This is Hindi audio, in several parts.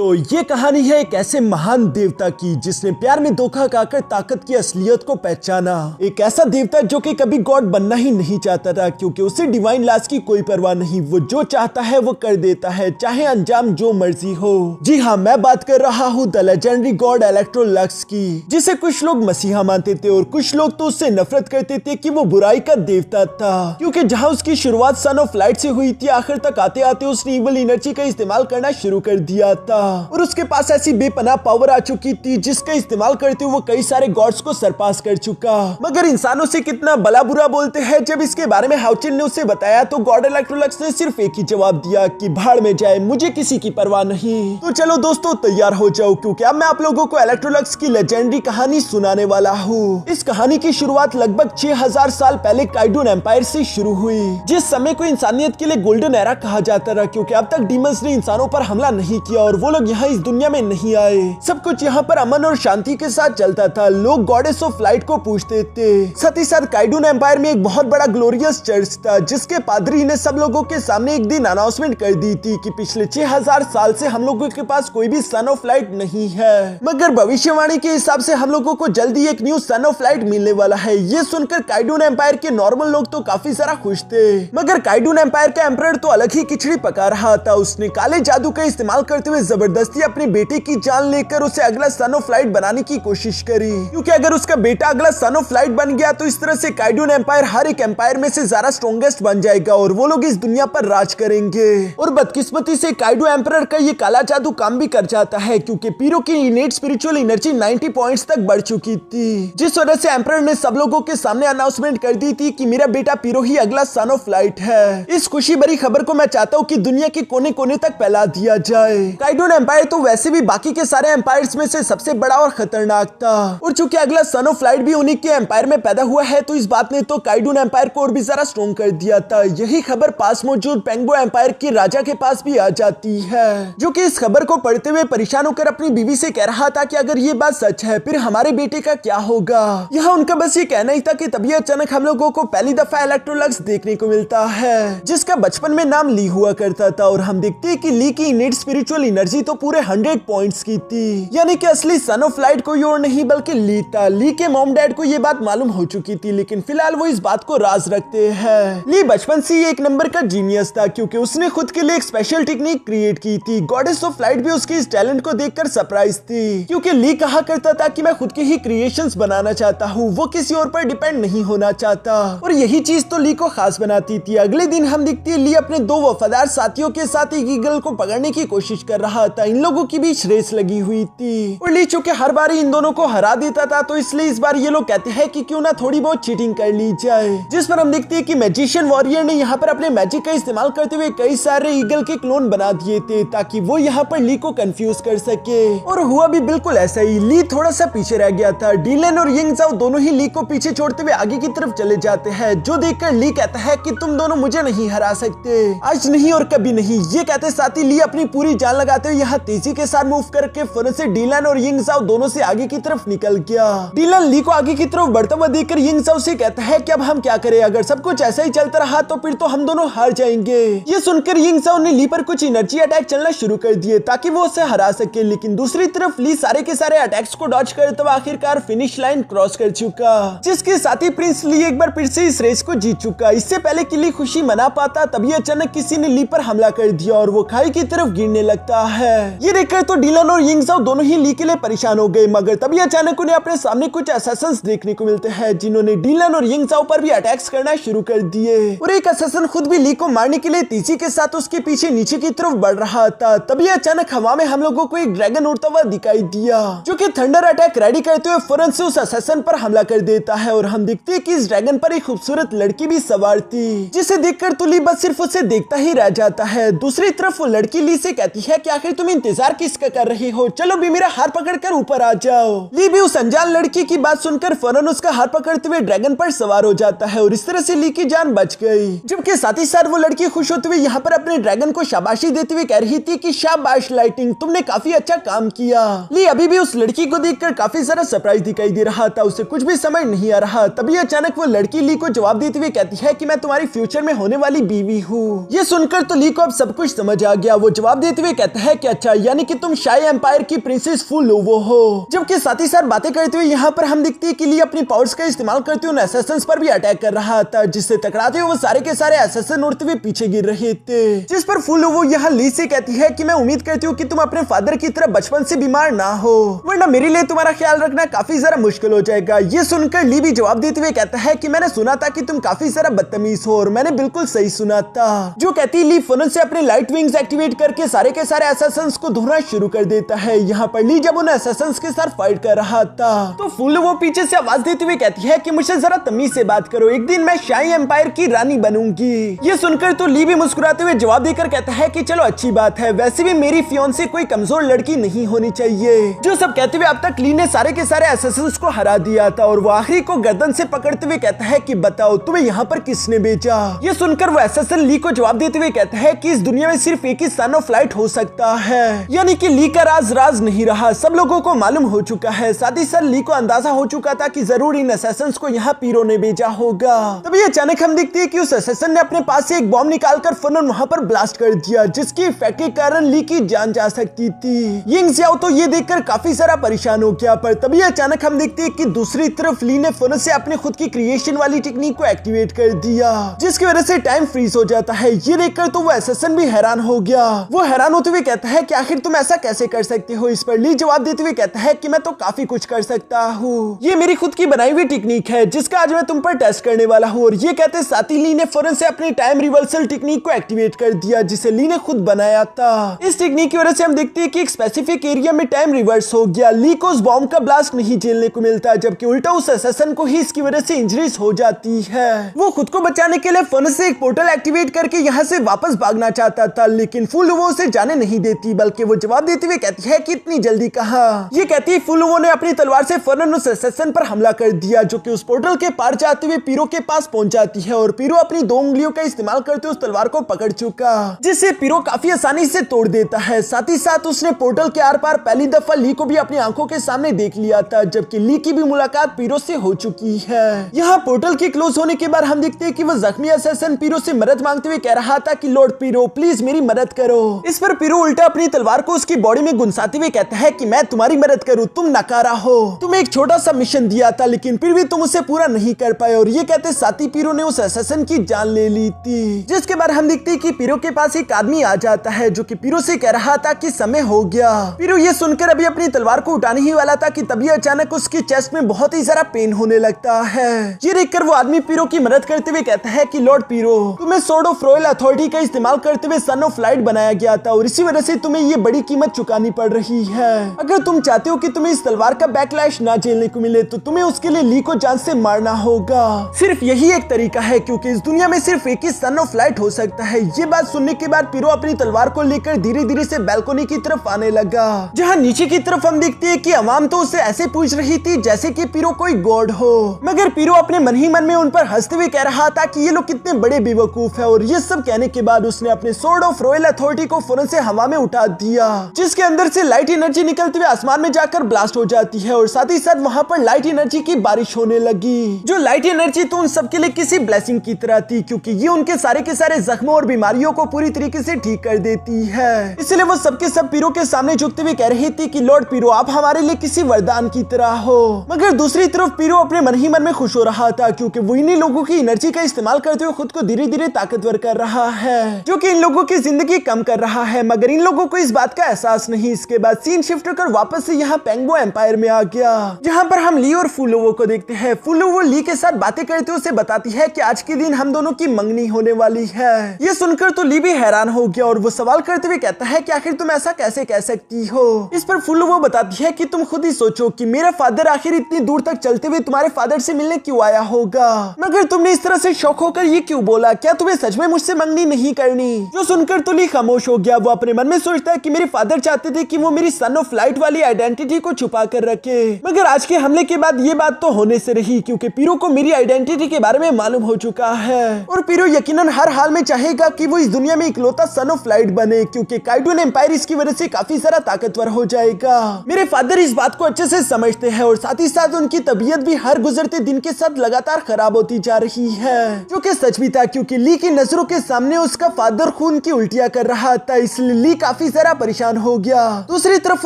दोस्तों, ये कहानी है एक ऐसे महान देवता की जिसने प्यार में धोखा खाकर ताकत की असलियत को पहचाना। एक ऐसा देवता जो कि कभी गॉड बनना ही नहीं चाहता था, क्योंकि उसे डिवाइन लॉज की कोई परवाह नहीं। वो जो चाहता है वो कर देता है, चाहे अंजाम जो मर्जी हो। जी हाँ, मैं बात कर रहा हूँ द लेजेंडरी गॉड इलेक्ट्रोलक्स की, जिसे कुछ लोग मसीहा मानते थे और कुछ लोग तो उससे नफरत करते थे कि वो बुराई का देवता था। क्योंकि जहाँ उसकी शुरुआत सन ऑफ लाइट से हुई थी, आखिर तक आते आते उसने इविल एनर्जी का इस्तेमाल करना शुरू कर दिया था और उसके पास ऐसी बेपनाह पावर आ चुकी थी जिसका इस्तेमाल करते हुए वो कई सारे गॉड्स को सरपास कर चुका। मगर इंसानों से कितना भला बुरा बोलते हैं। जब इसके बारे में हाउचिन ने उसे बताया तो गॉड इलेक्ट्रोलक्स ने सिर्फ एक ही जवाब दिया कि भाड़ में जाए, मुझे किसी की परवाह नहीं। तो चलो दोस्तों, तैयार हो जाओ, क्योंकि अब मैं आप लोगों को इलेक्ट्रोलक्स की लेजेंडरी कहानी सुनाने वाला हूँ। इस कहानी की शुरुआत लगभग 6000 साल पहले काइडून एम्पायर से शुरू हुई, जिस समय को इंसानियत के लिए गोल्डन एरा कहा जाता रहा, क्योंकि अब तक डीमंस ने इंसानों पर हमला नहीं किया और वो लोग यहाँ इस दुनिया में नहीं आए। सब कुछ यहाँ पर अमन और शांति के साथ चलता था। लोग गॉडेस ऑफ लाइट को पूजते थे। साथ ही साथ काइडून एम्पायर में एक बहुत बड़ा ग्लोरियस चर्च था, जिसके पादरी ने सब लोगों के सामने एक दिन अनाउंसमेंट कर दी थी कि पिछले 6000 साल से हम लोगों के पास कोई भी सन ऑफ लाइट नहीं है, मगर भविष्यवाणी के हिसाब से हम लोगों को जल्दी एक न्यू सन ऑफ लाइट मिलने वाला है। ये सुनकर काइडून एम्पायर के नॉर्मल लोग तो काफी सारा खुश थे, मगर काइडून एम्पायर का एम्परर तो अलग ही खिचड़ी पका रहा था। उसने काले जादू का इस्तेमाल करते हुए जबरदस्ती अपने बेटे की जान लेकर उसे अगला सन ऑफ लाइट बनाने की कोशिश करी, क्योंकि अगर उसका बेटा अगला सन ऑफ लाइट बन गया तो इस तरह से काइडून एम्पायर हर एक एम्पायर में से ज्यादा स्ट्रॉन्गेस्ट बन जाएगा और वो लोग इस दुनिया पर राज करेंगे। और बदकिस्मती से काइडू एम्परर का ये काला जादू काम भी कर जाता है, क्योंकि पीरो की इनेट स्पिरिचुअल एनर्जी 90 पॉइंट्स तक बढ़ चुकी थी, जिस वजह से एम्परर ने सब लोगों के सामने अनाउंसमेंट कर दी थी कि मेरा बेटा पीरो ही अगला सन ऑफ लाइट है। इस खुशी भरी खबर को मैं चाहता हूँ कि दुनिया के कोने कोने तक फैला दिया जाए। काइडून एम्पायर तो वैसे भी बाकी के सारे एम्पायर्स में से सबसे बड़ा और खतरनाक था, और चूंकि अगला सन ऑफ लाइट भी उन्हीं के एम्पायर में पैदा हुआ है, तो इस बात ने तो काइडून एम्पायर को और भी ज्यादा स्ट्रॉन्ग कर दिया था। यही खबर पास मौजूद पेंगबो एम्पायर के राजा के पास भी आ जाती है, जो कि इस खबर को पढ़ते हुए परेशान होकर अपनी बीवी से कह रहा था कि अगर ये बात सच है फिर हमारे बेटे का क्या होगा। यहाँ उनका बस ये कहना ही था कि तभी अचानक हम लोगों को पहली दफा इलेक्ट्रोलक्स देखने को मिलता है, जिसका बचपन में नाम ली हुआ करता था। और हम देखते हैं कि ली की इनेट स्पिरिचुअल एनर्जी तो पूरे 100 पॉइंट्स की थी, यानी कि असली सन ऑफ लाइट कोई और नहीं बल्कि ली था। ली के मॉम डैड को ये बात मालूम हो चुकी थी, लेकिन फिलहाल वो इस बात को राज रखते हैं। ली बचपन से ही एक नंबर का जीनियस था, क्योंकि उसने खुद के लिए एक स्पेशल टेक्निक क्रिएट की थी। गॉडेस ऑफ लाइट भी उसकी इस टैलेंट को देखकर सरप्राइज थी, क्योंकि ली कहा करता था कि मैं खुद की ही क्रिएशंस बनाना चाहता हूँ, वो किसी और पर डिपेंड नहीं होना चाहता। और यही चीज तो ली को खास बनाती थी। अगले दिन हम दिखती है ली अपने 2 वफादार साथियों के साथ एक ईगल को पकड़ने की कोशिश कर रहा था। इन लोगों की भी रेस लगी हुई थी और ली चूंकि हर बार इन दोनों को हरा देता था, तो इसलिए इस बार ये लोग कहते हैं कि क्यों ना थोड़ी बहुत चीटिंग कर ली जाए, जिस पर हम देखते हैं कि मैजिशियन वॉरियर ने यहाँ पर अपने मैजिक का इस्तेमाल करते हुए कई सारे ईगल के क्लोन बना दिए थे, ताकि वो यहाँ पर ली को कंफ्यूज कर सके। और हुआ भी बिल्कुल ऐसा ही। ली थोड़ा सा पीछे रह गया था। डीलन और यिंग जाओ दोनों ही ली को पीछे छोड़ते हुए आगे की तरफ चले जाते हैं, जो देखकर ली कहता है कि तुम दोनों मुझे नहीं हरा सकते, आज नहीं और कभी नहीं। ये कहते साथ ही ली अपनी पूरी जान लगाते हुए यहाँ तेजी के साथ मूव करके फौरन से डीलन और यिंग जाओ दोनों से आगे की तरफ निकल गया। डीलन ली को आगे की तरफ बढ़ता हुआ देखकर यिंग जाओ से कहता है कि अब हम क्या करें, अगर सब कुछ ऐसा ही चलता रहा तो फिर तो हम दोनों हार जाएंगे। ये सुनकर यिंग जाओ ने ली पर कुछ एनर्जी अटैक चलना शुरू कर दिए ताकि वो उसे हरा सके, लेकिन दूसरी तरफ ली सारे के सारे अटैक्स को डॉज करते हुए आखिरकार फिनिश लाइन क्रॉस कर चुका, जिसके साथ ही प्रिंस ली एक बार फिर से इस रेस को जीत चुका। इससे पहले कि ली खुशी मना पाता, तभी अचानक किसी ने ली पर हमला कर दिया और वो खाई की तरफ गिरने लगता है। ये देखकर तो डीलन और यिंग जाओ दोनों ही ली के लिए परेशान हो गए, मगर तभी अचानक उन्हें अपने सामने कुछ असैसिन्स देखने को मिलते हैं, जिन्होंने डीलन और यिंग जाओ पर भी अटैक्स करना शुरू कर दिए। और एक असैसिन खुद भी ली को मारने के लिए तेजी के साथ उसके पीछे नीचे की तरफ बढ़ रहा था। तभी अचानक हवा में हम लोगों को एक ड्रैगन उड़ता हुआ दिखाई दिया, जो कि थंडर अटैक रेडी करते हुए फौरन से उस असैसिन पर हमला कर देता है। और हम देखते हैं कि इस ड्रैगन पर एक खूबसूरत लड़की भी सवार थी, जिसे देखकर तो ली बस सिर्फ उसे देखता ही रह जाता है। दूसरी तरफ वो लड़की ली से कहती है कि आखिर तुम इंतजार किसका कर रही हो, चलो भी मेरा हाथ पकड़कर ऊपर आ जाओ। ली भी उस अनजान लड़की की बात सुनकर फौरन उसका हाथ पकड़ते हुए ड्रैगन पर सवार हो जाता है और इस तरह से ली की जान बच गई। जबकि साथ ही साथ वो लड़की खुश होते हुए यहाँ पर अपने ड्रैगन को शाबाशी देते हुए कह रही थी कि शाबाश लाइटिंग, तुमने काफी अच्छा काम किया। ली अभी भी उस लड़की को देखकर काफी सारा सरप्राइज दिखाई दे रहा था, उसे कुछ भी समझ नहीं आ रहा। तभी अचानक वो लड़की ली को जवाब देते हुए कहती है कि मैं तुम्हारी फ्यूचर में होने वाली बीवी हूँ। ये सुनकर तो ली को अब सब कुछ समझ आ गया। वो जवाब देते हुए कहता है कि अच्छा यानी कि तुम शाही एम्पायर की प्रिंसेस फू लोवो हो। जबकि साथ ही साथ बातें करते हुए यहाँ पर हम देखते हैं कि ली अपनी पावर्स का इस्तेमाल करते हुए असैसिन्स पर भी अटैक कर रहा था, जिससे टकराते हुए वो सारे के सारे असैसिन उड़ते हुए पीछे गिर रहे थे। जिस पर फू लोवो यहाँ ली से कहती है कि मैं उम्मीद करती हूँ कि तुम अपने फादर की तरह बचपन से बीमार ना हो, वरना मेरे लिए तुम्हारा ख्याल रखना काफी ज्यादा मुश्किल हो जाएगा। ये सुनकर ली भी जवाब देते हुए कहता है कि मैंने सुना था कि तुम काफी सारा बदतमीज हो, और मैंने बिल्कुल सही सुना था। जो कहती ली फनल से अपने लाइट विंग्स एक्टिवेट करके सारे के सारे असैसिन्स को ढूंढना शुरू कर देता है। यहाँ पर ली जब उन असैसिन्स के साथ फाइट कर रहा था तो फूल वो पीछे से आवाज देते हुए कहती है कि मुझसे जरा तमीज से बात करो, एक दिन मैं शाही एम्पायर की रानी बनूंगी। ये सुनकर तो ली भी मुस्कुराते हुए जवाब देकर कहता है कि चलो अच्छी बात है, वैसे भी मेरी फियांसे कोई कमजोर लड़की नहीं होनी चाहिए। जो सब कहते हुए अब तक ली ने सारे के सारे असैसिन्स को हरा दिया था, और वो आखिरी को गर्दन से पकड़ते हुए कहता है कि बताओ तुम्हें यहाँ पर किसने भेजा। ये सुनकर वो असैसिन ली को जवाब देते हुए कहता है कि इस दुनिया में सिर्फ एक ही सन ऑफ लाइट हो सकता है, यानी कि ली का राज नहीं रहा, सब लोगों को मालूम हो चुका है। साथ ही साथ ली को अंदाजा हो चुका था कि जरूर इन असैसिन्स को यहाँ पीरो ने भेजा होगा। तभी अचानक हम देखते हैं कि उस असैसिन ने अपने पास से एक बॉम्ब निकालकर फनन वहाँ पर ब्लास्ट कर दिया, जिसकी इफेक्ट के कारण ली की जान जा सकती थी। यिंग ज़ियाओ तो ये देखकर काफी सारा परेशान हो गया, पर तभी अचानक हम देखते हैं कि दूसरी तरफ ली ने फनन से अपने खुद की क्रिएशन वाली टेक्निक को एक्टिवेट कर दिया, जिसकी वजह से टाइम फ्रीज हो जाता है। ये देखकर तो वो असैसिन भी हैरान हो गया। वो हैरान होते हुए कहता है कि आखिर तुम ऐसा कैसे कर सकते हो। इस पर ली जवाब देते हुए कहता है कि मैं तो काफी कुछ कर सकता हूँ, ये मेरी खुद की बनाई हुई टेक्निक है जिसका आज मैं तुम पर टेस्ट करने वाला हूँ। और ये कहते साथ ही ली ने फौरन से अपनी टाइम रिवर्सल टेक्निक को एक्टिवेट कर दिया, जिसे ली ने खुद बनाया था। इस टेक्निक की वजह से हम देखते हैं कि एक स्पेसिफिक एरिया में टाइम रिवर्स हो गया। ली को उस बॉम्ब का ब्लास्ट नहीं झेलने को मिलता, जबकि उल्टा उस असैसिन को ही इसकी वजह से इंजरीज हो जाती है। वो खुद को बचाने के लिए फौरन से एक पोर्टल एक्टिवेट करके यहाँ से वापस भागना चाहता था, लेकिन फुलवो उसे जाने नहीं देती, बल्कि वो जवाब देते हुए कहती है कि इतनी जल्दी कहाँ। ये कहती है फुलवो ने अपनी तलवार से फौरन उस असैसिन पर हमला कर दिया, जो कि उस पोर्टल के पार जाते हुए पीरो के पास पहुंच जाती है। और पीरो अपनी 2 उंगलियों का इस्तेमाल करते उस तलवार को पकड़ चुका, जिससे पीरो काफी आसानी से तोड़ देता है। साथ ही साथ उसने पोर्टल के आर पार पहली दफा ली को भी अपनी आंखों के सामने देख लिया था, जबकि ली की भी मुलाकात पीरो से हो चुकी है। यहाँ पोर्टल के क्लोज होने के बाद हम देखते हैं कि वो जख्मी असैसिन पीरो से मदद मांगते हुए कह रहा था कि लॉर्ड पीरो प्लीज मेरी मदद करो। इस पर पीरो उल्टा अपनी तलवार को उसकी बॉडी में गुनसाते हुए कहता है कि मैं तुम्हारी मदद करूं, तुम नकारा हो। तुम्हें एक छोटा सा मिशन दिया था, लेकिन फिर भी तुम उसे पूरा नहीं कर पाए। और ये कहते साथी पीरो ने उस असैसिन की जान ले ली थी, जिसके बाद हम देखते हैं कि पीरो के पास एक आदमी आ जाता है, जो कि पीरो से कह रहा था कि समय हो गया। पीरो ये सुनकर अभी अपनी तलवार को उठाने ही वाला था कि तभी अचानक उसकी चेस्ट में बहुत ही सारा पेन होने लगता है। ये देखकर वो आदमी पीरो की मदद करते हुए कहता है कि लॉर्ड पीरो, तुम्हें सोर्ड ऑफ रॉयल अथॉरिटी का इस्तेमाल करते हुए सन ऑफ लाइट बनाया गया था, और इसी वजह से तुम्हें ये बड़ी कीमत चुकानी पड़ रही है। अगर तुम चाहते हो कि तुम्हें इस तलवार का बैकलैश ना झेलने को मिले, तो तुम्हें उसके लिए ली को जान से मारना होगा। सिर्फ यही एक तरीका है, क्योंकि इस दुनिया में सिर्फ एक ही सन ऑफ लाइट हो सकता है। ये बात सुनने के बाद पीरो अपनी तलवार को लेकर धीरे धीरे से बैल्कोनी की तरफ आने लगा, जहाँ नीचे की तरफ हम देखते हैं कि अवाम तो उसे ऐसे पूछ रही थी जैसे कि पीरो कोई गॉड हो, मगर पीरो अपने मन ही मन में उन पर हंसते हुए कह रहा था कि ये लोग कितने बड़े बेवकूफ है। और ये सब कहने के बाद उसने अपने सोर्ड ऑफ रॉयल अथॉरिटी को फौरन से हवा में उठा दिया, जिसके अंदर से लाइट एनर्जी निकलते हुए आसमान में जाकर ब्लास्ट हो जाती है। और साथ ही साथ वहाँ पर लाइट एनर्जी की बारिश होने लगी। जो लाइट एनर्जी तो उन सबके लिए किसी ब्लेसिंग की तरह थी, क्योंकि ये उनके सारे के सारे जख्मों और बीमारियों को पूरी तरीके से ठीक कर देती है। इसलिए वो सबके सब पीरो के सामने झुकते हुए कह रही थी कि लॉर्ड पीरो, आप हमारे लिए किसी वरदान की तरह हो। मगर दूसरी तरफ पीरो अपने मन ही मन में खुश हो रहा था, क्योंकि वो इन्हीं लोगों की एनर्जी का इस्तेमाल करते हुए खुद को धीरे धीरे ताकतवर कर रहा है, जो कि इन लोगों की जिंदगी कम कर रहा है। मगर इन लोगों को इस बात का एहसास नहीं। इसके बाद सीन शिफ्ट कर वापस से यहाँ पेंगबो एम्पायर में आ गया, जहाँ पर हम ली और फुलोवो को देखते हैं। फुलोवो ली के साथ बातें करते हुए उसे बताती है कि आज के दिन हम दोनों की मंगनी होने वाली है। ये सुनकर तो ली भी हैरान हो गया, और वो सवाल करते हुए कहता है कि आखिर तुम ऐसा कैसे कह सकती हो। इस पर फुलोवो बताती है कि तुम खुद ही सोचो कि मेरा फादर आखिर इतनी दूर तक चलते हुए तुम्हारे फादर से मिलने क्यों आया होगा, मगर तुमने इस तरह से शौक होकर ये क्यों बोला, क्या तुम्हें सच में मुझसे मंगनी नहीं करनी। जो सुनकर तो ली खामोश हो गया। वो अपने मन में सोचता है कि मेरे फादर चाहते थे कि वो मेरी सन ऑफ लाइट वाली आइडेंटिटी को छुपा कर रखे, मगर आज के हमले के बाद ये बात तो होने से रही, क्योंकि पीरो को मेरी आइडेंटिटी के बारे में मालूम हो चुका है। और पीरो यकीनन हर हाल में चाहेगा कि वो इस दुनिया में इकलौता सन ऑफ लाइट बने, क्योंकि काइडून एम्पायर इसकी वजह से काफी सारा ताकतवर हो जाएगा। मेरे फादर इस बात को अच्छे से समझते हैं, और साथ ही साथ उनकी तबीयत भी हर गुजरते दिन के साथ लगातार खराब होती जा रही है, जो कि सच भी था, क्योंकि ली की नजरों के सामने उसका फादर खून की उल्टियां कर रहा था। इसलिए ली काफी ज्यादा परेशान हो गया। दूसरी तरफ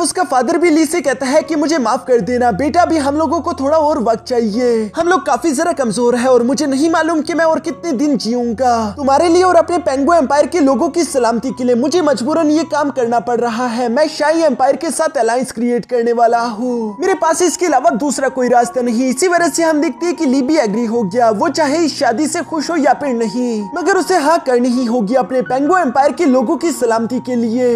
उसका फादर भी ली से कहता है कि मुझे माफ कर देना बेटा, भी हम लोगों को थोड़ा और वक्त चाहिए, हम लोग काफी ज्यादा कमजोर है और मुझे नहीं मालूम कि मैं और कितने दिन जीऊंगा। तुम्हारे लिए और अपने पेंगो एम्पायर के लोगों की सलामती के लिए मुझे मजबूरन ये काम करना पड़ रहा है। मैं शाही एम्पायर के साथ अलायंस क्रिएट करने वाला हूँ, मेरे पास इसके अलावा दूसरा कोई रास्ता नहीं। इसी वजह से हम देखते हैं कि ली भी एग्री हो गया, वो चाहे इस शादी से खुश हो या फिर नहीं, मगर उसे हाँ करनी ही होगी अपने पेंगो एम्पायर के लोगों की सलामती के लिए।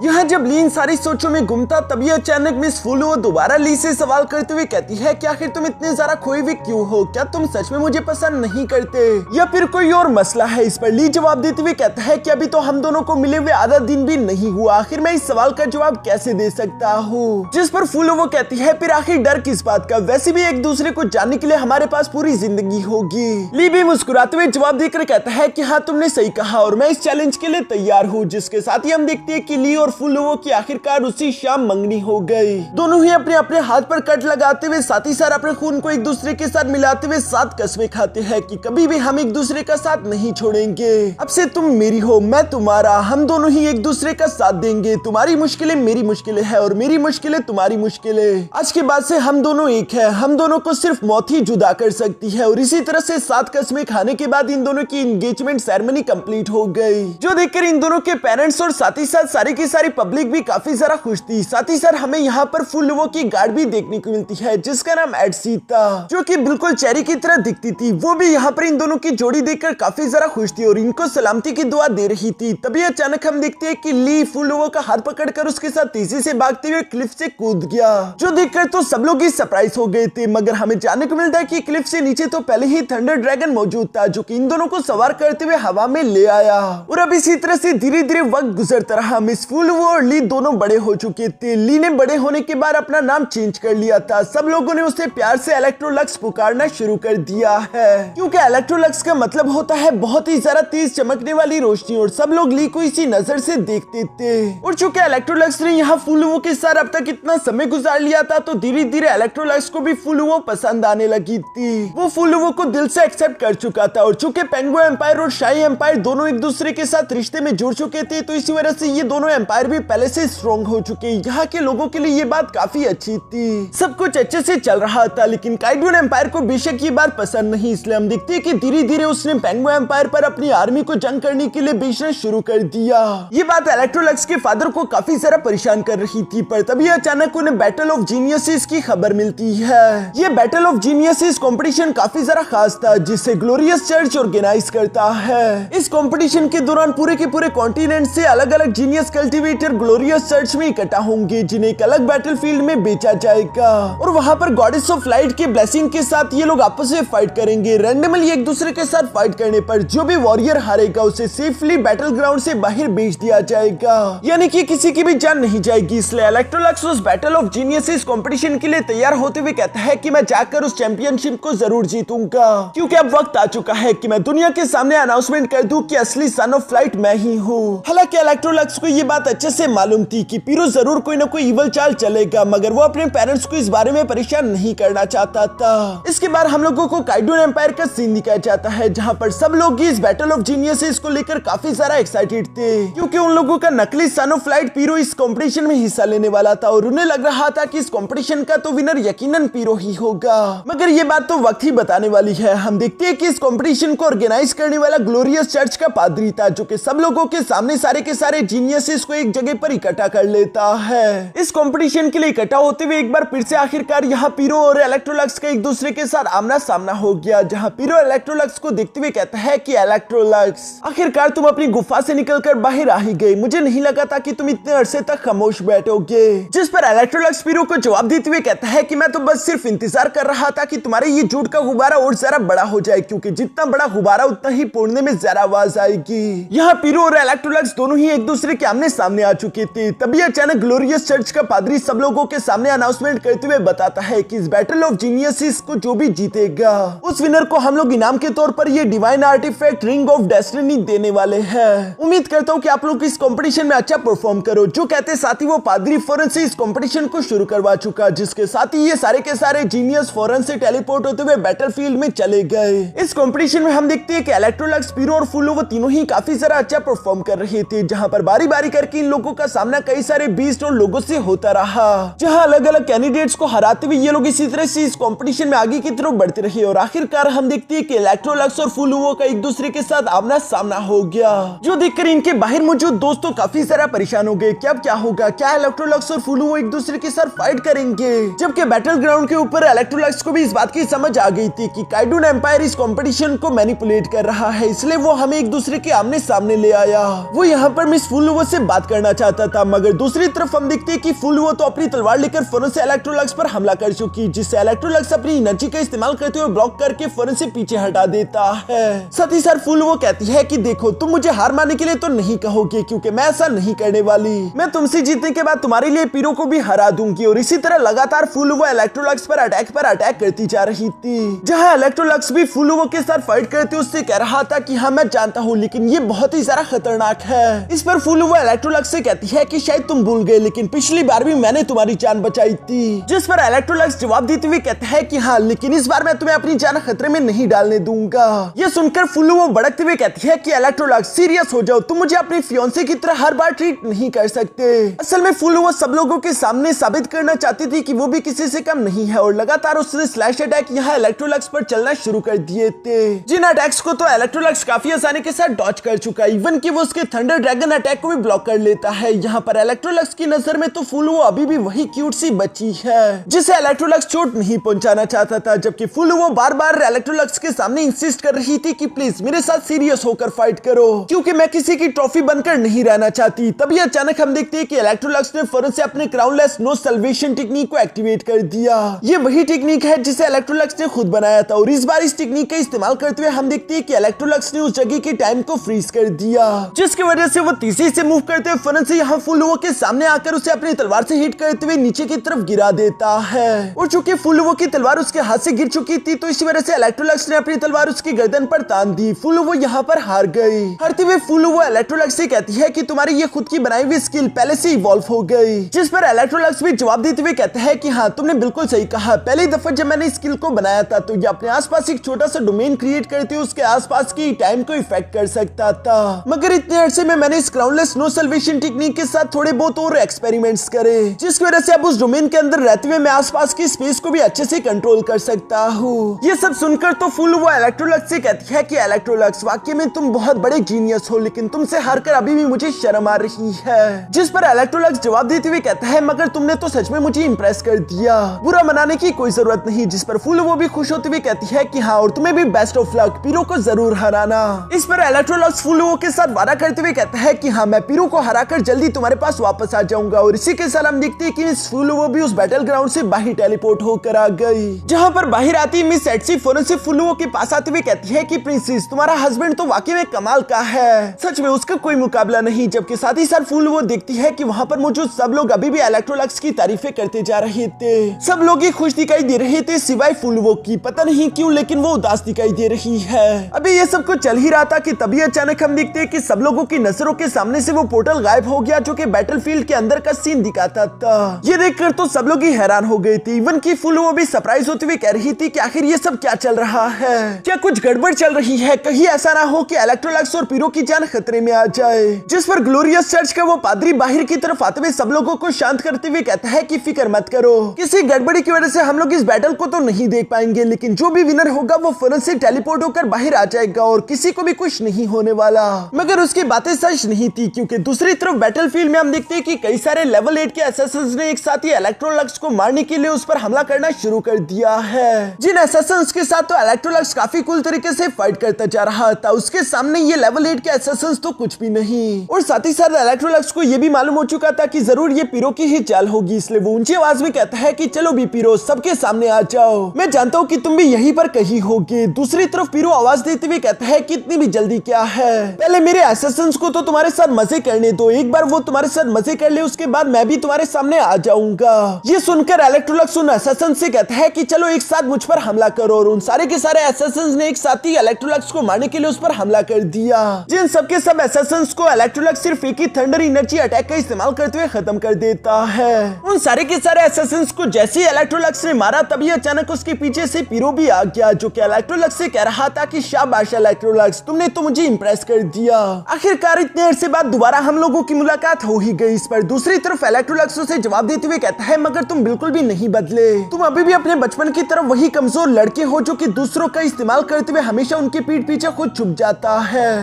यहाँ जब ली इन सारी सोचों में घूमता तभी अचानक मिस फूलो दोबारा ली से सवाल करते हुए कहती है कि आखिर तुम इतने ज्यादा खोए हुए क्यों हो, क्या तुम सच में मुझे पसंद नहीं करते या फिर कोई और मसला है। इस पर ली जवाब देते हुए कहता है कि अभी तो हम दोनों को मिले हुए आधा दिन भी नहीं हुआ, आखिर मैं इस सवाल का जवाब कैसे दे सकता हूँ। जिस पर फूलो वो कहती है फिर आखिर डर किस बात का, वैसे भी एक दूसरे को जानने के लिए हमारे पास पूरी जिंदगी होगी। ली भी मुस्कुराते हुए जवाब देकर कहता है कि हाँ तुमने सही कहा और मैं इस चैलेंज के लिए तैयार हूँ। जिसके साथ ही हम देखते हैं कि ली और फूलो की आखिरकार उसी शाम मंगनी हो गई। दोनों ही अपने अपने हाथ पर कट लगाते हुए साथ ही साथ अपने खून को एक दूसरे के साथ मिलाते हुए साथ कसमें खाते हैं कि कभी भी हम एक दूसरे का साथ नहीं छोड़ेंगे। अब से तुम मेरी हो, मैं तुम्हारा, हम दोनों ही एक दूसरे का साथ देंगे। तुम्हारी मुश्किलें मेरी मुश्किलें है और मेरी मुश्किलें तुम्हारी मुश्किलें। आज के बाद से हम दोनों एक है, हम दोनों को सिर्फ मौत ही जुदा कर सकती है। और इसी तरह से 7 कसमें खाने के बाद इन दोनों की एंगेजमेंट सेरेमनी कंप्लीट हो गई, जो देखकर इन दोनों के पेरेंट्स और साथ ही साथ सारी की सारी पब्लिक भी काफी ज्यादा खुश थी। साथ ही साथ हमें यहाँ पर फूलो की गार्ड भी देखने को मिलती है जिसका नाम एडसी था, जो कि बिल्कुल चेरी की तरह दिखती थी। वो भी यहाँ पर इन दोनों की जोड़ी देखकर काफी ज्यादा खुश थी और इनको सलामती की दुआ दे रही थी। तभी अचानक हम देखते हैं कि ली फूलो का हाथ पकड़कर उसके साथ तेजी से भागते हुए क्लिफ से कूद गया, जो देखकर तो सब लोग ही सरप्राइज हो गए थे। मगर हमें जानने को मिलता है कि क्लिफ से नीचे तो पहले ही थंडर ड्रैगन मौजूद था, जो कि इन दोनों को सवार करते हुए हवा में ले आया। और अब इसी तरह से धीरे धीरे वक्त गुजरता रहा। मिस फूलो और ली दोनों बड़े हो चुके थे। ली ने बड़े होने के बाद अपना नाम चेंज कर लिया था। सब लोगों ने उसे प्यार से इलेक्ट्रोलक्स पुकारना शुरू कर दिया है, क्योंकि इलेक्ट्रोलक्स का मतलब होता है बहुत ही ज्यादा तेज चमकने वाली रोशनी, और सब लोग ली को इसी नजर से देखते थे। और चूंकि इलेक्ट्रोलक्स ने यहाँ फूलो के साथ अब तक इतना समय गुजार लिया था, तो धीरे धीरे इलेक्ट्रोलक्स को भी फूलो पसंद आने लगी थी। वो फूलो को दिल से एक्सेप्ट कर चुका था। और चूंकि पेंगो एम्पायर और शाही एम्पायर दोनों एक दूसरे के साथ रिश्ते में जुड़ चुके थे, तो इसी वजह से ये दोनों एम्पायर भी पहले से स्ट्रॉन्ग हो चुके। यहाँ के लोगों के लिए ये बात काफी अच्छी थी, सब कुछ अच्छे से चल रहा था। लेकिन काइडून एम्पायर को बेशक ये बात पसंद नहीं, इसलिए हम देखते हैं कि धीरे धीरे उसने पेंगो एम्पायर पर अपनी आर्मी को जंग करने के लिए भेजना शुरू कर दिया। ये बात इलेक्ट्रोलक्स के फादर को काफी ज्यादा परेशान कर रही थी। पर तभी अचानक उन्हें बैटल ऑफ जीनियसेस की खबर मिलती है। ये बैटल ऑफ जीनियसेस कंपटीशन काफी ज्यादा खास था, जिसे ग्लोरियस चर्च ऑर्गेनाइज करता है। इस कंपटीशन के दौरान पूरे के पूरे कॉन्टिनेंट से अलग अलग जीनियस कल्टीवेटर ग्लोरियस चर्च में इकट्ठा होंगे, जिन्हें एक अलग बैटलफील्ड में बेचा जाएगा। और वहां पर गॉडेस ऑफ लाइट के ब्लेसिंग के साथ ये लोग आपस में फाइट करेंगे। रैंडमली एक दूसरे के साथ फाइट करने पर जो भी वॉरियर हारेगा उसे सेफली बैटल ग्राउंड से बाहर भेज दिया जाएगा, यानी कि किसी की भी जान नहीं जाएगी। इसलिए इलेक्ट्रोलक्स उस बैटल ऑफ जीनियसेस कंपटीशन के लिए तैयार होते हुए कहता है कि मैं जाकर उस चैंपियनशिप को जरूर जीतूंगा, क्योंकि अब वक्त आ चुका है कि मैं दुनिया के सामने अनाउंसमेंट कर दूं कि असली सन ऑफ लाइट मैं ही हूँ। हालांकि इलेक्ट्रोलक्स को ये बात अच्छे से मालूम थी कि पीरो जरूर कोई ना कोई इवल चाल चलेगा, मगर वो अपने पेरेंट्स को इस बारे में परेशान नहीं करना चाहता था। इसके बाद हम लोगों को काइडून एम्पायर का सीन दिखाया जाता है, जहां पर सब लोग इस बैटल ऑफ जीनियसेस को लेकर काफी ज्यादा एक्साइटेड थे, क्योंकि उन लोगों का नकली सन ऑफ लाइट पीरो इस कंपटीशन में हिस्सा लेने वाला था। और उन्हें लग रहा था कि इस कंपटीशन का तो विनर यकीनन पीरो ही होगा, मगर ये बात तो वक्त ही बताने वाली है। हम देखते हैं कि इस कंपटीशन को ऑर्गेनाइज करने वाला ग्लोरियस चर्च का पादरी था, जो कि सब लोगों के सामने सारे के सारे जीनियसेस को एक जगह पर इकट्ठा कर लेता है। इस कंपटीशन के लिए इकट्ठा होते हुए एक बार फिर से आखिरकार यहाँ पीरो और इलेक्ट्रोलक्स का एक दूसरे के साथ आमना सामना हो गया, जहाँ पीरो इलेक्ट्रोलक्स को देखते हुए कहता है कि इलेक्ट्रोलक्स, आखिरकार तुम अपनी गुफा से निकलकर बाहर आ ही गई, मुझे नहीं लगा था कि तुम इतने अरसे तक खामोश बैठोगे। जिस पर इलेक्ट्रोलक्स पीरो को जवाब देते हुए कहता है कि मैं तो बस सिर्फ इंतजार कर रहा था कि तुम्हारे ये झूठ का गुब्बारा और जरा बड़ा हो जाए, क्योंकि जितना बड़ा गुब्बारा उतना ही फोड़ने में ज्यादा आवाज आएगी। यहाँ पीरो और इलेक्ट्रोलक्स दोनों ही एक दूसरे के आमने सामने आ चुके थे। तभी अचानक ग्लोरियस चर्च का पादरी सब लोगों के सामने अनाउंसमेंट करते हुए बताता है कि इस बैटल ऑफ जीनियसिस को जो भी जीतेगा उस विनर को हम लोग इनाम के तौर पर ये divine artifact ring of destiny देने वाले हैं। उम्मीद करता हूँ कि आप लोग इस कंपटीशन में अच्छा परफॉर्म करो। जो कहते साथ ही वो पादरी फौरन से इस कंपटीशन को शुरू करवा चुका, जिसके साथ ही ये सारे के सारे जीनियस फौरन से टेलीपोर्ट होते हुए बैटलफील्ड में चले गए। इस कंपटीशन में हम देखते हैं कि इलेक्ट्रोलक्स, पीरो और फुल्लो वो तीनों ही काफी सारा अच्छा परफॉर्म कर रहे थे, जहां पर बारी बारी करके इन लोगों का सामना कई सारे बीस्ट और लोगों से होता रहा, जहां अलग अलग कैंडिडेट्स को हराते हुए ये लोग इसी तरह से इस कंपटीशन में आगे की तरफ बढ़ते रहे और आखिरकार हम देखते हैं कि इलेक्ट्रोलक्स और फुल्लो का एक दूसरे के साथ आमना सामना हो गया, जो देखकर इनके बाहर मौजूद दोस्तों काफी सारा परेशान हो गए। क्या क्या होगा, क्या इलेक्ट्रोलक्स और फुल्लो एक दूसरे के साथ फाइट करेंगे? जबकि बैटल ग्राउंड के ऊपर इलेक्ट्रोलक्स को भी इस बात की समझ आ गई थी कि काइडून एम्पायर इस कंपटीशन को मैनिपुलेट कर रहा है, इसलिए वो हमें एक दूसरे के आमने सामने ले आया। वो यहाँ पर मिस फुल्लो से बात करना चाहता था, मगर दूसरी तरफ हम देखते हैं कि फुल्लो तो अपनी तलवार लेकर फौरन से इलेक्ट्रोलक्स पर हमला कर चुकी, जिससे इलेक्ट्रोलक्स अपनी एनर्जी का इस्तेमाल करते हुए ब्लॉक करके फौरन से पीछे हटा देता है। साथ ही साथ फुल्लो कहती है कि देखो, तुम मुझे हार मानने के लिए तो नहीं कहोगे, क्योंकि मैं ऐसा नहीं करने वाली। मैं तुमसे जीतने के बाद तुम्हारे लिए पीरो को भी हरा दूंगी। और इसी तरह लगातार फुल्लो इलेक्ट्रोलक्स पर अटैक करती जा रही थी, जहां इलेक्ट्रोलक्स भी फुल्लो के साथ फाइट करते उससे कह रहा था कि हाँ मैं जानता हूँ, लेकिन ये बहुत ही ज्यादा खतरनाक है। इस पर फुल्लो इलेक्ट्रोलक्स से कहती है कि शायद तुम भूल गए, लेकिन पिछली बार भी मैंने तुम्हारी जान बचाई थी। जिस पर इलेक्ट्रोलक्स जवाब देते हुए कहता है कि हाँ, लेकिन इस बार मैं तुम्हें अपनी जान खतरे में नहीं डालने दूंगा। ये सुनकर फुल्लो भड़कते हुए कहती है कि इलेक्ट्रोलक्स सीरियस हो जाओ, तुम मुझे अपनी फियांसे की तरह हर बार ट्रीट नहीं कर सकते। असल में फुल्लो सब लोगों के सामने साबित करना चाहती थी कि वो भी किसी से कम नहीं है, और लगातार उसने स्लैश अटैक यहाँ इलेक्ट्रोलक्स पर चलना शुरू कर दिए थे, जिन अटैक्स को तो इलेक्ट्रोलक्स काफी आसानी के साथ डॉज कर चुका, इवन कि वो उसके थंडर ड्रैगन अटैक को भी ब्लॉक कर लेता है। यहाँ पर इलेक्ट्रोलक्स की नजर में तो फुल्लो अभी भी वही क्यूट सी बच्ची है, जिसे इलेक्ट्रोलक्स चोट नहीं पहुंचाना चाहता था, जबकि फुल्लो बार बार इलेक्ट्रोलक्स के सामने इंसिस्ट कर रही थी कि प्लीज मेरे साथ सीरियस होकर फाइट करो, क्योंकि मैं किसी की ट्रॉफी बनकर नहीं रहना चाहती। तभी अचानक हम देखते हैं कि इलेक्ट्रोलक्स ने फौरन से अपने क्राउनलेस नो सल्वेशन टेक्निक को एक्टिवेट कर दिया। ये वही टेक्निक है जिसे इलेक्ट्रोलक्स ने खुद बनाया था, और इस बार इस टेक्निक का इस्तेमाल करते हुए हम देखते हैं कि इलेक्ट्रोलक्स ने उस जगह के टाइम को फ्रीज कर दिया, जिसकी वजह से वो तेजी से मूव करते हुए फौरन से यहाँ फुल्लो के सामने आकर उसे अपनी तलवार से हिट करते हुए नीचे की तरफ गिरा देता है। और चूंकि फुल्लो की तलवार उसके हाथ से गिर चुकी थी, तो इसी वजह से इलेक्ट्रोलक्स ने अपनी तलवार उसकी गर्दन पर तान दी। फुल्लो यहाँ पर हार गई। हारते हुए फुल्लो इलेक्ट्रोलक्स से कहती है कि तुम्हारी ये खुद की बनाई हुई स्किल पहले से इवॉल्व हो गई, जिस पर इलेक्ट्रोलक्स भी जवाब देते हुए कहता है कि हाँ, तुमने बिल्कुल सही कहा। पहली दफा जब मैंने स्किल को बनाया था, तो ये अपने आसपास एक छोटा सा डोमेन क्रिएट करते उसके आसपास की टाइम को इफेक्ट कर सकता था, मगर इतने अरसे में मैंने इस क्राउनलेस नो सल्वेशन टेक्निक के साथ थोड़े बहुत और एक्सपेरिमेंट्स करे, जिसकी वजह से अब उस डोमेन के अंदर रहते हुए मैं आसपास की स्पेस को भी अच्छे से कंट्रोल कर सकता हूँ। ये सब सुनकर तो फुल्लो इलेक्ट्रोलक्स से कहती है कि इलेक्ट्रोलक्स, वाकई में तुम बहुत बड़े जीनियस हो, लेकिन तुमसे हारकर अभी भी मुझे शर्म आ रही है। जिस पर इलेक्ट्रोलक्स जवाब देते हुए कहता है, मगर तुमने तो सच में मुझे इंप्रेस कर दिया, बुरा मनाने की कोई जरूरत नहीं। जिस पर फुल्लो भी खुश होते हुए कहती है कि हाँ, और तुम्हें भी बेस्ट ऑफ लक, पीरो को जरूर हराना। इस पर इलेक्ट्रोलक्स फुल्लो के साथ वादा करते हुए कहता है कि हाँ, मैं पीरो को हराकर जल्दी तुम्हारे पास वापस आ जाऊंगा। और इसी के साथ हम देखते हैं कि मिस फुल्लो भी उस बैटल ग्राउंड से बाहर टेलीपोर्ट होकर आ गई, जहां पर बाहर आती मिस एटसी फौरन से फुल्लो के पास आते हुए कहती है कि प्रिंसेस, तुम्हारा हस्बैंड तो वाकई में कमाल का है, सच में उसका कोई मुकाबला नहीं। जबकि साथ ही साथ फुल्लो देखती है कि वहां पर मौजूद सब लोग अभी भी इलेक्ट्रोलक्स की तारीफें करते जा रहे थे। सब लोग ही खुश दिखाई दे रहे थे सिवाय फुल्लो की, पता नहीं क्यों, लेकिन वो उदास दिखाई दे रही है। अभी ये सब कुछ चल ही रहा था कि तभी अचानक हम देखते हैं कि सब लोगों की नजरों के सामने से वो पोर्टल गायब हो गया, जो कि बैटलफील्ड के अंदर का सीन दिखाता था। ये देखकर तो सब लोग ही हैरान हो गए थे, इवन की फुल्लो भी सरप्राइज होते हुए कह रही थी कि आखिर ये सब क्या चल रहा है, क्या कुछ गड़बड़ चल रही है, कहीं ऐसा ना हो कि इलेक्ट्रोलक्स और पीरो की जान खतरे में आ जाए। जिस पर ग्लोरियस चर्च का वो पादरी बाहर की तरफ आते हुए सब लोगों को शांत करते हुए कहता है कि फिक्र मत करो, किसी गड़बड़ी की वजह से हम लोग इस बैटल को तो नहीं देख पाएंगे, लेकिन जो भी विनर होगा वो फौरन से टेलीपोर्ट होकर बाहर आ जाएगा और किसी को भी कुछ नहीं होने वाला। मगर उसकी बातें सच नहीं थी, क्योंकि दूसरी तरफ बैटलफील्ड में हम देखते हैं कि कई सारे लेवल 8 के असैसिन्स ने एक साथ ही इलेक्ट्रोलक्स को मारने के लिए उस पर हमला करना शुरू कर दिया है। जिन असैसिन्स के साथ तो इलेक्ट्रोलक्स काफी कूल तरीके से फाइट करता जा रहा था, उसके सामने ये लेवल 8 के असैसिन्स तो कुछ भी नहीं। और साथ ही साथ इलेक्ट्रोलक्स को ये भी मालूम हो चुका था कि जरूर ये पीरो की ही चाल होगी, इसलिए वो ऊंची आवाज में कहता है कि चलो भी पीरो, सबके सामने आ जाओ, मैं जानता हूँ कि तुम भी यहीं पर कहीं होगे। दूसरी तरफ पीरो आवाज देते हुए कहता है कि इतनी भी जल्दी क्या है, पहले मेरे असैसिन्स को तो तुम्हारे साथ मजे करने दो, एक बार वो तुम्हारे साथ मजे कर ले, उसके बाद मैं भी तुम्हारे सामने आ जाऊंगा। ये सुनकर इलेक्ट्रोलक्स उन असैसिन से कहता है कि चलो एक साथ मुझ पर हमला करो, और उन सारे के सारे असैसिन्स ने एक साथ ही इलेक्ट्रोलक्स को मारने के लिए उस पर हमला कर दिया। जिन सबके सब असैसिन्स को इलेक्ट्रोलक्स सिर्फ एक ही थंडर एनर्जी अटैक का इस्तेमाल करते हुए खत्म कर देता है। उन सारे के सारे असैसिन्स को जैसे ही इलेक्ट्रोलक्स ने मारा तभी अचानक उसके पीछे से पीरो भी आ गया, जो कि इलेक्ट्रोलक्स से कह रहा था कि शाबाश इलेक्ट्रोलक्स, तुमने तो मुझे इंप्रेस कर दिया। आखिरकार इतने अरसे बाद दोबारा हम लोगों की मुलाकात हो ही गई। इस पर दूसरी तरफ इलेक्ट्रोलक्स उसे जवाब देते हुए कहता है मगर तुम बिल्कुल भी नहीं बदले, तुम अभी भी अपने बचपन की तरफ वही कमजोर लड़के हो जो कि दूसरों का इस्तेमाल करते हुए हमेशा उनकी पीठ पीछे खुद छुप जाता है।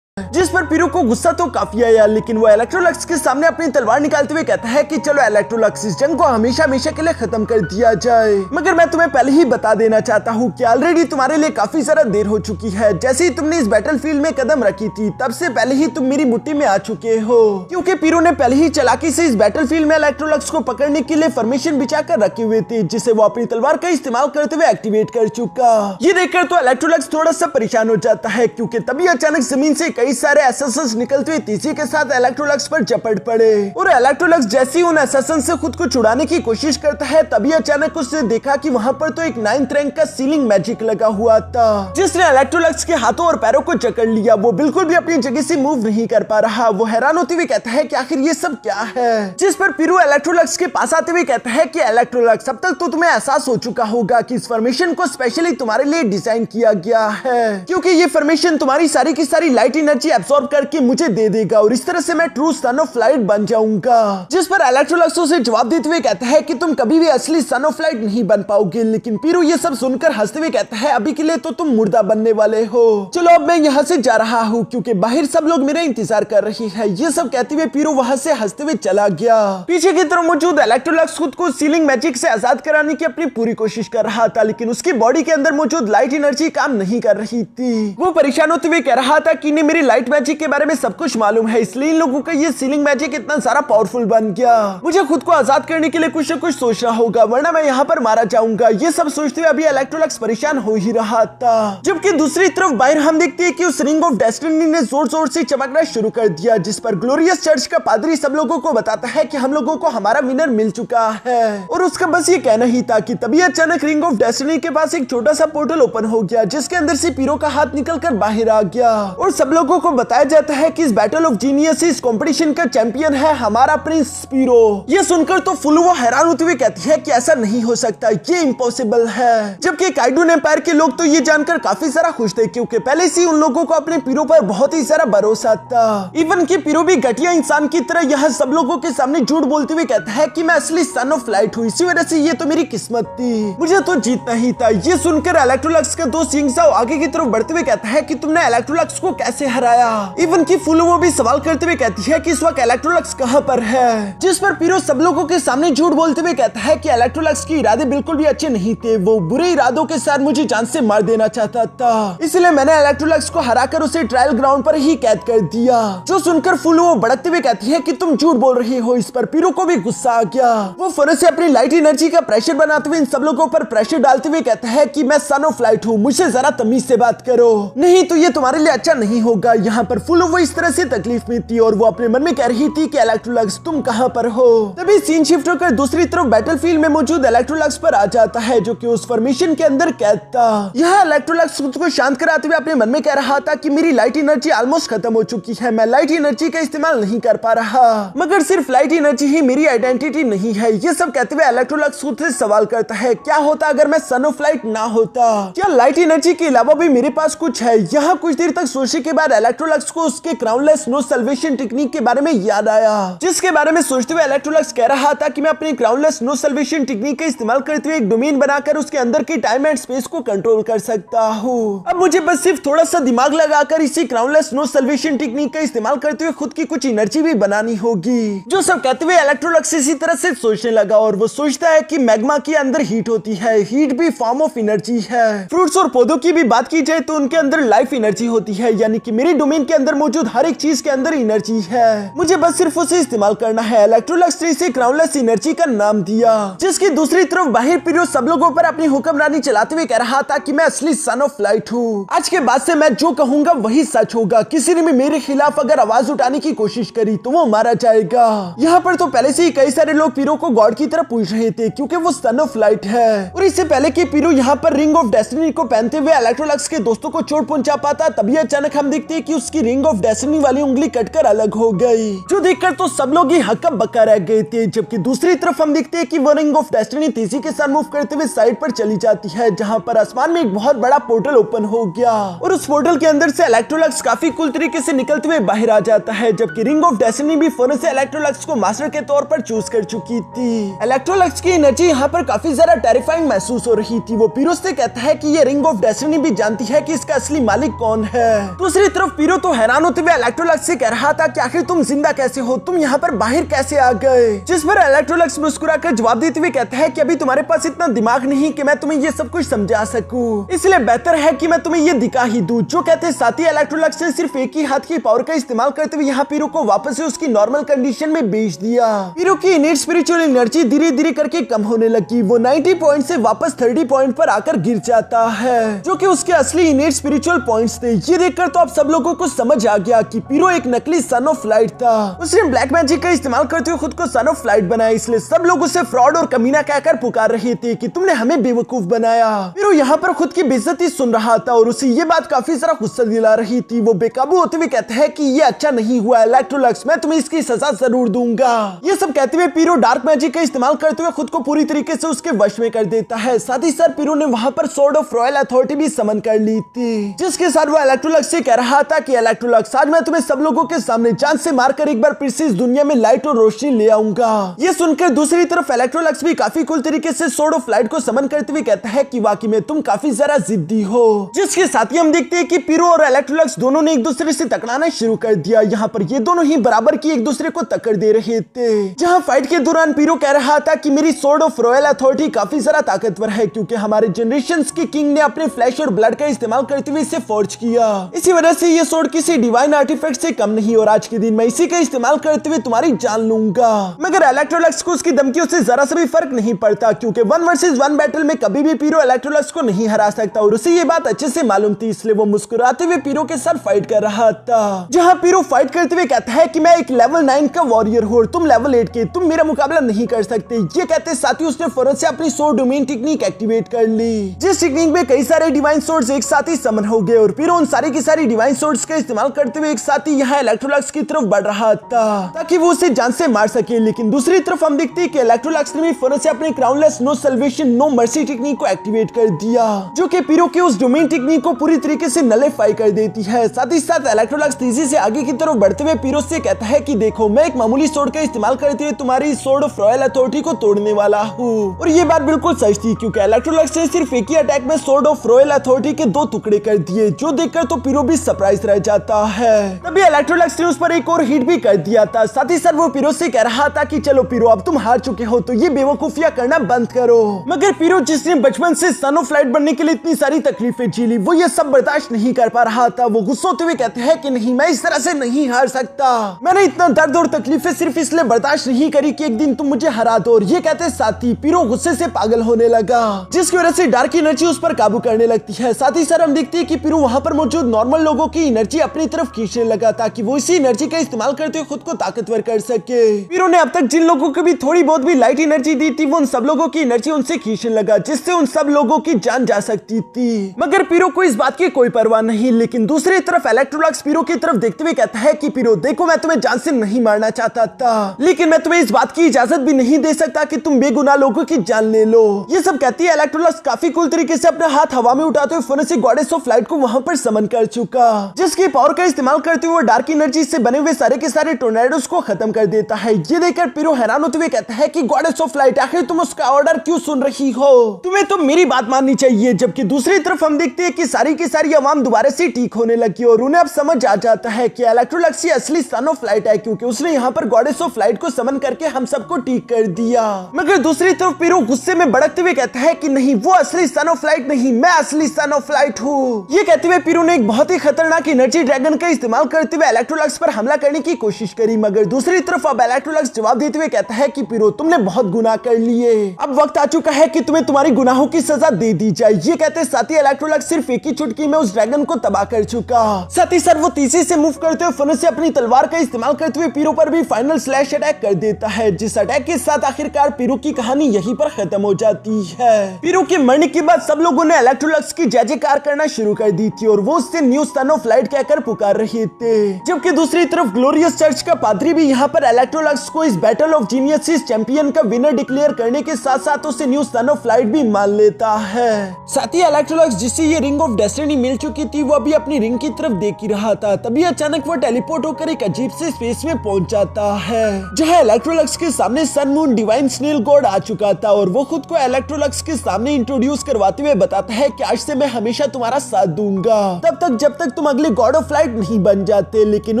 जिस पर पीरो को गुस्सा तो काफी आया, लेकिन वो इलेक्ट्रोलक्स के सामने अपनी तलवार निकालते हुए कहता है कि चलो इलेक्ट्रोलक्स, इस जंग को हमेशा हमेशा के लिए खत्म कर दिया जाए। मगर मैं तुम्हें पहले ही बता देना चाहता हूँ कि ऑलरेडी तुम्हारे लिए काफी ज्यादा देर हो चुकी है। जैसे ही तुमने इस बैटलफील्ड में कदम रखी थी तब से पहले ही तुम मेरी मुट्ठी में आ चुके हो, क्योंकि पीरो ने पहले ही चालाकी से इस बैटलफील्ड में इलेक्ट्रोलक्स को पकड़ने के लिए फॉर्मेशन बिछा कर रखे हुए थे, जिसे वो अपनी तलवार का इस्तेमाल करते हुए एक्टिवेट कर चुका। ये देखकर तो इलेक्ट्रोलक्स थोड़ा सा परेशान हो जाता है, क्योंकि तभी अचानक जमीन से कई सारे असैसिन्स निकलते हुए तेजी के साथ इलेक्ट्रोलक्स पर झपट पड़े, और इलेक्ट्रोलक्स जैसे ही उन असैसिन से खुद को छुड़ाने की कोशिश करता है तभी अचानक उसने देखा कि वहां पर तो एक 9th रैंक का सीलिंग मैजिक लगा हुआ था, जिसने इलेक्ट्रोलक्स के हाथों और पैरों को जकड़ लिया। वो बिल्कुल भी अपनी जगह से मूव नहीं कर पा रहा। वो हैरान होते हुए कहता है कि आखिर ये सब क्या है, जिस पर पीरू इलेक्ट्रोलक्स के पास आते हुए कहता है कि इलेक्ट्रोलक्स, अब तक तो तुम्हें एहसास हो चुका होगा कि इस फॉर्मेशन को स्पेशली तुम्हारे लिए डिजाइन किया गया है, क्योंकि ये फॉर्मेशन तुम्हारी सारी की सारी लाइट एनर्जी एब्सॉर्ब करके मुझे दे देगा, और इस तरह से मैं ट्रू सन ऑफ लाइट बन जाऊंगा। जिस पर इलेक्ट्रोलक्स उसे जवाब देते हुए कहता है कि तुम कभी भी असली सन ऑफ लाइट नहीं बन पाओगे। लेकिन पीरू ये सब सुनकर हंसते हुए कहता है अभी के लिए तो तुम मुर्दा बनने वाले हो, चलो अब मैं यहाँ से जा रहा हूँ क्योंकि बाहर सब लोग मेरा इंतजार कर रही है। ये सब कहते हुए पीरू वहाँ से हंसते हुए चला गया। पीछे की तरफ मौजूद इलेक्ट्रोलक्स खुद को सीलिंग मैजिक से आजाद कराने की अपनी पूरी कोशिश कर रहा था, लेकिन उसकी बॉडी के अंदर मौजूद लाइट एनर्जी काम नहीं कर रही थी। वो परेशान होते हुए कह रहा था कि इन्हें मेरी लाइट मैजिक के बारे में सब कुछ मालूम है, इसलिए इन लोगों का ये सीलिंग मैजिक इतना सारा पावरफुल बन गया। मुझे खुद को आजाद करने के लिए कुछ न कुछ सोचना होगा, वरना मैं यहाँ पर मारा जाऊंगा। ये सब सोचते हुए अभी इलेक्ट्रोलक्स परेशान हो ही रहा था, जबकि दूसरी तरफ बाहर हम देखते हैं कि उस रिंग ऑफ डेस्टिनी ने जोर जोर से चमकना शुरू कर दिया, जिस पर ग्लोरियस चर्च का पादरी सब लोगों को बताता है कि हम लोगों को हमारा विनर मिल चुका है। और उसका बस ये कहना ही था कि तभी अचानक रिंग ऑफ डेस्टिनी के पास एक छोटा सा पोर्टल ओपन हो गया, जिसके अंदर से पीरो का हाथ निकलकर बाहर आ गया, और सब लोगों को बताया जाता है कि इस बैटल ऑफ जीनियस इस कंपटीशन का चैंपियन है हमारा प्रिंस पीरो। ये सुनकर तो फुलुओ हैरान होते हुए कहती है कि ऐसा नहीं हो सकता, ये इम्पॉसिबल है। जबकि काइडून एम्पायर के लोग तो ये जानकर काफी सारा खुश थे, क्योंकि पहले से उन लोगों को अपने पीरो पर बहुत ही सारा भरोसा था। इवन कि पीरो भी घटिया इंसान की तरह यहाँ सब लोगों के सामने झूठ बोलते हुए कहता है कि मैं असली सन ऑफ लाइट हूँ, इसी वजह से ये तो मेरी किस्मत थी, मुझे तो जीतना ही था। ये सुनकर इलेक्ट्रोलक्स का दोस्त यिंगज़ाओ आगे की तरफ बढ़ते हुए कहता है कि तुमने इलेक्ट्रोलक्स को कैसे हराया। इवन कि फुलुओ भी सवाल करते हुए कहती है कि इस वक्त इलेक्ट्रोलक्स कहां पर है, जिस पर पीरो सब लोगों के सामने झूठ बोलते हुए कहता है कि इलेक्ट्रोलक्स के इरादे बिल्कुल भी अच्छे नहीं थे, वो बुरे इरादों के साथ मुझे जान से मार देना चाहता था, इसलिए मैंने इलेक्ट्रोलक्स को हराकर उसे ट्रायल ग्राउंड पर ही कैद कर दिया। जो सुनकर फुलुओ भड़कते हुए कहती है कि तुम झूठ बोल रही हो। इस पर पीरो को भी गुस्सा आ गया। वो फौरन से अपनी लाइट एनर्जी का प्रेशर बनाते हुए इन सब लोगों पर प्रेशर डालते हुए कहता है कि मैं सन ऑफ लाइट हूँ, मुझे जरा तमीज से बात करो, नहीं तो ये तुम्हारे लिए अच्छा नहीं होगा। यहाँ पर फुलुओ इस तरह से तकलीफ में थी और वो अपने मन में कह रही थी कि इलेक्ट्रोलक्स तुम कहां पर हो। तभी सीन शिफ्ट होकर दूसरी तरफ बैटलफील्ड में मौजूद इलेक्ट्रोलक्स पर आ जाता है, जो कि उस फॉर्मेशन के अंदर कैद था। यह इलेक्ट्रोलक्स खुद को शांत कराते हुए अपने मन में कह रहा था कि मेरी लाइट एनर्जी ऑलमोस्ट खत्म हो चुकी है, मैं लाइट एनर्जी का इस्तेमाल नहीं कर पा रहा। मगर सिर्फ लाइट एनर्जी ही मेरी आइडेंटिटी नहीं है। ये सब कहते हुए इलेक्ट्रोलक्स खुद से सवाल करता है, क्या होता अगर मैं सन ऑफ लाइट ना होता? क्या लाइट एनर्जी के अलावा भी मेरे पास कुछ है? यहाँ कुछ देर तक सोचने के बाद इलेक्ट्रोलक्स को उसके क्राउनलेस नो सल्वेशन टेक्निक के बारे में याद आया, जिसके बारे में सोचते हुए इलेक्ट्रोलक्स कह रहा था कि मैं अपनी क्राउनलेस नो सल्वेशन टेक्निक का इस्तेमाल करते हुए एक डोमेन बनाकर उसके अंदर के टाइम एंड स्पेस को कंट्रोल कर सकता हूँ। अब मुझे बस सिर्फ थोड़ा सा दिमाग लगाकर इसी क्राउनलेस नो सल्वेशन टेक्निक का इस्तेमाल करते हुए खुद की कुछ एनर्जी भी बनानी होगी। जो सब कहते हुए इलेक्ट्रोलक्स इसी तरह से सोचने लगा और वो सोचता है कि मैग्मा के अंदर हीट होती है, हीट भी फॉर्म ऑफ एनर्जी है। फ्रूट्स और पौधों की भी बात की जाए तो उनके अंदर लाइफ एनर्जी होती है, यानी कि मेरे मेरी डोमेन के अंदर मौजूद हर एक चीज के अंदर एनर्जी है, मुझे बस सिर्फ उसे इस्तेमाल करना है। इलेक्ट्रोलक्स ने इसे क्राउनलेस एनर्जी का नाम दिया, जिसकी दूसरी तरफ बाहर पीरो सब लोगों पर अपनी हुक्मरानी चलाते हुए कह रहा था कि मैं असली सन ऑफ लाइट हूँ। आज के बाद से मैं जो कहूंगा वही सच होगा। किसी ने भी मेरे खिलाफ अगर आवाज उठाने की कोशिश करी तो वो मारा जाएगा। यहाँ पर तो पहले से ही कई सारे लोग पीरो को गॉड की तरफ पूछ रहे थे क्योंकि वो सन ऑफ लाइट है। और इससे पहले कि पीरो यहाँ पर रिंग ऑफ डेस्टिनी को पहनते हुए इलेक्ट्रोलक्स के दोस्तों को चोट पहुंचा पाता, तभी अचानक हम देखते हैं कि उसकी रिंग ऑफ डेस्टिनी वाली उंगली कटकर अलग हो गई, जो देखकर तो सब लोग ही हक्का बक्का रह गए थे। जबकि दूसरी तरफ हम देखते हैं कि वो रिंग ऑफ डेस्टिनी तेजी के साथ मूव करते हुए साइड पर चली जाती है, जहाँ पर आसमान में एक बहुत बड़ा पोर्टल ओपन हो गया और उस पोर्टल के अंदर से इलेक्ट्रोलक्स काफी कूल तरीके से निकलते हुए बाहर आ जाता है। जबकि रिंग ऑफ डेस्टिनी भी फौरन से इलेक्ट्रोलक्स को मास्टर के तौर पर चूज कर चुकी थी। इलेक्ट्रोलक्स की एनर्जी यहाँ पर काफी ज्यादा टेरिफाइंग महसूस हो रही थी। वो पीरो से कहता है कि ये रिंग ऑफ डेस्टिनी भी जानती है कि इसका असली मालिक कौन है। दूसरी तरफ पीरो तो हैरान होते हुए इलेक्ट्रोलक्स से कह रहा था कि आखिर तुम जिंदा कैसे हो, तुम यहाँ पर बाहर कैसे आ गए। जिस पर इलेक्ट्रोलक्स मुस्कुराकर जवाब देते हुए कहता है कि अभी तुम्हारे पास इतना दिमाग नहीं कि मैं तुम्हें ये सब कुछ समझा सकूं, इसलिए बेहतर है कि मैं तुम्हें ये दिखा ही दूं। जो कहते साथ ही इलेक्ट्रोलक्स ने सिर्फ एक ही हाथ की पावर का इस्तेमाल करते हुए यहाँ पीरो को वापस से उसकी नॉर्मल कंडीशन में भेज दिया। पीरो की इनेट स्पिरिचुअल एनर्जी धीरे धीरे करके कम होने लगी। वो 90 पॉइंट से वापस 30 पॉइंट पर आकर गिर जाता है, जो कि उसके असली इनेट स्पिरिचुअल पॉइंट्स थे। ये देखकर तो आप सब लोगों को समझ आ गया कि पीरो एक नकली सन ऑफ लाइट था। उसने ब्लैक मैजिक का इस्तेमाल करते हुए खुद को सन ऑफ लाइट बनाया, इसलिए सब लोग उसे फ्रॉड और कमीना कहकर पुकार रहे थे कि तुमने हमें बेवकूफ बनाया। पीरो यहाँ पर खुद की बेइज्जती सुन रहा था और उसे ये बात काफी ज्यादा गुस्सा दिला रही थी। वो बेकाबू होते हुए कहता है कि ये अच्छा नहीं हुआ इलेक्ट्रोलक्स, मैं तुम्हें इसकी सजा जरूर दूंगा। ये सब कहते हुए पीरो डार्क मैजिक का इस्तेमाल करते हुए खुद को पूरी तरीके से उसके वश में कर देता है। साथ ही साथ पीरो ने वहां पर सोर्ड ऑफ रॉयल अथॉरिटी भी समन कर ली थी, जिसके साथ वो इलेक्ट्रोलक्स से कह रहा था कि इलेक्ट्रोलक्स, आज मैं तुम्हें सब लोगों के सामने जान से मारकर एक बार फिर से इस दुनिया में लाइट और रोशनी ले आऊंगा। ये सुनकर दूसरी तरफ इलेक्ट्रोलक्स भी काफी कूल तरीके से सोर्ड ऑफ लाइट को समन करते हुए कहता है कि वाकई में तुम काफी ज्यादा जिद्दी हो। जिसके साथ ही हम देखते हैं कि पीरो और इलेक्ट्रोलक्स दोनों ने एक दूसरे से टकराना शुरू कर दिया। यहाँ पर ये दोनों ही बराबर की एक दूसरे को टक्कर दे रहे थे। जहाँ फाइट के दौरान पीरो कह रहा था कि मेरी सोर्ड ऑफ रॉयल अथॉरिटी काफी ज्यादा ताकतवर है, क्योंकि हमारे जनरेशंस के किंग ने अपने फ्लैश और ब्लड का इस्तेमाल करते हुए इसे फोर्ज किया। इसी वजह से ये सोर्ड किसी डिवाइन आर्टिफैक्ट से कम नहीं और आज के दिन मैं इसी का इस्तेमाल करते हुए तुम्हारी जान लूंगा। मगर इलेक्ट्रोलक्स को उसकी धमकियों से जरा सा भी फर्क नहीं पड़ता, क्योंकि 1 वर्सेस 1 बैटल में कभी भी पीरो इलेक्ट्रोलक्स को नहीं हरा सकता और उसे ये बात अच्छे से मालूम थी, इसलिए वो मुस्कुराते हुए पीरो के साथ फाइट कर रहा था। जहाँ पीरो फाइट करते हुए कहता है कि मैं एक लेवल 9 का वॉरियर हूँ, तुम लेवल 8 के, तुम मेरा मुकाबला नहीं कर सकते। ये कहते साथ ही उसने फौरन से अपनी सोर्ड डोमेन टेक्निक एक्टिवेट कर ली, जिस टेक्निक में कई सारे डिवाइन सोर्ड्स एक साथ ही समन हो गए और पीरो उन सारी की सारी डिवाइन सोर्ड्स का इस्तेमाल करते हुए एक साथ ही यहाँ इलेक्ट्रोलक्स की तरफ बढ़ रहा था ताकि वो उसे जान से मार सके। लेकिन दूसरी तरफ हम देखते हैं कि इलेक्ट्रोलक्स ने भी फौरन से अपने crownless no salvation no mercy technique को एक्टिवेट कर दिया, जो कि पीरो के उस डोमेन टेक्निक को पूरी तरीके से नलिफाई कर देती है। साथ ही साथ इलेक्ट्रोलक्स तेजी से आगे की तरफ बढ़ते हुए पीरो से कहता है कि देखो, मैं एक मामूली सोर्ड का इस्तेमाल करते हुए तुम्हारी सोर्ड ऑफ रॉयल अथॉरिटी को तोड़ने वाला हूँ। और ये बात बिल्कुल सच थी, क्योंकि इलेक्ट्रोलक्स ने सिर्फ एक ही अटैक में सोर्ड ऑफ रॉयल अथॉरिटी के 2 टुकड़े कर दिए, जो देखकर तो पीरो भी सरप्राइज रह जाता है। तभी इलेक्ट्रोलक्स ने उस पर एक और हिट भी कर दिया था। साथ ही साथ वो पीरो से कह रहा था कि चलो पीरो, अब तुम हार चुके हो तो ये बेवकूफियां करना बंद करो। मगर पीरो, जिसने बचपन से सन ऑफ लाइट बनने के लिए इतनी सारी तकलीफें झेली, वो ये सब बर्दाश्त नहीं कर पा रहा था। वो गुस्सा होते हुए कहते हैं कि नहीं, मैं इस तरह से नहीं हार सकता। मैंने इतना दर्द और तकलीफें सिर्फ इसलिए बर्दाश्त नहीं करी कि एक दिन तुम मुझे हरा दो। और ये कहते साथ ही पीरो गुस्से से पागल होने लगा, जिसकी वजह से डार्क एनर्जी उस पर काबू करने लगती है। साथ ही साथ हम देखते हैं कि पीरो वहां पर मौजूद नॉर्मल लोगों की एनर्जी अपनी तरफ खींचने लगा ताकि वो इसी एनर्जी का इस्तेमाल करते हुए खुद को ताकतवर कर सके। पीरो ने अब तक जिन लोगों को भी थोड़ी बहुत भी लाइट एनर्जी दी थी, वो उन सब लोगों की एनर्जी उनसे खींचने लगा, जिससे उन सब लोगों की जान जा सकती थी। मगर पीरो को इस बात की कोई परवाह नहीं। लेकिन दूसरी तरफ इलेक्ट्रोलक्स पीरो की तरफ देखते हुए कहता है कि पीरो देखो, मैं तुम्हें जान से नहीं मारना चाहता था, लेकिन मैं तुम्हें इस बात की इजाजत भी नहीं दे सकता कि तुम बेगुनाह लोगों की जान ले लो। ये सब कहती है इलेक्ट्रोलक्स काफी कूल तरीके से अपना हाथ हवा में उठाते हुए फौरन से गॉडेस ऑफ लाइट को वहां पर समन कर चुका, जिसकी पावर का इस्तेमाल करते हुए डार्क एनर्जी से बने हुए सारे के सारे टोर्नेडोस को खत्म कर देता है। ये देखकर पीरो हैरान होते हुए कहता है कि गॉडेस ऑफ लाइट, आखिर तुम उसका ऑर्डर क्यों सुन रही हो? तुम्हें तो मेरी बात माननी चाहिए। जबकि दूसरी तरफ हम देखते हैं कि सारी की सारी आवाम दोबारा से ठीक होने लगी और उन्हें अब समझ आ जाता है कि इलेक्ट्रोलक्स ही असली सन ऑफ लाइट है, क्योंकि उसने यहाँ पर गॉडेस ऑफ लाइट को समन करके हम सबको ठीक कर दिया। मगर दूसरी तरफ पीरो गुस्से में भड़कते हुए कहता है कि नहीं, वो असली सन ऑफ लाइट नहीं, मैं असली सन ऑफ लाइट हूँ। ये कहते हुए पीरो ने एक बहुत ही खतरनाक खतरनाक एनर्जी ड्रैगन का इस्तेमाल करते हुए इलेक्ट्रोलक्स पर हमला करने की कोशिश करी, मगर दूसरी तरफ अब इलेक्ट्रोलक्स जवाब देते हुए कहता है कि पीरो तुमने बहुत गुनाह कर लिए, अब वक्त आ चुका है कि तुम्हें तुम्हारी गुनाहों की सजा दे दी जाए। ये कहते साथ ही इलेक्ट्रोलक्स सिर्फ एक ही चुटकी में उस ड्रैगन को तबाह कर चुका। साथ ही सर वो तेजी से मूव करते हुए फनुस से अपनी तलवार का इस्तेमाल करते हुए पीरो पर भी फाइनल स्लैश अटैक कर देता है, जिस अटैक के साथ आखिरकार पीरो की कहानी यहीं पर खत्म हो जाती है। पीरो के मरने के बाद सब लोगों ने इलेक्ट्रोलक्स की जय जयकार करना शुरू कर दी थी और वो उससे न्यू सन ऑफ लाइट कहकर पुकार रहे थे, जबकि दूसरी तरफ ग्लोरियस चर्च का पादरी भी यहाँ पर इलेक्ट्रोलक्स को इस बैटल ऑफ जीनियसिस चैंपियन का विनर डिक्लेयर करने के साथ साथ उसे न्यू सन ऑफ लाइट भी मान लेता है। साथ ही इलेक्ट्रोलक्स जिससे ये रिंग ऑफ डेस्टिनी मिल चुकी थी वो अभी अपनी रिंग की तरफ देख ही रहा था, तभी अचानक वो टेलीपोर्ट होकर एक अजीब से स्पेस में पहुंच जाता है, जहां इलेक्ट्रोलक्स के सामने sun moon divine snail god आ चुका था और वो खुद को इलेक्ट्रोलक्स के सामने इंट्रोड्यूस करवाते हुए बताता है कि आज से मैं हमेशा तुम्हारा साथ दूंगा, तब तक जब तक तुम अगले गॉड ऑफ लाइट नहीं बन जाते। लेकिन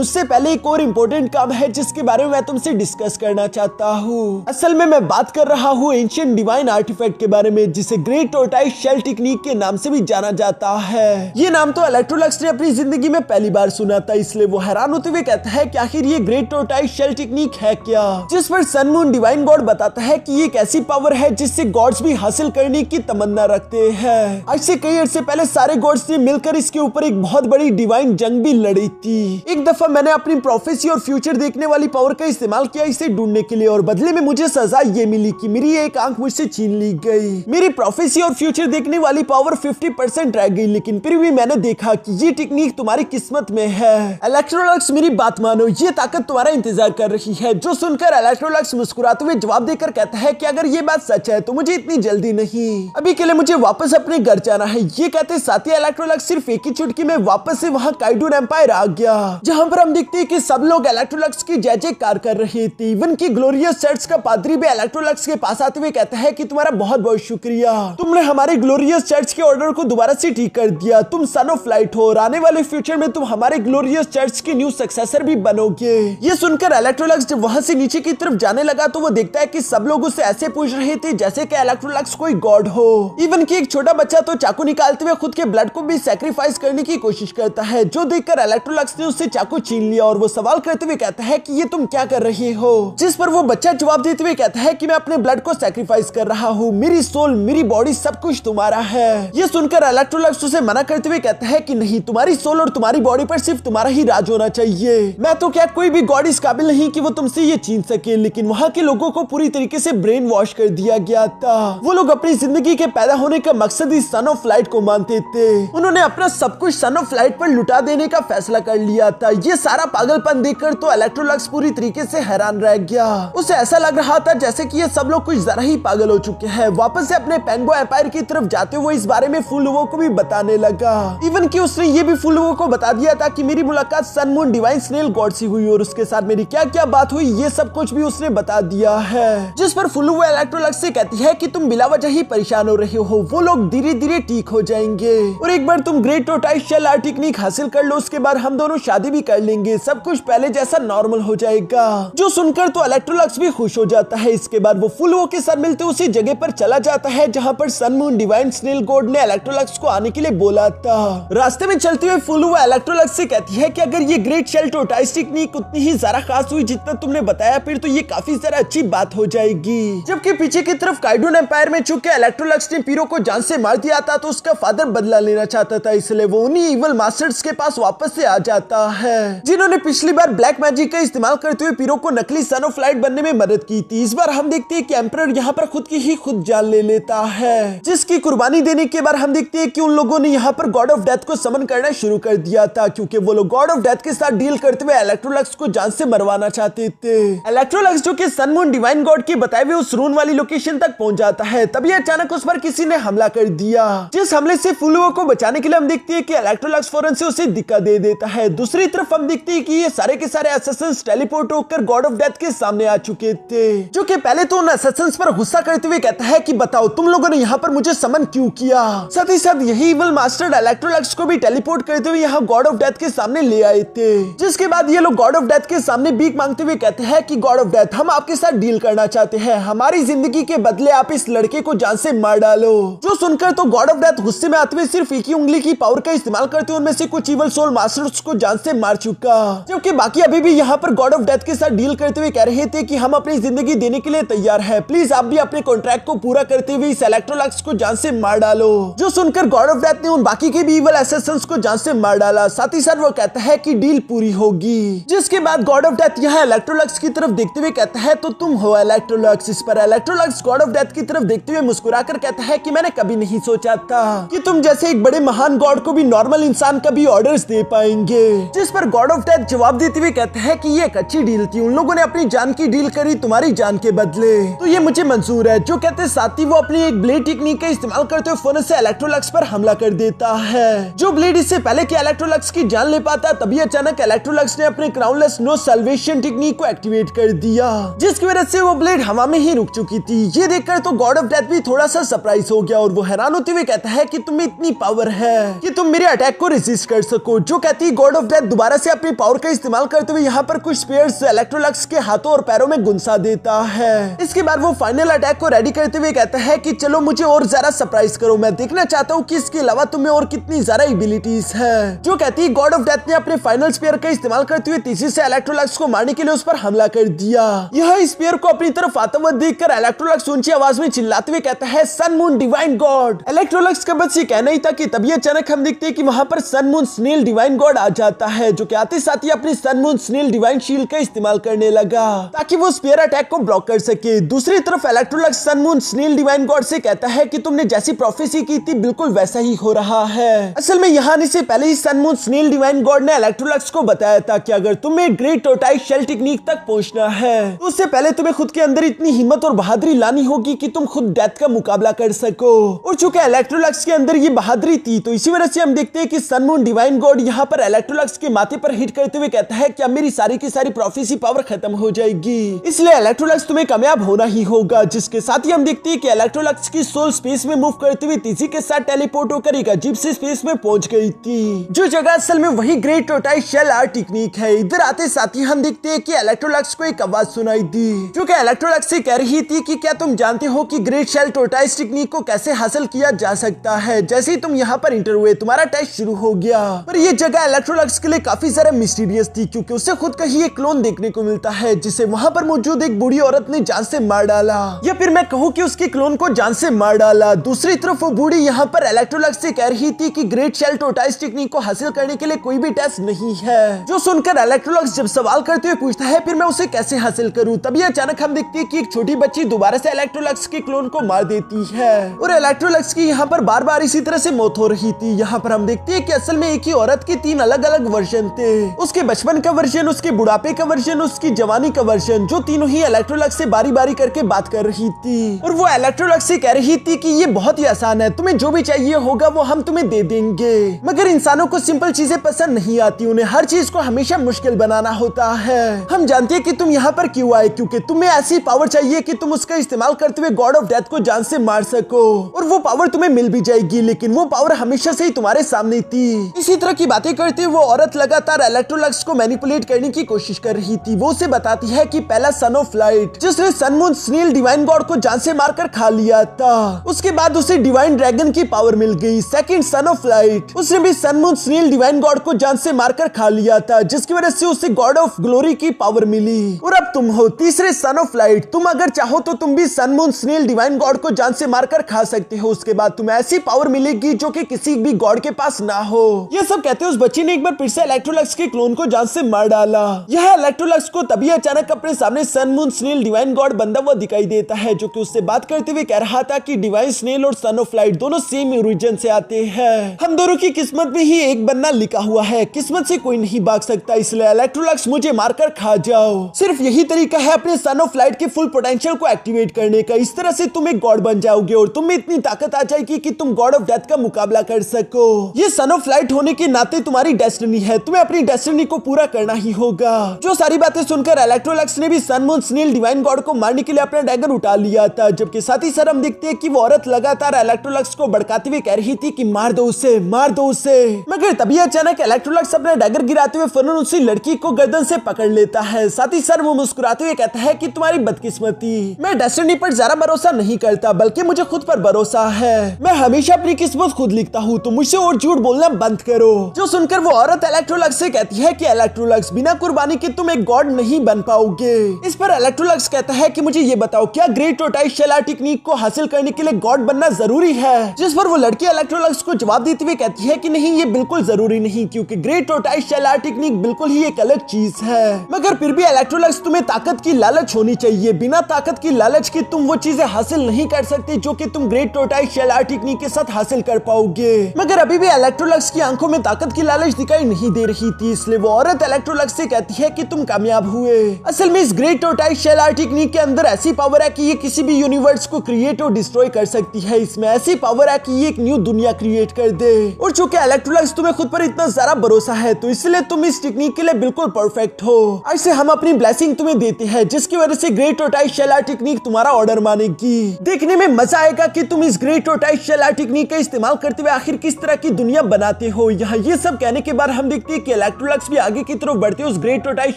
उससे पहले एक और इम्पोर्टेंट काम है जिसके बारे में मैं तुमसे डिस्कस करना चाहता हूँ। असल में मैं बात कर रहा हूँ एंशिएंट डिवाइन आर्टिफैक्ट के बारे में, जिसे ग्रेट टोर्टाइस शेल टेक्निक के नाम से भी जाना जाता है। ये नाम तो इलेक्ट्रोलक्स ने अपनी जिंदगी में पहली बार सुना था, इसलिए वो हैरान होते हुए कहता है कि आखिर ये ग्रेट टोर्टाइस शेल टेक्निक है क्या, जिस पर सन मून डिवाइन गॉड बताता है कि ये एक ऐसी पावर है जिससे गॉड्स भी हासिल करने की तमन्ना रखते हैं। आज से कई अर्से पहले सारे गॉड्स ने मिलकर इसके ऊपर एक बहुत बड़ी डिवाइन जंग भी लड़ी थी। एक दफा मैंने अपनी प्रोफेसी और फ्यूचर देखने वाली पावर का इस्तेमाल किया इसे ढूंढने के लिए, और बदले में मुझे सजा ये मिली कि मेरी एक आंख मुझसे छीन ली गई। मेरी प्रोफेसी और फ्यूचर देखने वाली पावर 50% रह गई, लेकिन फिर भी मैंने देखा कि ये टेक्निक तुम्हारी किस्मत में है। इलेक्ट्रोलक्स मेरी बात मानो, ये ताकत तुम्हारा इंतजार कर रही है। जो सुनकर इलेक्ट्रोलक्स मुस्कुराते हुए जवाब देकर कहता है कि अगर ये बात सच है तो मुझे इतनी जल्दी नहीं, अभी के लिए मुझे वापस अपने घर जाना है। ये कहते साथ ही इलेक्ट्रोलक्स सिर्फ एक ही चुटकी में वापस से वहां काइडून एम्पायर आ गया, जहां पर हम देखते हैं कि सब लोग इलेक्ट्रोलक्स की जय जयकार कर रहे थे। इवन की ग्लोरियस चर्च का पादरी भी इलेक्ट्रोलक्स के पास आते हुए कहता है कि तुम्हारा बहुत बहुत शुक्रिया, तुमने हमारे ग्लोरियस चर्च के ऑर्डर को दोबारा से ठीक कर दिया। तुम सन ऑफ लाइट हो और आने वाले फ्यूचर में तुम हमारे ग्लोरियस चर्च के न्यू सक्सेसर भी बनोगे। ये सुनकर इलेक्ट्रोलक्स जब वहां से नीचे की तरफ जाने लगा तो वो देखता है कि सब लोग उससे ऐसे पूछ रहे थे जैसे कि इलेक्ट्रोलक्स कोई गॉड हो। इवन कि एक छोटा बच्चा तो चाकू निकालते हुए खुद के ब्लड को भी सैक्रिफाइस करने की कोशिश करता है, जो देखकर इलेक्ट्रोलक्स ने उससे चाकू छीन लिया और वो सवाल करते हुए कहता है कि ये तुम क्या कर रहे हो, जिस पर वो बच्चा जवाब देते हुए कहता है कि मैं अपने ब्लड को सैक्रिफाइस कर रहा हूँ, मेरी सोल मेरी बॉडी सब कुछ तुम्हारा है। ये सुनकर इलेक्ट्रोलक्स उसे मना करते हुए कहता है कि नहीं, तुम्हारी सोल और तुम्हारी बॉडी पर सिर्फ तुम्हारा ही राज होना चाहिए। मैं तो क्या कोई भी गॉड इस काबिल नहीं कि वो तुमसे ये छीन सके। लेकिन वहाँ के लोगों को पूरी तरीके से ब्रेन वॉश कर दिया गया था। वो लोग अपनी जिंदगी के पैदा होने का मकसद ही सन ऑफ लाइट को मानते थे। उन्होंने अपना सब कुछ सन ऑफ लाइट पर लुटा देने का फैसला कर लिया था। ये सारा पागलपन देखकर तो इलेक्ट्रोलक्स पूरी तरीके से हैरान रह गया। उसे ऐसा लग रहा था जैसे कि ये सब लोग कुछ जरा ही पागल हो चुके हैं। वापस से अपने पेंगो एम्पायर की तरफ जाते हुए इस बारे में फुल लोगों को भी बताने लगा। इवन कि उसने ये भी फुल लोगों को बता दिया था कि मेरी मुलाकात sun moon divine snail god से हुई और उसके साथ मेरी क्या क्या बात हुई, ये सब कुछ भी उसने बता दिया है। जिस पर फुल वो इलेक्ट्रोलक्स से कहती है कि तुम बिला वजह ही परेशान हो रहे हो, वो लोग धीरे धीरे ठीक हो जाएंगे और एक बार तुम ग्रेट टोर्टाइस शेल आर्ट टेक्निक हासिल कर लो, उसके बाद हम दोनों शादी भी कर लेंगे, सब कुछ पहले जैसा नॉर्मल हो जाएगा। जो सुनकर तो इलेक्ट्रोलक्स भी खुश हो जाता है। इसके बाद वो फुल वो के साथ मिलते उसी जगह पर चला जाता है जहाँ पर sun moon divine snail god ने इलेक्ट्रोलक्स को आने के लिए बोला था। रास्ते में चलते हुए फुल वो इलेक्ट्रोलक्स से कहती है कि अगर ये ग्रेट शेल टोर्टाइस टेक्निक उतनी ही ज्यादा खास हुई जितना तुमने बताया, फिर तो ये काफी ज्यादा अच्छी बात हो जाएगी। जबकि पीछे की तरफ काइडून एम्पायर में चूंकि इलेक्ट्रोलक्स ने पीरो को जान से मार दिया था तो उसका फादर बदला लेना चाहता था, इसलिए वो उन्हीं इवल मास्टर्स के पास वापस से आ जाता है जिन्होंने पिछली बार ब्लैक मैजिक का इस्तेमाल करते हुए पीरो को नकली सन ऑफ लाइट बनने में मदद की थी। इस बार हम देखते हैं कि एम्परर यहाँ पर खुद की ही खुद जान ले लेता है, जिसकी कुर्बानी देने के बाद हम देखते हैं कि उन लोगों ने यहाँ पर गॉड ऑफ डेथ को समन करना शुरू कर दिया था, क्योंकि वो लोग गॉड ऑफ डेथ के साथ डील करते हुए इलेक्ट्रोलक्स को जान से मरवाना चाहते थे। इलेक्ट्रोलक्स जो कि सन मून डिवाइन गॉड के बताए हुए उस रून वाली लोकेशन तक पहुंच जाता है, तभी अचानक उस पर किसी ने हमला कर दिया। जिस हमले से फुलुओ को बचाने के लिए हम देखते हैं कि इलेक्ट्रोलक्स फौरन से उसे दिक्कत दे देता है। दूसरी तरफ हम देखते हैं कि ये सारे के सारे असैसिन्स टेलीपोर्ट होकर गॉड ऑफ डेथ के सामने आ चुके थे, जो कि पहले तो उन असैसिन्स पर गुस्सा करते हुए कहता है कि बताओ तुम लोगों ने यहाँ पर मुझे समन क्यों किया। साथ ही साथ यही इवल मास्टर इलेक्ट्रोलक्स को भी टेलीपोर्ट करते हुए यहाँ गॉड ऑफ डेथ के सामने ले आए थे। जिसके बाद ये लोग गॉड ऑफ डेथ के सामने भीख मांगते हुए कहते हैं कि गॉड ऑफ डेथ हम आपके साथ डील करना चाहते हैं, हमारी जिंदगी के बदले आप इस लड़के को जान से मार डालो। जो सुनकर तो गॉड ऑफ डेथ गुस्से में आते हुए सिर्फ एक ही उंगली की पावर का इस्तेमाल करते हुए उनमें से कुछ इवल सोल मास्टर्स को जान से मार चुका, जबकि बाकी अभी भी यहाँ पर गॉड ऑफ डेथ के साथ डील करते हुए कह रहे थे कि हम अपनी जिंदगी देने के लिए तैयार है, प्लीज आप भी अपने कॉन्ट्रैक्ट को पूरा करते हुए इस इलेक्ट्रोलक्स को जान से मार डालो। जो सुनकर गॉड ऑफ डेथ ने उन बाकी के भी इवल असैसिन्स को जान से मार डाला। साथ ही साथ वो कहता है कि डील पूरी होगी, जिसके बाद गॉड ऑफ डेथ यहाँ इलेक्ट्रोलक्स की तरफ देखते हुए कहता है तो तुम हो इलेक्ट्रोलक्स। इस पर इलेक्ट्रोलक्स गॉड ऑफ डेथ की तरफ देखते हुए मुस्कुराकर कहता है कि मैंने कभी नहीं सोचा था कि तुम जैसे एक बड़े महान गॉड को भी नॉर्मल इंसान कभी ऑर्डर्स दे पाएंगे। जिस पर गॉड ऑफ डेथ जवाब देते हुए कहते हैं कि ये एक अच्छी डील थी, उन लोगों ने अपनी जान की डील करी तुम्हारी जान के बदले, तो ये मुझे मंजूर है। जो कहते साथ ही वो अपनी एक ब्लेड टेक्निक का इस्तेमाल करते हुए फौरन से इलेक्ट्रोलक्स पर हमला कर देता है। जो ब्लेड इससे पहले कि इलेक्ट्रोलक्स की जान ले पाता, तभी अचानक इलेक्ट्रोलक्स ने अपने क्राउनलेस नो सल्वेशन टेक्निक को एक्टिवेट कर दिया, जिसकी वजह से वो ब्लेड हवा में ही रुक चुकी थी। ये देखकर तो गॉड ऑफ डेथ भी थोड़ा सा सरप्राइज हो गया और वो हैरान होते हुए कहता है कि तुम्हें इतनी पावर है कि तुम मेरे अटैक को रेजिस्ट कर सको। जो कहती गॉड ऑफ डेथ दोबारा से अपनी पावर का इस्तेमाल करते हुए यहाँ पर कुछ स्पेयर्स इलेक्ट्रोलक्स के हाथों और पैरों में गुंसा देता है। इसके बाद वो फाइनल अटैक को रेडी करते हुए कहता है कि चलो मुझे और ज्यादा सरप्राइज करो, मैं देखना चाहता हूँ कि इसके अलावा तुम्हें और कितनी ज्यादा एबिलिटीज है। जो कहती गॉड ऑफ डेथ ने अपने फाइनल स्पेयर का इस्तेमाल करते हुए तेजी से इलेक्ट्रोलक्स को मारने के लिए उस पर हमला कर दिया। यह स्पेयर को अपनी तरफ आता हुआ देखकर इलेक्ट्रोलक्स ऊंची आवाज में चिल्लाते हुए कहता है sun moon divine god. Electrolux का बस ये कहना ही था कि तभी अचानक हम देखते हैं कि वहां पर sun moon snail divine god आ जाता है, जो कि आते साथ ही अपनी sun moon snail divine shield का इस्तेमाल करने लगा ताकि वो स्पेयर अटैक को ब्लॉक कर सके। दूसरी तरफ Electrolux sun moon snail divine god से कहता है कि तुमने जैसी प्रोफेसी की थी बिल्कुल वैसा ही हो रहा है। असल में यहाँ आने से पहले ही sun moon snail divine god ने इलेक्ट्रोलक्स को बताया था कि अगर तुम्हें ग्रेट टोटाइज शेल टेक्निक तक पहुंचना है तो उससे पहले तुम्हें खुद के अंदर इतनी हिम्मत और बहादुरी लानी होगी कि तुम खुद डेथ का मुकाबला कर सको। और चूंकि इलेक्ट्रोलक्स के अंदर ये बहादुरी थी तो इसी वजह से हम देखते हैं कि सन मून डिवाइन गॉड यहाँ पर इलेक्ट्रोलक्स के माथे पर हिट करते हुए कहता है कि अब मेरी सारी की सारी प्रोफेसी पावर खत्म हो जाएगी, इसलिए इलेक्ट्रोलक्स तुम्हें कामयाब होना ही होगा। जिसके साथ ही हम देखते हैं कि इलेक्ट्रोलक्स की सोल स्पेस में मूव करते हुए तेजी के साथ टेलीपोर्ट होकर एक अजीब से स्पेस में पहुंच गई थी, जो जगह असल में वही great tortoise shell art technique है। इधर आते साथ ही हम देखते हैं कि इलेक्ट्रोलक्स को एक आवाज सुनाई दी, जो कि इलेक्ट्रोलक्स से कह रही थी कि क्या तुम जानते हो कि ग्रेट शेल टोटाइज टेक्निक को कैसे हासिल किया जा सकता है। जैसे ही तुम यहाँ पर इंटर हुए तुम्हारा टेस्ट शुरू हो गया। पर ये जगह इलेक्ट्रोलक्स के लिए काफी ज्यादा मिस्टीरियस थी, क्योंकि उससे खुद का ही एक क्लोन देखने को मिलता है जिसे वहाँ पर मौजूद एक बूढ़ी औरत ने जान से मार डाला, या फिर मैं कहूँ कि उसके क्लोन को जान से मार डाला। दूसरी तरफ वो बूढ़ी यहाँ पर इलेक्ट्रोलक्स से कह रही थी कि ग्रेट शेल टोटाइज टेक्निक को हासिल करने के लिए कोई भी टेस्ट नहीं है। जो सुनकर इलेक्ट्रोलक्स जब सवाल करते हुए पूछता है फिर मैं उसे कैसे हासिल करूं, तभी अचानक हम देखते हैं कि एक छोटी बच्ची दोबारा से इलेक्ट्रोलक्स के क्लोन को मार देती है और इलेक्ट्रोलक्स की यहाँ पर बार बार इसी तरह से मौत हो रही थी। यहाँ पर हम देखते हैं कि असल में एक ही औरत के 3 अलग अलग वर्जन थे, उसके बचपन का वर्जन, उसके बुढ़ापे का वर्जन, उसकी जवानी का वर्जन, जो तीनों ही इलेक्ट्रोलक्स से बारी बारी करके बात कर रही थी। और वो इलेक्ट्रोलक्स से कह रही थी कि ये बहुत ही आसान है, तुम्हें जो भी चाहिए होगा वो हम तुम्हें दे देंगे। मगर इंसानों को सिंपल चीजें पसंद नहीं आती, उन्हें हर चीज को हमेशा मुश्किल बनाना होता है। हम जानते हैं कि तुम यहाँ पर क्यों आए, क्योंकि तुम्हें ऐसी पावर चाहिए कि तुम उसका इस्तेमाल करते हुए गॉड ऑफ डेथ को जान से मार सको, और वो पावर तुम्हें मिल भी जाएगी, लेकिन वो पावर हमेशा से ही तुम्हारे सामने थी। इसी तरह की बातें करते वो औरत लगातार इलेक्ट्रोलक्स को मैनिपुलेट करने की कोशिश कर रही थी। वो उसे बताती है कि पहला सन ऑफ लाइट जिसने sun moon snail divine god को जान से मारकर खा लिया था, उसके बाद उसे डिवाइन ड्रैगन की पावर मिल गई। सेकंड सन ऑफ लाइट, उसने भी sun moon snail divine god को जान से मारकर खा लिया था, जिसकी वजह से उसे गॉड ऑफ ग्लोरी की पावर मिली। और अब तुम हो तीसरे सन ऑफ लाइट, तुम अगर चाहो तो तुम भी sun moon snail divine god को जान से मारकर खा सकते हो, उसके बाद तुम्हें ऐसी पावर मिलेगी जो कि किसी भी गॉड के पास ना हो। ये सब कहते उस बच्ची ने एक बार फिर से इलेक्ट्रोलक्स के क्लोन को जान से मार डाला। यह इलेक्ट्रोलक्स को तभी अचानक अपने सामने sun moon snail divine god बंदा हुआ दिखाई देता है, जो कि उससे बात करते हुए कह रहा था कि डिवाइन स्नेल और सन ऑफ लाइट दोनों सेम ओरिजिन से आते हैं, हम दोनों की किस्मत में ही एक बनना लिखा हुआ है, किस्मत से कोई नहीं भाग सकता, इसलिए इलेक्ट्रोलक्स मुझे मारकर खा जाओ। सिर्फ यही तरीका है अपने सन ऑफ लाइट के फुल पोटेंशियल को एक्टिवेट करने का, इस तरह से तुम एक गॉड बन जाओगे और तुम में इतनी ताकत आ जाएगी कि तुम गॉड ऑफ डेथ का मुकाबला कर सको। ये सन ऑफ लाइट होने के नाते तुम्हारी डेस्टिनी है, तुम्हें अपनी डेस्टिनी को पूरा करना ही होगा। जो सारी बातें सुनकर इलेक्ट्रोलक्स ने भी sun moon snail divine god को मारने के लिए अपना डैगर उठा लिया था, जबकि साथ ही साथ हम देखते हैं कि वो औरत लगातार इलेक्ट्रोलक्स को भड़काते हुए कह रही थी कि मार दो उसे, मार दो उसे। मगर तभी अचानक इलेक्ट्रोलक्स अपना डैगर गिराते हुए फौरन उसी लड़की को गर्दन से पकड़ लेता है। साथ ही साथ वो मुस्कुराते हुए कहता है कि तुम्हारी बदकिस्मती, मैं डेस्टिनी पर ज्यादा भरोसा नहीं करता बल्कि मुझे खुद पर भरोसा है, मैं हमेशा अपनी किस्मत खुद लिखता हूँ, तो मुझसे और झूठ बोलना बंद करो। जो सुनकर वो औरत इलेक्ट्रोलक्स से कहती है कि इलेक्ट्रोलक्स, बिना कुर्बानी के तुम एक गॉड नहीं बन पाओगे। इस पर इलेक्ट्रोलक्स कहता है कि मुझे ये बताओ, क्या ग्रेट टोर्टोइस शेल आर्ट टेक्निक को हासिल करने के लिए गॉड बनना जरूरी है? जिस पर वो लड़की इलेक्ट्रोलक्स को जवाब देते हुए कहती है कि नहीं, ये बिल्कुल जरूरी नहीं, क्योंकि ग्रेट टोर्टोइस शेल आर्ट टेक्निक बिल्कुल ही एक अलग चीज है। मगर फिर भी इलेक्ट्रोलक्स, तुम्हें ताकत की लालच होनी चाहिए। बिना ताकत की लालच के तुम वो चीजें हासिल नहीं कर सकते जो कि तुम ग्रेट टोर्टोइस शेल आर्ट टेक्निक के साथ हासिल कर पाओगे। मगर अभी भी इलेक्ट्रोलक्स की आंखों में ताकत की लालच दिखाई नहीं दे रही थी, इसलिए वो औरत इलेक्ट्रोलक्स से कहती है कि तुम कामयाब हुए। असल में इस ग्रेट टोर्टोइस शेल आर्ट टेक्निक के अंदर ऐसी पावर है कि ये किसी भी यूनिवर्स को क्रिएट और डिस्ट्रॉय कर सकती है। इसमें ऐसी पावर है कि ये एक न्यू दुनिया क्रिएट कर दे। और चूंकि इलेक्ट्रोलक्स, तुम्हें खुद पर इतना ज्यादा भरोसा है, तो इसलिए तुम इस टेक्निक के लिए बिल्कुल परफेक्ट हो। ऐसे हम अपनी ब्लेसिंग तुम्हें देते हैं, जिसकी वजह से ग्रेट टोर्टोइस शेल आर्ट टेक्निक तुम्हारा ऑर्डर मानेगी। देखने में मजा आएगा कि तुम इस ग्रेट टोर्टोइस शेल आर्ट टेक्निक का इस्तेमाल करते हुए आखिर किस तरह की दुनिया बनाते हो। यहाँ ये सब कहने के बाद हम देखते हैं कि इलेक्ट्रोलक्स भी आगे की तरफ बढ़ते उस ग्रेट टोर्टोइस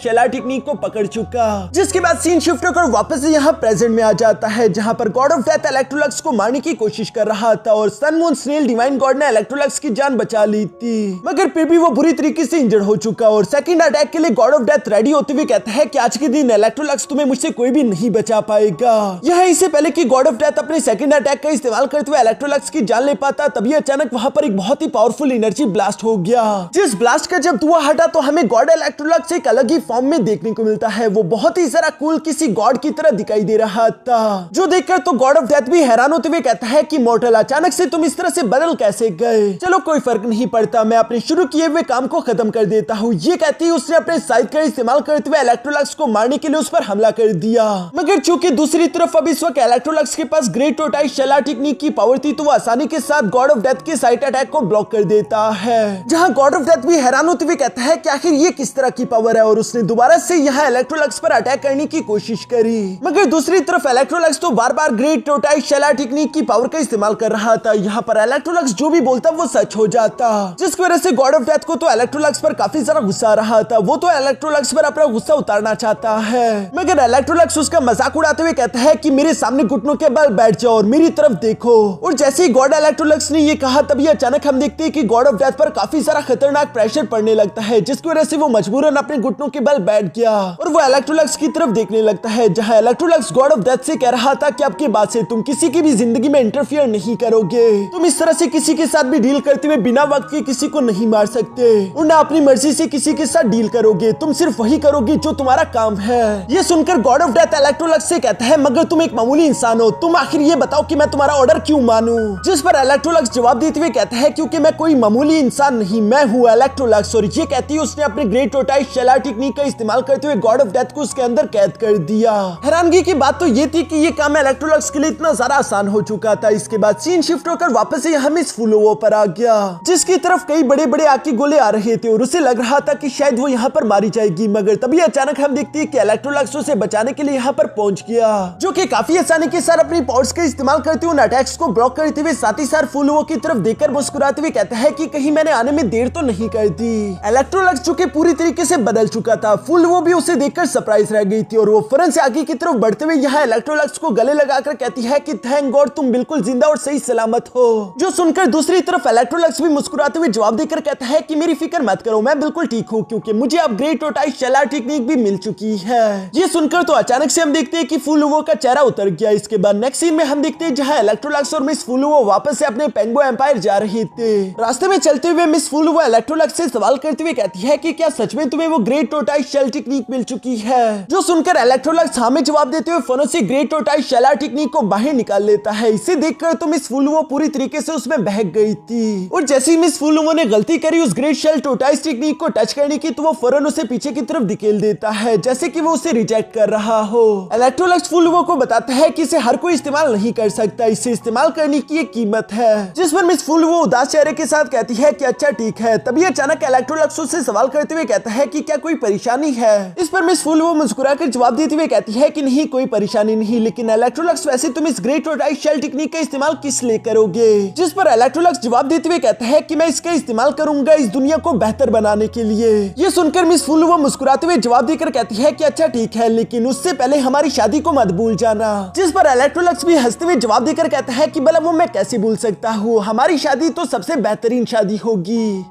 शेल आर्ट टेक्निक को पकड़ चुका, जिसके बाद सीन शिफ्ट होकर वापस यहाँ प्रेजेंट में आ जाता है, जहाँ पर गॉड ऑफ डेथ इलेक्ट्रोलक्स को मारने की कोशिश कर रहा था और sun moon snail divine god ने इलेक्ट्रोलक्स की जान बचा ली थी। मगर फिर भी वो बुरी तरीके से इंजर्ड हो चुका और सेकंड अटैक के लिए गॉड ऑफ डेथ रेडी होते हुए कहता है कि आज के दिन इलेक्ट्रोलक्स, तुम्हें मुझसे कोई भी नहीं बचा पाएगा। यह इससे पहले कि गॉड ऑफ डेथ अपने सेकंड अटैक का इस्तेमाल करते हुए इलेक्ट्रोलक्स की जान ले पाता, तभी अचानक वहां पर एक बहुत ही पावरफुल एनर्जी ब्लास्ट हो गया। जिस ब्लास्ट का जब धुआं हटा तो हमें गॉड इलेक्ट्रोलक्स एक अलग ही फॉर्म में देखने को मिलता है। वो बहुत ही जरा कूल किसी गॉड की तरह दिखाई दे रहा था, जो देखकर तो गॉड ऑफ डेथ भी हैरान होते हुए कहता है कि मॉर्टल, अचानक से तुम इस तरह से बदल कैसे गए? चलो कोई फर्क नहीं पड़ता, मैं अपने शुरू किए हुए काम को खत्म कर देता हूँ। ये कहती उसने अपने साइड का इस्तेमाल करते हुए इलेक्ट्रोलक्स को मारने के लिए उस पर हमला कर दिया। मगर चूंकि दूसरी तरफ अब इस वक्त इलेक्ट्रोलक्स के पास ग्रेट टोर्टोइस शेल आर्ट टेक्निक की पावर थी, तो वो आसानी के साथ गॉड ऑफ डेथ के साइड अटैक को ब्लॉक कर देता है। जहां गॉड ऑफ डेथ भी हैरान होते हुए कहता है कि आखिर ये किस तरह की पावर है, और उसने दोबारा से यहाँ इलेक्ट्रोलक्स पर अटैक करने की कोशिश करी। मगर दूसरी तरफ इलेक्ट्रोलक्स तो बार बार ग्रेट टोर्टोइस शेल आर्ट टेक्निक की पावर का इस्तेमाल कर रहा था। यहाँ पर इलेक्ट्रोलक्स जो भी बोलता वो सच हो जाता, जिसकी वजह से गॉड ऑफ डेथ को तो इलेक्ट्रोलक्स पर काफी ज्यादा गुस्सा आ रहा था। वो तो इलेक्ट्रोलक्स पर अपना गुस्सा उतारना चाहता है, मगर इलेक्ट्रोलक्स उसका मजाक उड़ाते हुए कहता है कि मेरे सामने घुटनों के बल बैठ जाओ और मेरी तरफ देखो। और जैसे ही गॉड इलेक्ट्रोलक्स ने ये कहा, तभी अचानक हम देखते हैं कि गॉड ऑफ डेथ पर काफी सारा खतरनाक प्रेशर पड़ने लगता है, जिसकी वजह से वो मजबूरन अपने घुटनों के बल बैठ गया और वो इलेक्ट्रोलक्स की तरफ देखने लगता है, जहां इलेक्ट्रोलक्स गॉड ऑफ डेथ से कह रहा था कि आपके बाद से तुम किसी की भी जिंदगी में इंटरफियर नहीं करोगे। तुम इस तरह से किसी के साथ भी डील करते हुए बिना वक्त के किसी को नहीं मार सकते और ना अपनी मर्जी से किसी के साथ डील करोगे। तुम सिर्फ वही करोगे जो तुम्हारा काम है। ये सुनकर गॉड ऑफ डेथ इलेक्ट्रोलक्स से कहता है, मगर तुम एक मामूली इंसान हो, तुम आखिर ये बताओ कि मैं तुम्हारा ऑर्डर क्यों मानूं? जिस पर इलेक्ट्रोलक्स जवाब देते हुए कहता है, क्योंकि मैं कोई मामूली इंसान नहीं, मैं हूँ इलेक्ट्रोलक्स। और ये कहती है उसने अपने ग्रेट टोर्टोइस शेल आर्ट टेक्निक का इस्तेमाल करते हुए गॉड ऑफ डेथ को उसके अंदर कैद कर दिया। हैरानगी की बात तो ये थी कि ये काम इलेक्ट्रोलक्स के लिए इतना ज्यादा आसान हो चुका था। इसके बाद सीन शिफ्ट होकर वापस से हम इस फुलोवो पर आ गया, जिसकी तरफ कई बड़े बड़े आग के गोले आ रहे थे और उसे लग रहा था कि शायद वो यहाँ पर मारी जाएगी। मगर तभी अचानक हम देखते हैं कि इलेक्ट्रोलक्स उसे बचाने के लिए यहाँ पर पहुंच गया, जो कि काफी आसानी के साथ अपनी पावर्स का इस्तेमाल करते हुए उन अटैक्स को ब्लॉक करते हुए साथ ही साथ फुलोवो की तरफ देखकर मुस्कुराते हुए कहता है कि कहीं मैंने आने में देर तो नहीं कर दी। इलेक्ट्रोलक्स जो कि पूरी तरीके से बदल चुका था, फुलोवो भी उसे देखकर सरप्राइज रह गई थी और वो फौरन से आगे की तरफ बढ़ते हुए यहाँ इलेक्ट्रोलक्स को गले लगाकर कहती है कि थैंक गॉड तुम बिल्कुल जिंदा और सही सलामत हो। जो सुनकर दूसरी तरफ इलेक्ट्रोलक्स भी मुस्कुराते हुए जवाब देकर कहता है कि मेरी फिक्र मत करो, मैं बिल्कुल ठीक हूँ, क्योंकि मुझे अब ग्रेट टोर्टोइस शेल आर्ट टेक्निक भी मिल चुकी है। ये सुनकर तो अचानक से हम देखते हैं कि फुलोवो का चेहरा उतर गया। इसके बाद नेक्स्ट सीन में हम देखते हैं जहाँ इलेक्ट्रोलक्स और मिस फुलोवो वापस से अपने पेंगो एम्पायर जा रहे थे। रास्ते में चलते हुए मिस फुलोवो इलेक्ट्रोलक्स से सवाल करते हुए कहती है कि क्या सच में तुम्हें वो ग्रेट टोर्टोइस शेल टेक्निक मिल चुकी है? जो सुनकर इलेक्ट्रोलक्स हाँ में जवाब देते हुए फोनों से ग्रेट टोर्टोइस शेल आर्ट टेक्निक को बाहर निकाल लेता है। इसे देखकर तो मिस फुलोवो पूरी तरीके से उसमें बहक गई थी और जैसे ही मिस फुलोवो ने गलती करी उस ग्रेट शेल टोर्टोइस टेक्निक को टच करने की, तो वो फौरन उसे पीछे की तरफ धकेल देता है, जैसे कि वो उसे रिजेक्ट कर रहा हो। इलेक्ट्रोलक्स फुलोवो को बताता है कि इसे हर कोई इस्तेमाल नहीं कर सकता, इसे इस्तेमाल करने की एक कीमत है। जिस पर मिस फुलोवो उदास चेहरे के साथ कहती है कि अच्छा ठीक है। तभी अचानक इलेक्ट्रोलक्स उससे सवाल करते हुए कहता है कि क्या कोई परेशानी है? इस पर मिस फुलोवो मुस्कुराकर जवाब देते हुए कहती है कि नहीं, कोई परेशानी नहीं, लेकिन इलेक्ट्रोलक्स वैसे तुम इस ग्रेट टोर्टोइस शेल टेक्निक का इस्तेमाल किस लिए करोगे? जिस पर इलेक्ट्रोलक्स जवाब देते हुए कहता है कि मैं इसका इस्तेमाल करूंगा इस दुनिया को बेहतर बनाने के लिए। ये सुनकर मिस फुलोवो मुस्कुराते हुए जवाब देकर कहती है कि अच्छा ठीक है, लेकिन उससे पहले हमारी शादी को मत भूल जाना। जिस पर इलेक्ट्रोलक्स भी हंसते हुए जवाब देकर कहता है कि भला वो मैं कैसे भूल सकता हूँ, हमारी शादी तो सबसे बेहतरीन शादी होगी।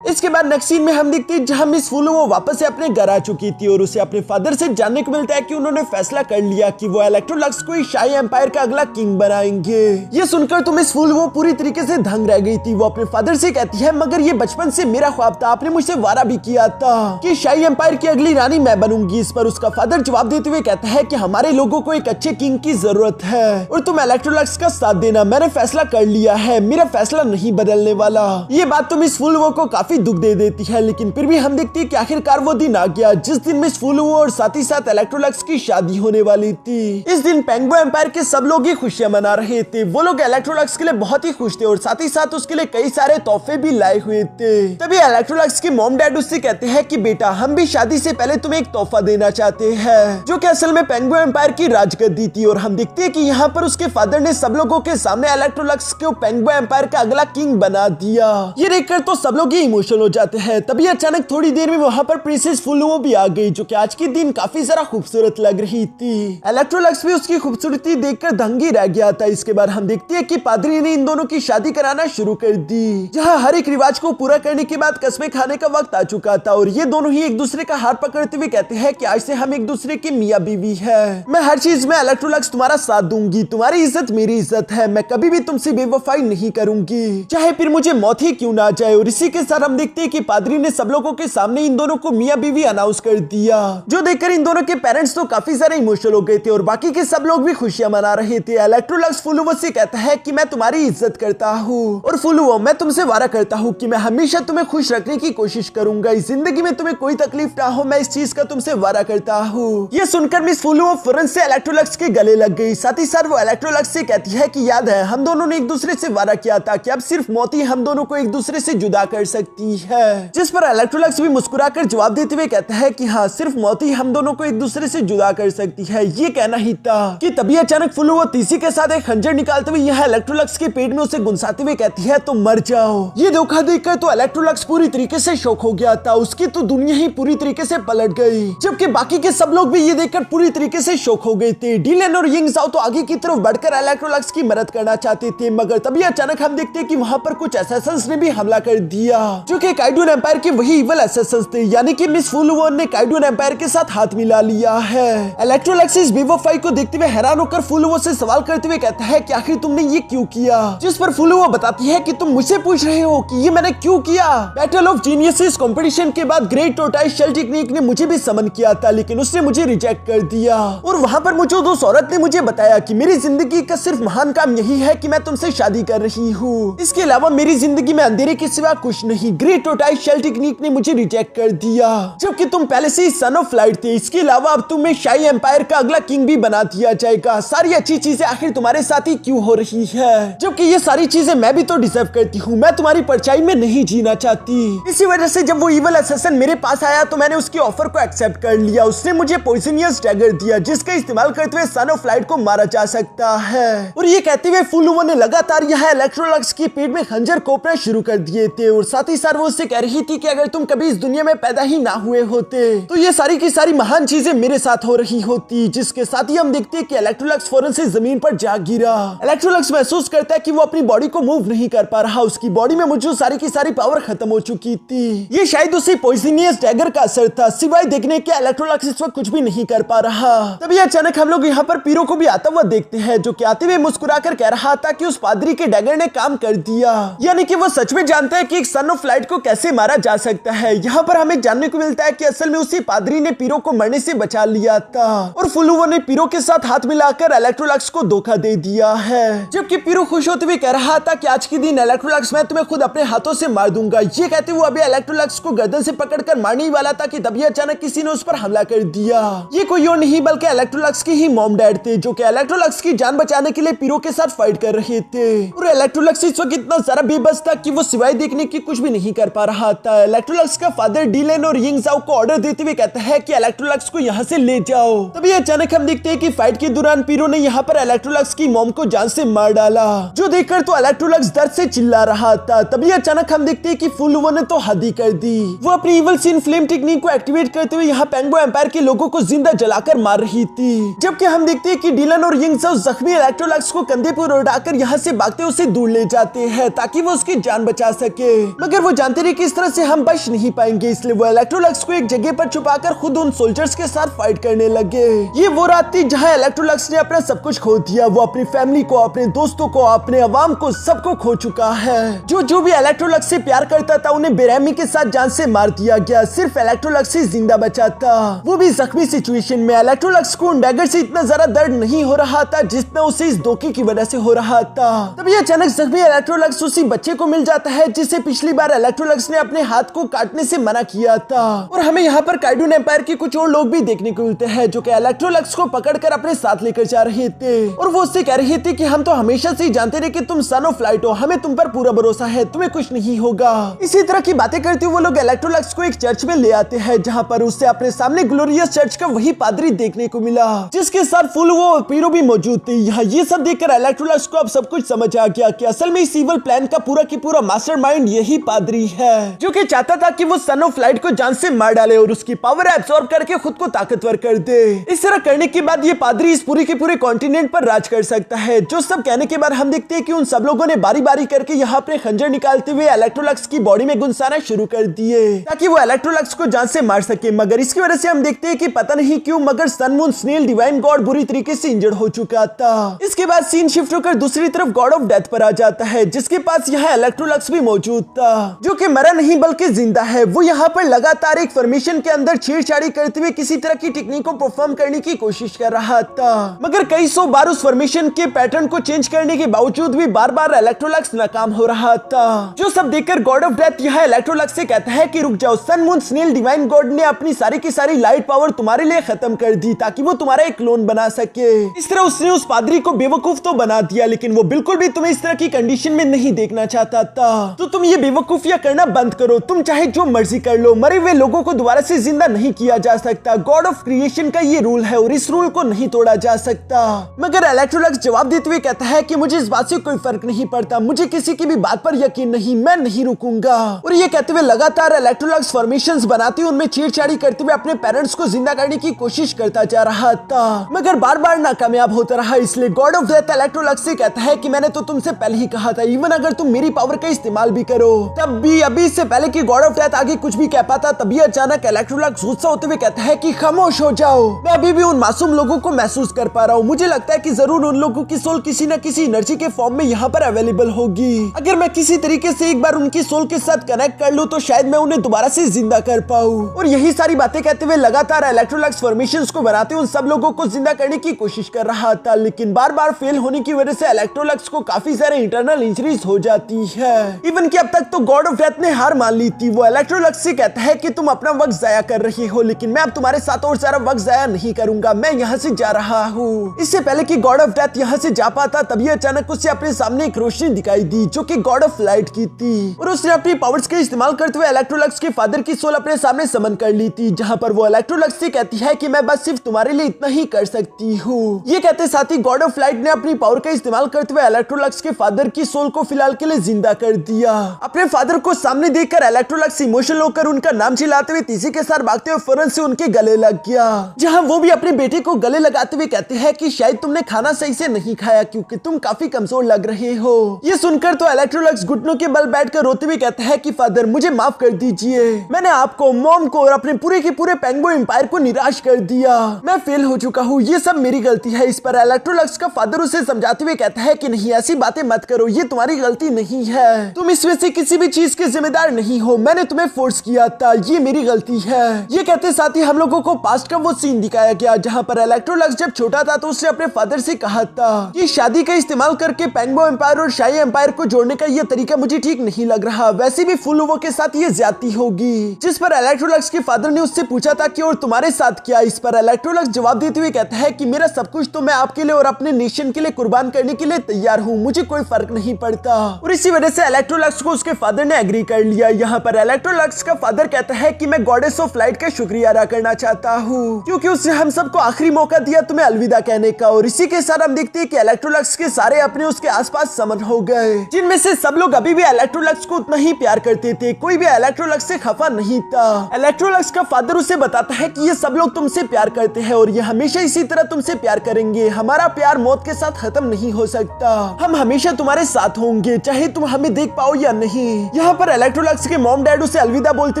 इसके बाद नेक्स्ट सीन में हम देखते हैं जहां मिस फुलू वो वापस से अपने घर आ चुकी थी और उसे अपने फादर से जानने को मिलता है कि उन्होंने फैसला कर लिया कि वो इलेक्ट्रोलक्स को शाही एम्पायर का अगला किंग बनाएंगे। ये सुनकर तो मिस फुलू वो पूरी तरीके से दंग रह गई थी। वो अपने फादर से कहती है, मगर ये बचपन से मेरा ख्वाब था, आपने मुझसे वादा भी किया था कि शाही एम्पायर की अगली रानी मैं बनूंगी। इस पर उसका फादर जवाब देते हुए कहता है कि हमारे लोगों को एक अच्छे किंग की जरूरत है और तुम इलेक्ट्रोलक्स का साथ देना। मैंने फैसला कर लिया है, मेरा फैसला नहीं बदलने वाला। ये बात तो मिस फुलू को काफी दुख दे देती है, लेकिन फिर भी हम देखते हैं कि आखिरकार वो दिन आ गया जिस दिन मिस फुलू और साथ ही साथ इलेक्ट्रोलक्स की शादी होने वाली थी। इस दिन पेंगुइन एम्पायर के सब लोग ही खुशियां मना रहे थे। वो लोग इलेक्ट्रोलक्स के लिए बहुत ही खुश थे और साथ ही साथ उसके लिए कई सारे तोहफे भी लाए हुए थे। तभी इलेक्ट्रोलक्स के मॉम डैड उससे कहते हैं कि बेटा, हम भी शादी से पहले तुम्हें एक तोहफा देना चाहते हैं, जो कि असल में पेंगुइन एम्पायर की राजगद्दी थी। और हम देखते हैं कि यहाँ पर उसके फादर ने सब लोगों के सामने इलेक्ट्रोलक्स को पेंगुइन एम्पायर का अगला किंग बना दिया। ये देखकर तो सब लोग ही इमोशनल हो जाते हैं। तभी अचानक थोड़ी देर में वहाँ पर प्रिंसेस फुलुओ भी आ गई, जो कि आज के दिन काफी ज्यादा खूबसूरत लग रही थी। इलेक्ट्रोलक्स भी उसकी खूबसूरती देखकर दंगी रह गया था। इसके बाद हम देखते हैं कि पादरी ने इन दोनों की शादी कराना शुरू कर दी, जहाँ हर एक रिवाज को पूरा करने के बाद कस्में खाने का वक्त आ चुका था और ये दोनों ही एक दूसरे का हाथ पकड़ते हुए कहते हैं कि आज से हम एक दूसरे के मियाँ बीवी है। मैं हर चीज में इलेक्ट्रोलक्स तुम्हारा साथ दूंगी, तुम्हारी इज्जत मेरी इज्जत है, मैं कभी भी तुमसे बेवफाई नहीं करूंगी, चाहे फिर मुझे मौत ही क्यों ना जाए। और इसी के साथ हम देखते हैं कि पादरी ने सब लोगों के सामने इन दोनों को मियाँ बीवी अनाउंस कर दिया, जो देखकर इन दोनों के पेरेंट्स तो काफी सारे इमोशनल हो गए थे और बाकी के सब लोग भी खुशियां मना रहे थे। इलेक्ट्रोलक्स फुलुओ से कहता है कि मैं तुम्हारी इज्जत करता हूँ और फुलुओ, मैं तुमसे वादा करता हूँ कि मैं हमेशा तुम्हें खुश रखने की कोशिश करूंगा, इस जिंदगी में तुम्हें कोई तकलीफ ना हो, मैं इस चीज का तुमसे वादा करता हूँ। ये सुनकर मिस फुलुओ फौरन से इलेक्ट्रोलक्स के गले लग गई। साथ ही साथ वो इलेक्ट्रोलक्स से कहती है कि याद है, हम दोनों ने एक दूसरे से वादा किया था कि अब सिर्फ मौत ही हम दोनों को एक दूसरे से जुदा कर सकती है। जिस पर इलेक्ट्रोलक्स भी मुस्कुराकर जवाब देते हुए कहता है कि हाँ, सिर्फ मौत ही हम दोनों को एक दूसरे से जुदा कर सकती है। ये कहना ही था कि तभी अचानक फुलुओ तीसी के साथ एक खंजर निकालते हुए यहाँ इलेक्ट्रोलक्स के पेट में उसे गुनसाते हुए कहती है, तो मर जाओ। ये धोखा देखकर तो इलेक्ट्रोलक्स पूरी तरीके से शॉक हो गया था। उसकी तो दुनिया ही पूरी तरीके से पलट गई, जबकि बाकी के सब लोग भी ये देखकर पूरी तरीके से शॉक हो गए थे। डीलन और यिंग ज़ाओ तो आगे की तरफ बढ़कर इलेक्ट्रोलक्स की मदद करना चाहते थे, मगर तभी अचानक हम देखते हैं कि वहाँ पर कुछ असैसिन्स ने भी हमला कर दिया, जो कि काइडून एम्पायर के वही इविल असैसिन्स थे, यानी कि मिस फुलुओ ने काइडून एम्पायर के साथ हाथ मिला लिया है। इलेक्ट्रोलक्स इस बेवफाई को देखते हुए हैरान होकर फुलुओ से सवाल करते हुए कहता है कि आखिर तुमने ये क्यों किया, जिस पर फुलुओ बताती है कि तुम मुझसे पूछ रहे हो कि ये मैंने क्यों किया। बैटल ऑफ जीनियसेस कंपटीशन के बाद ग्रेट टोर्टोइस शेल टेक्निक ने मुझे भी समन किया था, लेकिन उसने मुझे रिजेक्ट कर दिया और वहाँ पर मुझे उस औरत ने मुझे बताया कि मेरी जिंदगी का सिर्फ महान काम यही है कि मैं तुमसे शादी कर रही हूँ, इसके अलावा मेरी जिंदगी में अंधेरे के सिवा कुछ नहीं। ग्रेट टोर्टोइस शेल टेक्निक ने मुझे रिजेक्ट कर दिया, जबकि तुम पहले से ही सन ऑफ लाइट थे। इसके अलावा अब तुम्हें शाही एम्पायर का अगला किंग भी बना दिया जाएगा। सारी अच्छी चीजें आखिर तुम्हारे साथ ही क्यों हो रही है, जबकि ये सारी चीजें मैं भी तो डिजर्व करती हूँ। मैं तुम्हारी परछाई में नहीं जीना चाहती। इसी वजह से जब वो इविल असैसिन मेरे पास आया तो मैंने उसकी ऑफर को एक्सेप्ट कर लिया। उसने मुझे पॉइजनियस डैगर दिया, जिसका इस्तेमाल करते हुए सन ऑफ लाइट को मारा जा सकता है। और ये कहते हुए फुलुओ ने लगातार यह इलेक्ट्रोलक्स के पेट में खंजर कोपना शुरू कर दिए थे और साथ ही साथ वो उससे कह रही थी कि अगर तुम कभी इस दुनिया में पैदा ही ना हुए होते तो ये सारी की सारी महान चीजें मेरे साथ हो रही होती। जिसके साथ ही हम देखते हैं कि इलेक्ट्रोलक्स फौरन से जमीन पर जा गिरा। इलेक्ट्रोलक्स महसूस करता है कि वो अपनी बॉडी को मूव नहीं कर पा रहा, उसकी बॉडी में मौजूद सारी की सारी पावर खत्म हो चुकी थी। ये शायद उसी पॉइजनियस डैगर का असर था, सिवाय देखने के इलेक्ट्रोलक्स इस वक्त कुछ भी नहीं कर पा रहा। तभी अचानक हम लोग यहाँ पर पीरो को भी आता हुआ देखते हैं, जो कि आते हुए मुस्कुराकर कह रहा था कि उस पादरी के डैगर ने काम कर दिया, यानी कि वो सच में जानता है कि एक सन ऑफ लाइट को कैसे मारा जा सकता है। यहाँ पर हमें जानने को मिलता है कि असल में उसी पादरी ने पीरो को मरने से बचा लिया था और फुलुओ ने पीरो के साथ हाथ मिलाकर इलेक्ट्रोलक्स को धोखा दे दिया है। जबकि पीरो खुश होते हुए कह रहा था कि आज के दिन इलेक्ट्रोलक्स मैं तुम्हें खुद अपने हाथों से मार दूंगा। ये कहते हुए अभी इलेक्ट्रोलक्स को गर्दन से पकड़कर मारने ही वाला था कि तभी अचानक किसी ने उस पर हमला कर दिया। ये कोई और नहीं बल्कि इलेक्ट्रोलक्स के ही मॉम डैड थे, जो कि इलेक्ट्रोलक्स की जान बचाने के लिए पीरो के साथ फाइट कर रहे थे। और इलेक्ट्रोलक्स इस वक्त इतना सारा बेबस था कि वो सिवाय देखने की कुछ भी नहीं कर पा रहा था। इलेक्ट्रोलक्स का फादर डीलन और यिंग ज़ाओ को ऑर्डर देते हुए कहता है कि इलेक्ट्रोलक्स को यहाँ से ले जाओ। तभी अचानक हम देखते हैं कि फाइट के दौरान पीरो ने यहाँ पर इलेक्ट्रोलक्स की मॉम को जान से मार डाला, जो देखकर तो इलेक्ट्रोलक्स दर्द से चिल्ला रहा था। तभी अचानक हम देखते हैं कि फुलुओ ने तो हद ही कर दी। वो अपनी इविल सीन फ्लेम टेक्निक को एक्टिवेट करते हुए यहाँ पेंगुइन एम्पायर के लोगों को जिंदा जलाकर मार रही थी, जबकि हम देखते हैं कि डीलन और यिंग ज़ाओ जख्मी इलेक्ट्रोलक्स को कंधे पर उठाकर यहाँ से भागते उसे दूर ले जाते हैं ताकि वो उसकी जान बचा सके। मगर वो जानते रहे कि इस तरह से हम बच नहीं पाएंगे, इसलिए वो इलेक्ट्रोलक्स को एक जगह पर छुपाकर खुद उन सोल्जर्स के साथ फाइट करने लगे। ये वो रात थी जहाँ इलेक्ट्रोलक्स ने अपना सब कुछ खो दिया। वो अपनी फैमिली को, अपने दोस्तों को, अपने अवाम को, सबको खो चुका है। जो भी इलेक्ट्रोलक्स से प्यार करता था उन्हें बेरहमी के साथ जान से मार दिया गया। सिर्फ इलेक्ट्रोलक्स ही जिंदा बचा था, वो भी जख्मी सिचुएशन में। इलेक्ट्रोलक्स को उन डैगर से इतना ज्यादा दर्द नहीं हो रहा था जितना उसे इस धोखे की वजह से हो रहा था। तभी अचानक जख्मी इलेक्ट्रोलक्स उसी बच्चे को मिल जाता है जिसे पिछली बार इलेक्ट्रोलक्स ने अपने हाथ को काटने से मना किया था। और हमें यहाँ पर काइडून एम्पायर के कुछ और लोग भी देखने को मिलते हैं जो कि इलेक्ट्रोलक्स को पकड़कर अपने साथ लेकर जा रहे थे। और वो उससे कह रहे थे कि हम तो हमेशा से ही जानते रहे कि तुम सन ऑफ लाइट हो, हमें तुम पर पूरा भरोसा है, तुम्हें कुछ नहीं होगा। इसी तरह की बातें करते हुए वो लोग इलेक्ट्रोलक्स को एक चर्च में ले आते हैं जहाँ पर उससे अपने सामने ग्लोरियस चर्च का वही पादरी देखने को मिला जिसके साथ फुल वो पीरो भी मौजूद थे। यहाँ ये सब देखकर इलेक्ट्रोलक्स को अब सब कुछ समझ आ गया कि असल में इस इवल प्लान का पूरा की पूरा मास्टरमाइंड यही पादरी है जो कि चाहता था कि वो सन ऑफ लाइट को जान से मार डाले और उसकी पावर एब्सॉर्ब करके खुद को ताकतवर कर दे। इस तरह करने के बाद ये पादरी इस पूरे के पूरे कॉन्टिनेंट पर राज कर सकता है। जो सब कहने के बाद हम देखते हैं कि उन सब लोगों ने बारी बारी करके यहाँ अपने खंजर निकालते हुए इलेक्ट्रोलक्स की बॉडी में गुंसाना शुरू कर दिए ताकि वो इलेक्ट्रोलक्स को जान से मार सके। मगर इसकी वजह से हम देखते हैं कि पता नहीं क्यों मगर sun moon snail divine god बुरी तरीके से इंजर्ड हो चुका था। इसके बाद सीन शिफ्ट होकर दूसरी तरफ गॉड ऑफ डेथ पर आ जाता है जिसके पास यहाँ इलेक्ट्रोलक्स भी मौजूद था जो कि मरा नहीं बल्कि जिंदा है। वो यहाँ पर लगातार एक फॉर्मेशन के अंदर छेड़छाड़ी करते हुए किसी तरह की टेक्निक को परफॉर्म करने की कोशिश कर रहा था मगर कई सौ बार उस फॉर्मेशन के पैटर्न को चेंज करने के बावजूद भी बार बार इलेक्ट्रोलक्स नाकाम हो रहा था। जो सब देखकर गॉड ऑफ डेथ यहाँ इलेक्ट्रोलक्स से कहता है कि रुक जाओ, sun moon snail divine god ने अपनी सारी की सारी लाइट पावर तुम्हारे लिए खत्म कर दी ताकि वो तुम्हारा एक क्लोन बना सके। इस तरह उसने उस पादरी को बेवकूफ तो बना दिया लेकिन वो बिल्कुल भी तुम्हें इस तरह की कंडीशन में नहीं देखना चाहता था। तो तुम ये बेवकूफियां करना बंद करो, तुम चाहे जो मर्जी कर लो, मरे हुए लोगों को दोबारा से जिंदा नहीं किया जा सकता। गॉड ऑफ क्रिएशन का ये रूल है और इस रूल को नहीं तोड़ा जा सकता। मगर इलेक्ट्रोलक्स जवाब देते हुए कहता है कि मुझे इस बात से कोई फर्क नहीं पड़ता, मुझे किसी की भी बात पर यकीन नहीं, मैं नहीं रुकूंगा। और ये कहते हुए लगातार इलेक्ट्रोलक्स फॉर्मेशंस बनाते हुए उनमें छेड़छाड़ी करते हुए अपने पेरेंट्स को जिंदा करने की कोशिश करता जा रहा था मगर बार बार नाकामयाब होता रहा। इसलिए गॉड ऑफ डेथ इलेक्ट्रोलक्स से कहता है कि मैंने तो तुमसे पहले ही कहा था, इवन अगर तुम मेरी पावर का इस्तेमाल भी करो तब भी अभी इससे पहले कि गॉड ऑफ डेथ आगे कुछ भी कह पाता तभी अचानक इलेक्ट्रोलक्स गुस्सा होते हुए कहता है कि खामोश हो जाओ, मैं अभी भी उन मासूम लोगों को महसूस कर पा रहा हूँ। मुझे लगता है कि जरूर उन लोगों की सोल किसी न किसी एनर्जी के फॉर्म में यहाँ पर अवेलेबल होगी। अगर मैं किसी तरीके से एक बार उनकी सोल के साथ कनेक्ट कर लूँ तो शायद मैं उन्हें दोबारा से जिंदा कर पाऊँ। और यही सारी बातें कहते हुए लगातार इलेक्ट्रोलक्स फॉर्मेशंस को बनाते उन सब लोगों को जिंदा करने की कोशिश कर रहा था लेकिन बार बार फेल होने की वजह से इलेक्ट्रोलक्स को काफी सारे इंटरनल इंजरीज हो जाती है। इवन कि अब तक तो गॉड ऑफ डेथ ने हार मान ली थी। वो इलेक्ट्रोलक्स से कहता है कि तुम अपना वक्त जाया कर रही हो लेकिन मैं अब तुम्हारे साथ और सारा वक्त जाया नहीं करूंगा, मैं यहाँ से जा रहा हूँ। इससे पहले कि गॉड ऑफ डेथ यहाँ से जा पाता तभी अचानक उसे अपने सामने एक रोशनी दिखाई दी जो कि गॉड ऑफ लाइट की थी और उसने अपनी पावर्स का इस्तेमाल करते हुए इलेक्ट्रोलक्स के फादर की सोल अपने सामने समन कर ली थी जहाँ पर वो इलेक्ट्रोलक्स से कहती है कि मैं बस सिर्फ तुम्हारे लिए इतना ही कर सकती हूँ। ये कहते साथ ही गॉड ऑफ लाइट ने अपनी पावर का इस्तेमाल करते हुए इलेक्ट्रोलक्स के फादर की सोल को फिलहाल के लिए जिंदा कर दिया। अपने फादर को सामने देखकर इलेक्ट्रोलक्स इमोशनल होकर उनका नाम चिल्लाते हुए तेजी के साथ भागते हुए फौरन से उनके गले लग गया जहाँ वो भी अपने बेटे को गले लगाते हुए कहते हैं कि शायद तुमने खाना सही से नहीं खाया क्योंकि तुम काफी कमजोर लग रहे हो। ये सुनकर तो इलेक्ट्रोलक्स घुटनों के बल बैठकर रोते हुए कहता है कि फादर मुझे माफ कर दीजिए, मैंने आपको, मॉम को और अपने पूरे के पूरे पेंगुइन एम्पायर को निराश कर दिया, मैं फेल हो चुका हूँ, ये सब मेरी गलती है। इस पर इलेक्ट्रोलक्स का फादर उसे समझाते हुए कहता है कि नहीं ऐसी बातें मत करो, ये तुम्हारी गलती नहीं है, तुम इसमें से किसी भी चीज के जिम्मेदार नहीं हो, मैंने तुम्हें फोर्स किया था, ये मेरी गलती है। ये कहते साथ ही हम लोगों को पास्ट का वो सीन दिखाया गया जहाँ पर इलेक्ट्रोलक्स जब छोटा था तो उसने अपने फादर से कहा था कि शादी का इस्तेमाल करके पेंगबो एम्पायर और शाही एम्पायर को जोड़ने का ये तरीका मुझे ठीक नहीं लग रहा, वैसे भी फुल ओवो के साथ ये ज्यादती होगी। जिस पर इलेक्ट्रोलक्स के फादर ने उससे पूछा था कि और तुम्हारे साथ क्या। इस पर इलेक्ट्रोलक्स जवाब देते हुए कहता है कि मेरा सब कुछ तो मैं आपके लिए और अपने नेशन के लिए कुर्बान करने के लिए तैयार हूँ, मुझे कोई फर्क नहीं पड़ता। और इसी वजह से इलेक्ट्रोलक्स को उसके फादर ने एग्री कर लिया। यहाँ पर इलेक्ट्रोलक्स का फादर कहता है कि मैं गॉडेस ऑफ लाइट का शुक्रिया अदा करना चाहता हूँ क्योंकि उसने हम सबको आखिरी मौका दिया तुम्हें अलविदा कहने का। और इसी के साथ हम देखते हैं कि इलेक्ट्रोलक्स के सारे अपने उसके आसपास समन हो गए जिनमें से सब लोग अभी भी इलेक्ट्रोलक्स को उतना ही प्यार करते थे, कोई भी इलेक्ट्रोलक्स से खफा नहीं था। इलेक्ट्रोलक्स का फादर उसे बताता है कि ये सब लोग तुमसे प्यार करते हैं और ये हमेशा इसी तरह तुमसे प्यार करेंगे, हमारा प्यार मौत के साथ खत्म नहीं हो सकता, हम हमेशा तुम्हारे साथ होंगे चाहे तुम हमें देख पाओ या नहीं। यहाँ पर इलेक्ट्रोलक्स के मॉम डैड उसे अलविदा बोलते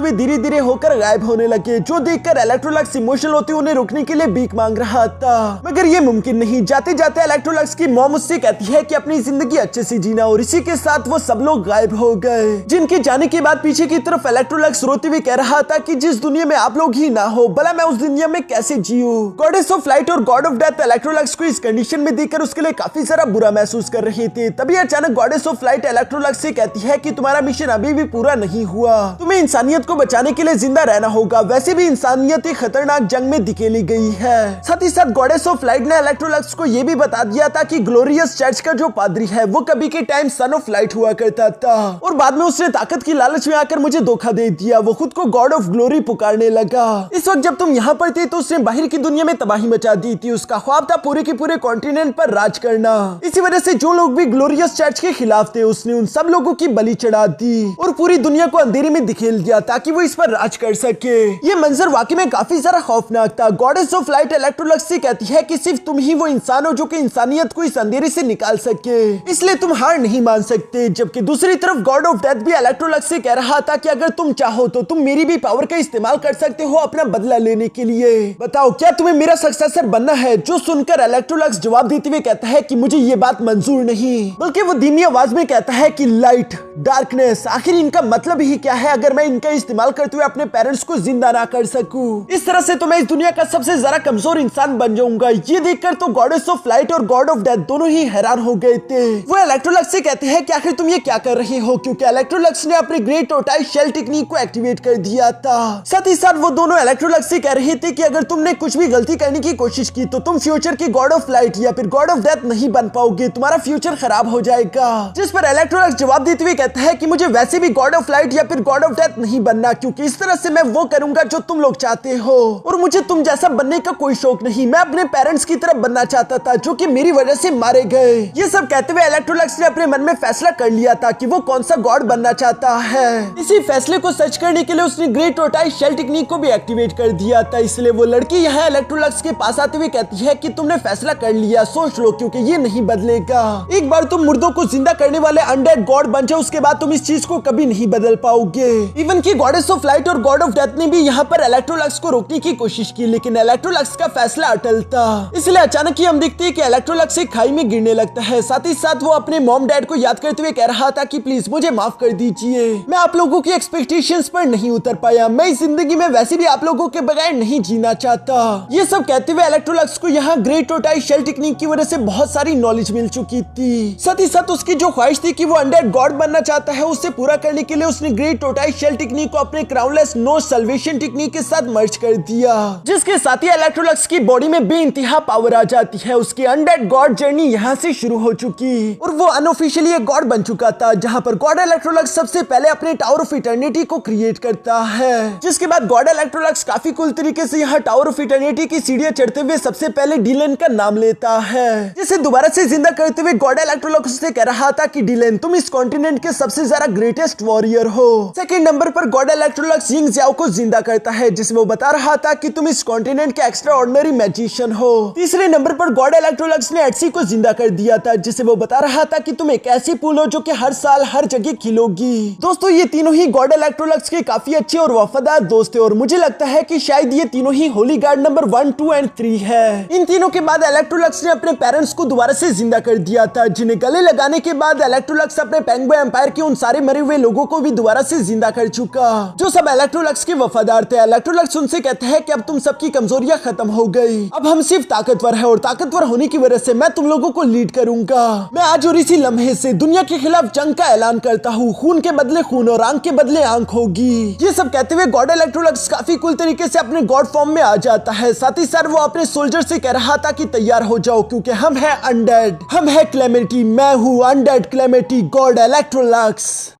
हुए धीरे धीरे होकर गायब होने लगे, जो देखकर इलेक्ट्रोलक्स इमोशनल होती उन्हें रोकने के लिए भीख मांग रहा था, मगर ये मुमकिन नहीं। जाते जाते इलेक्ट्रोलक्स की मॉम उससे कहती है कि अपनी जिंदगी अच्छे से जीना, और इसी के साथ वो सब लोग गायब हो गए। जिनके जाने के बाद पीछे की तरफ इलेक्ट्रोलक्स रोते हुए कह रहा था कि जिस दुनिया में आप लोग ही ना हो, भला मैं उस दुनिया में कैसे जीऊं। गॉडेस ऑफ लाइट और गॉड ऑफ डेथ इलेक्ट्रोलक्स को इस कंडीशन में देखकर उसके लिए काफी सारा बुरा महसूस कर रहे थे। तभी अचानक गॉडेस ऑफ लाइट इलेक्ट्रोलक्स से कहती है कि तुम्हारा मिशन अभी भी पूरा नहीं हुआ, तुम्हें इंसानियत को बचाने के लिए जिंदा रहना होगा। वैसे भी इंसानियत एक खतरनाक जंग में धकेली गई है। साथ ही साथ गॉडेस ऑफ लाइट ने इलेक्ट्रोलक्स को यह भी बता दिया था कि ग्लोरियस चर्च का जो पादरी है वो कभी के टाइम सन ऑफ लाइट हुआ करता था, और बाद में उसने ताकत की लालच में आकर मुझे धोखा दे दिया। वो खुद को गॉड ऑफ ग्लोरी पुकारने लगा। इस वक्त जब तुम यहाँ पर थे तो उसने बाहर की दुनिया में तबाही मचा दी थी। उसका ख्वाब था पूरे के पूरे कॉन्टिनेंट पर राज करना। इसी वजह से जो लोग भी ग्लोरियस चर्च के खिलाफ थे उसने उन सब लोगों की बलि चढ़ा दी और पूरी दुनिया को अंधेरे में धकेल दिया ताकि वो इस पर राज कर सके। ये मंजर वाकई में काफी सारा खौफनाक था। गॉडेस ऑफ लाइट इलेक्ट्रोलक्स से कहती है कि सिर्फ तुम ही वो इंसान हो जो कि इंसानियत को इस अंधेरे से निकाल सके, इसलिए तुम हार नहीं मान सकते। जबकि दूसरी तरफ गॉड ऑफ डेथ भी इलेक्ट्रोलक्स से कह रहा था कि अगर तुम चाहो तो तुम मेरी भी पावर का इस्तेमाल कर सकते हो अपना बदला लेने के लिए। बताओ क्या तुम्हें मेरा सक्सेसर बनना है? जो सुनकर इलेक्ट्रोलक्स जवाब देते हुए कहता है कि मुझे ये बात मंजूर नहीं, बल्कि वो धीमी आवाज में कहता है कि लाइट, डार्कनेस, आखिर इनका मतलब ही क्या है अगर मैं इनका इस्तेमाल करते हुए अपने पेरेंट्स को जिंदा ना कर सकूं? इस तरह से तो मैं इस दुनिया का सबसे ज्यादा कमजोर इंसान बन जाऊंगा। ये देखकर तो गॉडेस ऑफ लाइट और गॉड ऑफ डेथ दोनों ही हैरान हो गए थे। वो इलेक्ट्रोलक्स से कहते हैं कि आखिर तुम ये क्या कर रहे हो, क्योंकि इलेक्ट्रोलक्स ने अपने ग्रेट टोर्टाइल शेल टेक्निक को एक्टिवेट कर दिया था। साथ ही साथ वो दोनों इलेक्ट्रोलक्स से कह रहे थे कि अगर तुमने कुछ भी गलती करने की कोशिश की तो तुम फ्यूचर के गॉड ऑफ लाइट या फिर गॉड ऑफ डेथ नहीं बन पाओगे, तुम्हारा फ्यूचर खराब हो जाएगा। जिस पर इलेक्ट्रोलक्स जवाब देते हुए कहता है कि मुझे वैसे भी गॉड ऑफ लाइट या फिर गॉड ऑफ डेथ नहीं बनना, क्योंकि इस तरह से मैं वो करूंगा जो तुम लोग चाहते हो, और मुझे तुम जैसा बनने का कोई शौक नहीं। मैं अपने पेरेंट्स की तरफ बनना चाहता था जो कि मेरी वजह से मारे गए। ये सब कहते हुए इलेक्ट्रोलक्स ने अपने मन में फैसला कर लिया था कि वो कौन सा गॉड बनना चाहता है। इसी फैसले को सच करने के लिए उसने ग्रेट टोर्टाइल शेल टेक्निक को भी एक्टिवेट कर दिया था। इसलिए वो लड़की यहाँ इलेक्ट्रोलक्स के पास आते हुए कहती है कि तुमने फैसला कर लिया, सोच लो, क्योंकि ये नहीं बदलेगा। एक बार तुम मुर्दों को जिंदा करने वाले अनडेड गॉड बन जाओ, उसके बाद तुम इस चीज को कभी नहीं बदल पाओगे। इवन की गॉडेस ऑफ लाइट और गॉड ऑफ डेथ ने भी यहाँ पर इलेक्ट्रोलक्स को रोकने की कोशिश की, लेकिन इलेक्ट्रोलक्स का फैसला अटल था। इसलिए अचानक ही हम देखते हैं कि इलेक्ट्रोलक्स एक खाई में गिरने लगता है। साथ ही साथ वो अपने मॉम डैड को याद करते हुए कह रहा था कि प्लीज मुझे माफ कर दीजिए, मैं आप लोगों की एक्सपेक्टेशंस पर नहीं उतर पाया। मैं इस जिंदगी में वैसे भी आप लोगों के बगैर नहीं जीना चाहता। ये सब कहते हुए इलेक्ट्रोलक्स को यहाँ ग्रेट टोर्टाइल शेल टेक्निक की वजह से बहुत सारी नॉलेज मिल चुकी थी। साथ ही साथ उसकी जो ख्वाहिश थी कि वो अनडेड गॉड बनना चाहता है, उससे पूरा करने के लिए उसने ग्रेट टोर्टाइल शेल टेक्निक को अपने क्राउनलेस नो सल्वेशन टेक्निक के साथ मर्ज कर दिया, जिसके साथ ही इलेक्ट्रोलक्स की बॉडी में बेइंतहा पावर आ जाती है। उसकी अनडेड गॉड जर्नी यहाँ से शुरू हो चुकी और वो अनऑफिशियली एक गॉड बन चुका था, जहाँ पर गॉड इलेक्ट्रोलक्स सबसे पहले अपने टावर ऑफ इटर्निटी को क्रिएट करता है। जिसके बाद गॉड इलेक्ट्रोलक्स काफी कूल तरीके से यहाँ टावर ऑफ इटर्निटी की सीढ़ियां चढ़ते हुए सबसे पहले डिलेन का नाम लेता है, जिसे दोबारा से जिंदा करते हुए गॉड इलेक्ट्रोलक्स से कह रहा था कि डिलेन, तुम इस कॉन्टिनेंट के सबसे ज्यादा ग्रेटेस्ट वॉरियर हो। सेकंड नंबर पर गॉड इलेक्ट्रोलक्स यिंग ज़ियाओ को जिंदा करता है, जिसमें वो बता रहा था कि तुम इस कॉन्टिनेंट के एक्स्ट्रा ऑर्डिनरी मैजिशियन हो। तीसरे नंबर पर गॉड इलेक्ट्रोलक्स ने एटसी को जिंदा कर दिया था, जिसे वो बता रहा था कि तुम एक ऐसी फूल हो जो कि हर साल हर जगह खिलोगी। दोस्तों, ये तीनों ही गॉड इलेक्ट्रोलक्स के काफी अच्छे और वफादार दोस्त थे और मुझे लगता है कि शायद ये तीनों ही होली गार्ड नंबर 1, 2 एंड 3 है। इन तीनों के बाद इलेक्ट्रोलक्स ने अपने पेरेंट्स को दोबारा से जिंदा कर दिया था, जिन्हें गले लगाने के बाद इलेक्ट्रोलक्स अपने पेंगुइन एम्पायर के उन सारे मरे हुए लोगों को भी दोबारा से जिंदा कर चुका, जो सब इलेक्ट्रोलक्स के वफादार थे। इलेक्ट्रोलक्स उनसे कहते हैं कि अब तुम सबकी कमजोरियां खत्म हो गई, अब हम सिर्फ ताकतवर है और ताकतवर होने की वजह से मैं तुम लोगों को लीड करूंगा। मैं आज और इसी लम्हे से दुनिया के खिलाफ जंग का ऐलान करता हूँ। खून के बदले खून और आंख के बदले आंख होगी। ये सब कहते हुए गॉड इलेक्ट्रोलक्स काफी कूल तरीके से अपने गॉड फॉर्म में आ जाता है। साथ ही साथ वो अपने सोल्जर से कह रहा था कि तैयार हो जाओ, क्योंकि हम है अनडेड, हम है क्लेमेटी, मैं हूँ अनडेड क्लेमेटी गॉड इलेक्ट्रोलक्स।